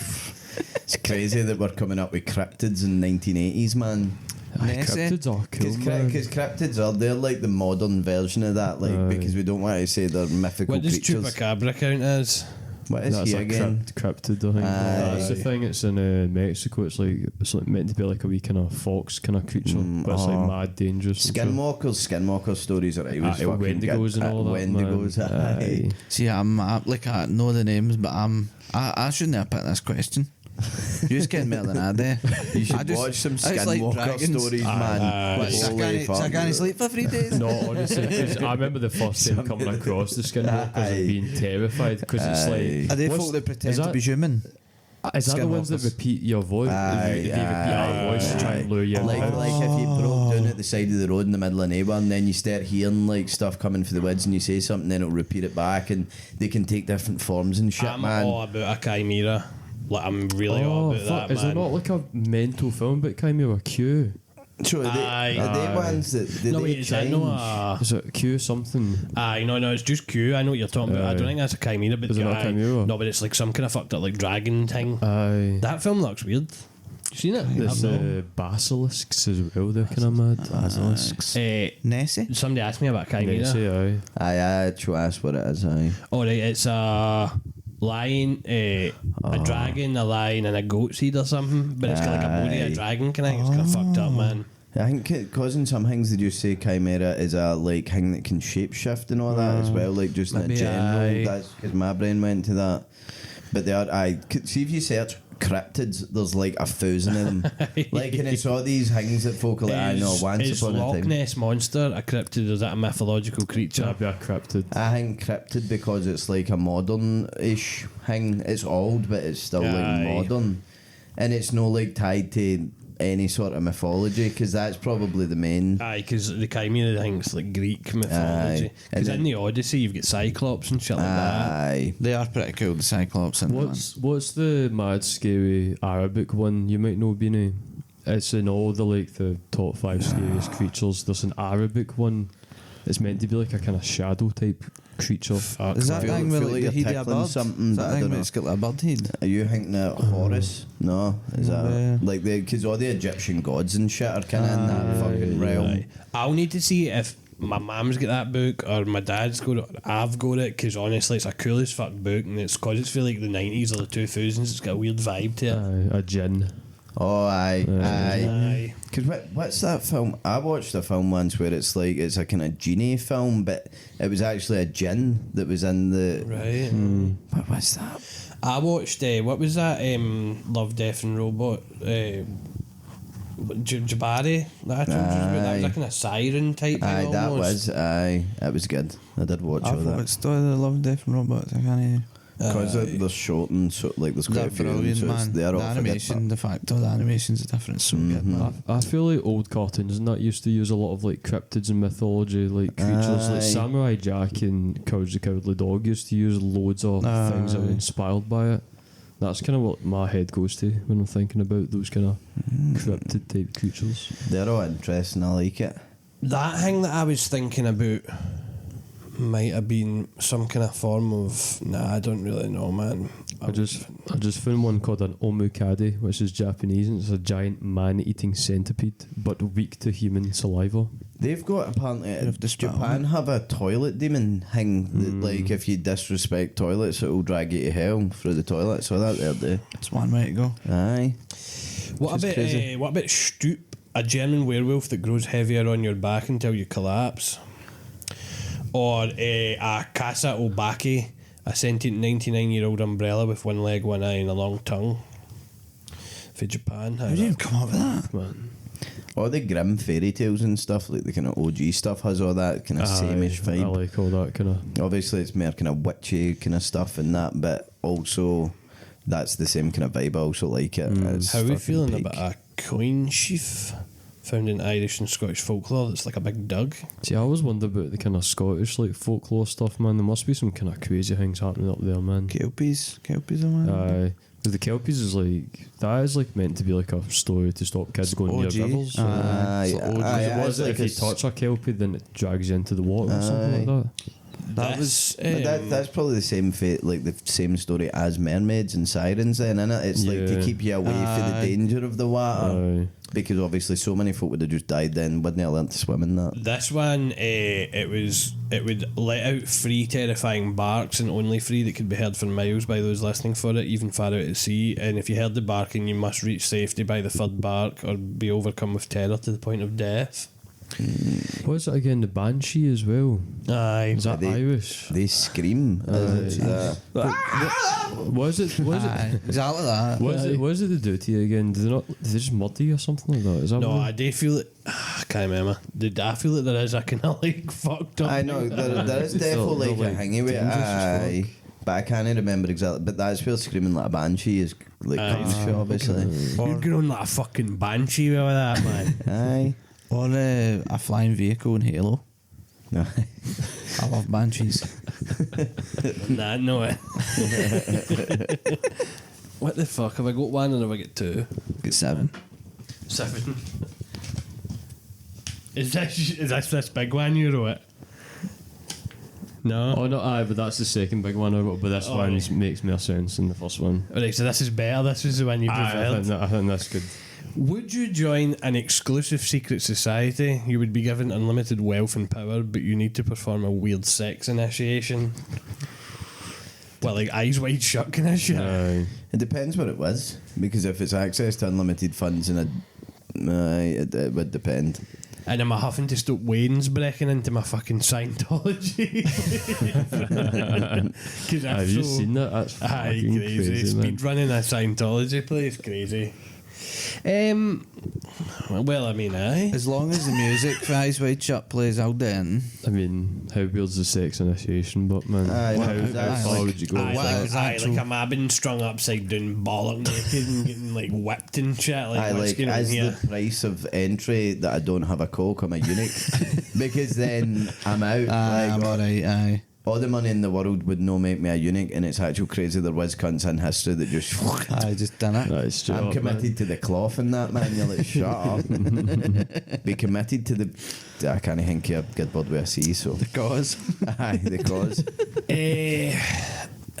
it's crazy that we're coming up with cryptids in 1980s, man. Aye, Nessie. cryptids are cool, man. Because cryptids are, they're like the modern version of that, like, Aye. because we don't want to say they're mythical What does creatures. Chupacabra count as? What is That's he a again? cryptid, I think. Aye. That's the thing. It's in Mexico. It's like meant to be like a wee kind of fox kind of creature, but it's like mad dangerous. and Skinwalker stories are always Aye, fucking Wendigos good. and all that. Wendigos, man. aye. See, I'm like, I know the names, but I shouldn't have picked this question. You just get more than I do. You should I just- watch some I just like Skinwalker dragons. stories, man. What, so Holy I fuck. can't sleep for 3 days? No, honestly, 'cause I remember the first time coming across the Skinwalkers Aye. and being terrified because it's Aye. Are they what's- folk that pretend is to that- be human? Is that the ones that Skinwalkers. repeat your voice? Aye, they repeat our voice to try and lure you in. Like if you broke down at the side of the road in the middle of nowhere and then you start hearing like stuff coming for the woods and you say something, then it'll repeat it back and they can take different forms and shit, I'm man. all about a chimera. Like, I'm really all about fuck, that, is there man. not like a mental film about Chimera Q? So Aye. are they ones that did No, they wait, is that change? no a... Is it Q something? Aye, no, it's just Q. I know what you're talking about. I don't think that's a chimera, but Is it not aye. chimera? No, but it's like some kind of fucked up like dragon thing. Aye. That film looks weird. You seen it? There's basilisks as well, they're kind of mad. Basilisks. Nessie. Somebody asked me about chimera. Yeah, say aye. Aye, to ask what it is. Aye. Oh, right, it's a lion, a dragon, a lion, and a goat's head or something. But it's kind of like a body of a dragon kind of thing. It's kind of fucked up, man. I think because in some things they just say chimera is a like thing that can shapeshift and all that as well, like just in a Maybe general. aye. That's because my brain went to that. But they are. See if you search cryptids, there's like 1,000 of them. Like, and it's all these things that folk are like, I know. Once Is upon a Loch time. Ness monster a cryptid? Or is that a mythological creature? That'd be a cryptid. I think cryptid because it's like a modern-ish thing. It's old, but it's still like Aye. modern, and it's no like tied to any sort of mythology because that's probably the main. Aye, because the chimera thing's like Greek mythology. Aye. Because And in the Odyssey, you've got Cyclops and shit like that. Aye. They are pretty cool, the Cyclops. And What's the mad scary Arabic one you might know, Beanie? It's in all the top 5 scariest creatures. There's an Arabic one. It's meant to be like a kind of shadow type creature. Fuck. Is that Feel- thing with feel like like the you're head of a tickling bird? something, Is but that I thing don't where know. it's got like a bird head? Are you thinking that Horus? No, is that like because all the Egyptian gods and shit are kind of in that fucking realm? Right. I'll need to see if my mum's got that book or my dad's got it or I've got it because honestly it's a cool as fuck book and it's because it's for like the 90s or the 2000s. It's got a weird vibe to it. Aye, a djinn. Oh, aye, aye. Aye. Because what's that film? I watched a film once where it's like it's a kind of genie film, but it was actually a jinn that was in the. Right. What was that? I watched what was that? Love, Death and Robot. Jabari. That I told you about. That was a Aye. kind of siren type thing. Aye, that almost. was aye. It was good. I did watch all I've that. watched all the Love, Death and Robots. I can't. Because they're short and so like there's quite a They're few of them, brilliant, so it's, man. they're The all animation, the fact all the animations are different. It's so good, man. I feel like old cartoons and that used to use a lot of like cryptids and mythology, like creatures Aye. like Samurai Jack and Courage the Cowardly Dog used to use loads of things that were Aye. inspired by it. That's kind of what my head goes to when I'm thinking about those kind of cryptid type creatures. They're all interesting. I like it. That thing that I was thinking about might have been some kind of form of. Nah, I don't really know, man. I just found one called an omukade, which is Japanese, and it's a giant man-eating centipede, but weak to human saliva. They've got apparently of the spell. Japan have a toilet demon thing that like if you disrespect toilets it will drag you to hell through the toilet. So that there do. It's one way to go. Aye. What Which is crazy. about what about Stoop, a German werewolf that grows heavier on your back until you collapse? Or a Casa Obaki, a sentient 99-year-old umbrella with one leg, one eye, and a long tongue. For Japan, How did you even come up with that? man. All the grim fairy tales and stuff, like the kind of OG stuff has all that kind of same-ish I vibe. like all that kind of. Obviously it's more kind of witchy kind of stuff and that, but also that's the same kind of vibe. I also like it. It's How are we fucking feeling peak. about a coin sheaf found in Irish and Scottish folklore that's like a big dug? See, I always wonder about the kind of Scottish like folklore stuff, man. There must be some kind of crazy things happening up there, man. Kelpies are one. Aye. The Kelpies is like that is like meant to be like a story to stop kids going near OG. rivers. Aye, It's like aye, It aye, was it's if like you touch a Kelpie, then it drags you into the water or something like that. That This, But that's probably the same fate, like the same story as mermaids and sirens. Then, innit? It's like to Yeah. keep you away from the Aye. danger of the water, Aye. because obviously so many folk would have just died then, wouldn't have learned to swim in that. This one, it would let out three terrifying barks and only three that could be heard for miles by those listening for it, even far out at sea. And if you heard the barking, you must reach safety by the third bark or be overcome with terror to the point of death. What is it again? The Banshee as well. Aye. Is that They- Irish? They scream. What is it? What is it? Aye, exactly that. What is it they do to you again? Do they just murder you or something like that? Is that No, what I do feel it. I can't remember. I feel that there is a kind of like fucked up. I know there is They're- definitely they're, like a like, hangy with it. dangerous as fuck. Aye. But I can't remember exactly. But that's where screaming like a banshee is like comes from, obviously. You're going like a fucking banshee with that, man. Aye. Or a flying vehicle in Halo. No. I love banshees. Nah, no it. What the fuck? Have I got one or have I got two? Get 7. 7. Is this big one you wrote? No. Oh no, aye, but that's the second big one I wrote. But this one makes more sense than the first one. Alright, so this is better. This is the one you preferred. I think that's good. Would you join an exclusive secret society? You would be given unlimited wealth and power, but you need to perform a weird sex initiation. Well, like eyes wide shut kind of shit. Aye. It depends what it was, because if it's access to unlimited funds, and it would depend. And am I having to stop Wayne's breaking into my fucking Scientology? Have you seen that? That's fucking crazy, man. Speed running a Scientology place, crazy. Well, I mean, aye. As long as the music for Eyes Wide Shut plays out then. I mean, how weird's the sex initiation, but man, how far would you go? Like a man being strung upside down, bollock naked, and getting like whipped and shit. Like, as the price of entry that I don't have a coke, I'm a eunuch, because then I'm out. I'm alright, aye. All the money in the world would no make me a eunuch, and it's actual crazy. There was cunts in history that just. I just done it. I'm committed to the cloth in that, man. You're like, shut up. Be committed to the. I can't think of a good word with a C, so. The cause. Aye, the cause.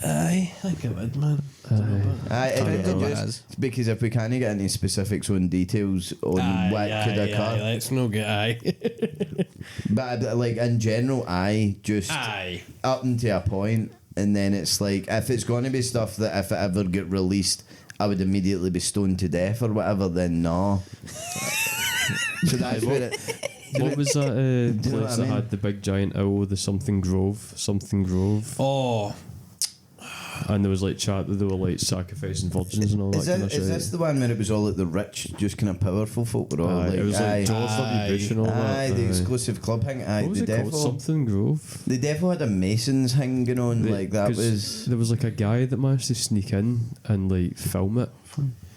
I think I would, man. Because if we can't get any specifics on details on what could occur, let's not get but like in general, just up until a point, and then it's like if it's going to be stuff that if it ever get released, I would immediately be stoned to death or whatever. Then no. So that's where it. What was that place that I mean? had the big giant owl, the something Grove? Oh. And there was like chat that they were like sacrificing virgins and all that kind of shit. Is this the one where it was all like the rich, just kind of powerful folk were all like, it was like George W. Bush and all that. The exclusive club thing. What was it called? Something Grove. The devil had a Masons hanging on, like that was. There was like a guy that managed to sneak in and like film it.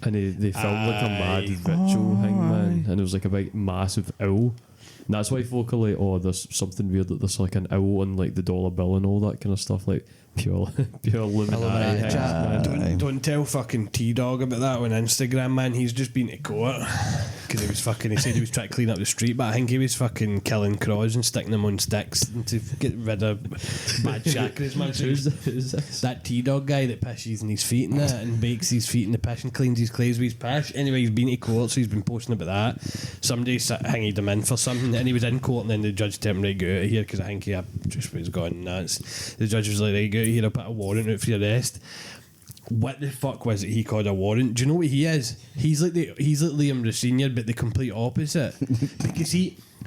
And they filmed like a mad ritual thing, man. And it was like a big massive owl. And that's why folk are like, oh, there's something weird that there's like an owl on like the dollar bill and all that kind of stuff, like pure Illuminati. Don't tell fucking T-Dog about that on Instagram, man. He's just been to court because he said he was trying to clean up the street, but I think he was fucking killing crows and sticking them on sticks to get rid of bad chakras, man. So Who's this? that T-Dog guy that pishes in his feet and that, and bakes his feet in the piss and cleans his clays with his piss. Anyway, he's been to court, so he's been posting about that. Somebody hanged him in for something, and he was in court, and then the judge told him, right, go out of here, because I think he just was gone nuts. The judge was like, right, go out of here, I'll put a warrant out for your arrest. What the fuck was it he called a warrant? Do you know what he is? He's like Liam the Senior, but the complete opposite.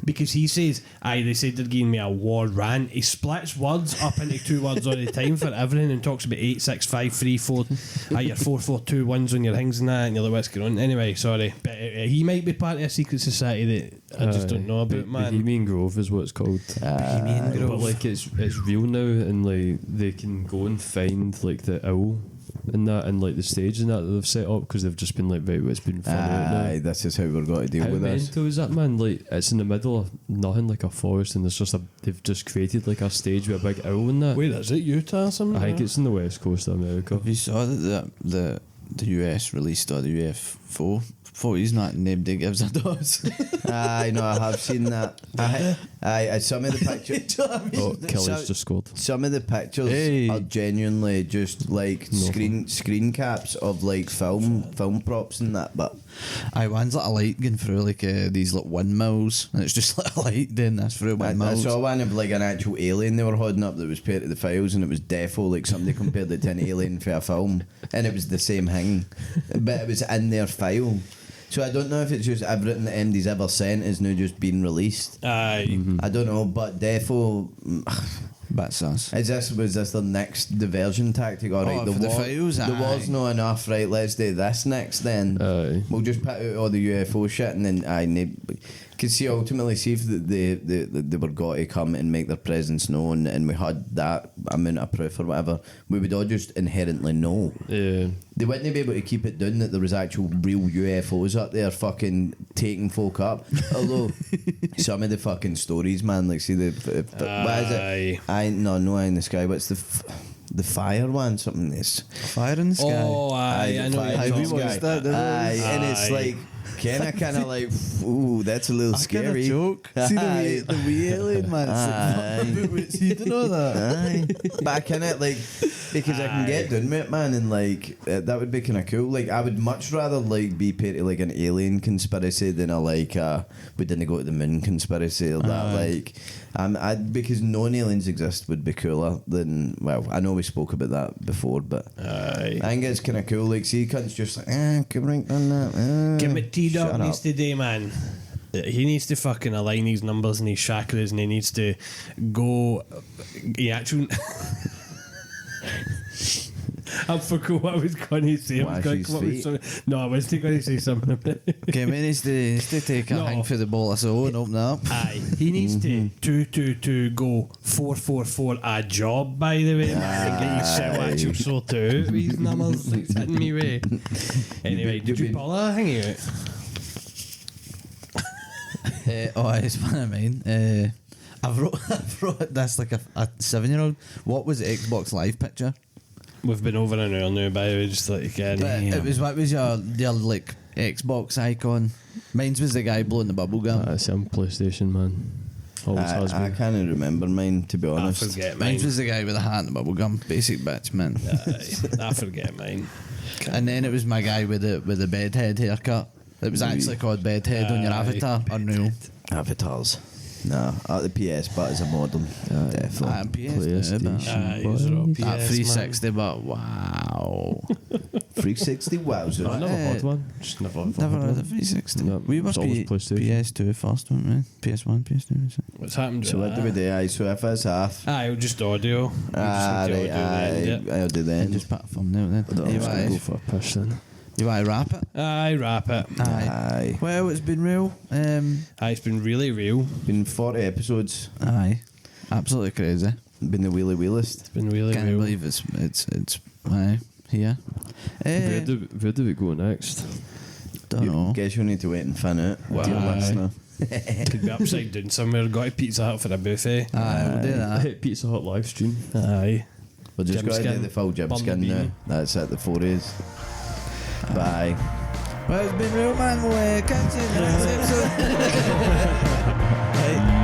because he says, they said they're giving me a war rant. He splits words up into 2 words all the time for everything and talks about 8, 6, 5, 3, 4, your 4, 4, 2, 1s on your things and that, and you're like, what's going on? Anyway, sorry, but he might be part of a secret society that I just don't know about, man. Bohemian Grove is what it's called. Bohemian Grove. But like it's real now, and like they can go and find like the owl and that, and like the stage and that they've set up, because they've just been like, right, it's been fun out now. This is how we're going to deal with this. How mental is that, man? Like it's in the middle of nothing, like a forest, and there's just they've just created like a stage with a big owl in that. Wait, is it Utah or something? I think it's in the west coast of America. Have you saw that the US released all the UFO photos? Not nobody gives a toss. I know, I have seen that. Some of the pictures. Oh, Kelly's just scored. Some of the pictures are genuinely just like screen caps of like film props and that. But one's like a light going through like these like windmills, and it's just like a light doing this through I windmills. saw one of like an actual alien they were holding up that was paired to the files, and it was defo, like somebody compared it to an alien for a film, and it was the same thing, but it was in their file. So I don't know if it's just everything that MD's ever sent is now just being released. I don't know, but defo. That's sus. Was this the next diversion tactic? All right, the files, there was no enough. Right, let's do this next. Then we'll just put out all the UFO shit, and then because see, ultimately, see if they were got to come and make their presence known, and we had that amount of proof or whatever, we would all just inherently know. Yeah. They wouldn't be able to keep it down that there was actual real UFOs up there fucking taking folk up. Although some of the fucking stories, man, like see what is it? No in the sky. What's the fire one? Something this fire in the sky. Oh, I know. and it's like kind of like, ooh, that's a little scary. Joke. See Aye. the wee alien man. It's like, you don't know that. Aye. But I kind of like, because I can get done with it, man, and like that would be kind of cool. Like I would much rather like be part of like an alien conspiracy than a like we didn't go to the moon conspiracy or that. Like because knowing aliens exist would be cooler than, well, I know we spoke about that before, but I think it's kind of cool. Like, see, cunts just like, could rank on that. Give me T-Dog shut needs up. to do, man. He needs to fucking align his numbers and his chakras, and he needs to go. He actually. I forgot what I was going to say. Wash his feet. No, I wasn't going to say something about it. Okay, man, needs to take a No. hang for the ball of soul and open it up. Aye, he needs to go 4-4-4 a job, by the way, man, and get his shit watch sort out with his numbers. It's hitting me way. Anyway, did you pull a hanging out? It's one of mine. I wrote this like a 7-year-old. What was the Xbox Live picture? We've been over an hour now, by the way, just like again. It was what was your like Xbox icon? Mine's was the guy blowing the bubble gum. I'm PlayStation, man. Always has I been. can't remember mine, to be I honest. forget mine. Mine's was the guy with the hat and the bubble gum. Basic bitch, man. I forget mine. And then it was my guy with the bedhead haircut. It was actually called bedhead on your avatar. Unreal. Avatars. No, at the PS, but as a modern, definitely. I'm PS now, but PlayStation. at 360, but wow. 360 wowzer. I never had one. Just never had Never had a one. 360. No, We were it's always PlayStation. PS2 first, weren't we? PS1, PS2. What's happened to So what do we do? Aye, so if it's half, Aye, just audio. right, I'll do then. Just put a thumbnail then. I was going to go for a push then. You want to wrap it? Aye, wrap it. Aye. Well, it's been real. Aye, it's been really real. Been 40 episodes. Aye. Absolutely crazy. Been the wheelie wheelist. It's been really Can't real. believe it's aye, here. Where do we go next? Don't know. Guess you'll need to wait and find out. Wow. Dear listener. Could be upside down somewhere. Got a Pizza Hut for a buffet. Aye, we'll do that. Hit Pizza Hut live stream. Aye. We're just Jim going to do skin. the full jib Bum skin the now. beanie. That's it, the 4As. Bye. Well, it's been real, man. We'll catch you in the next episode. Right.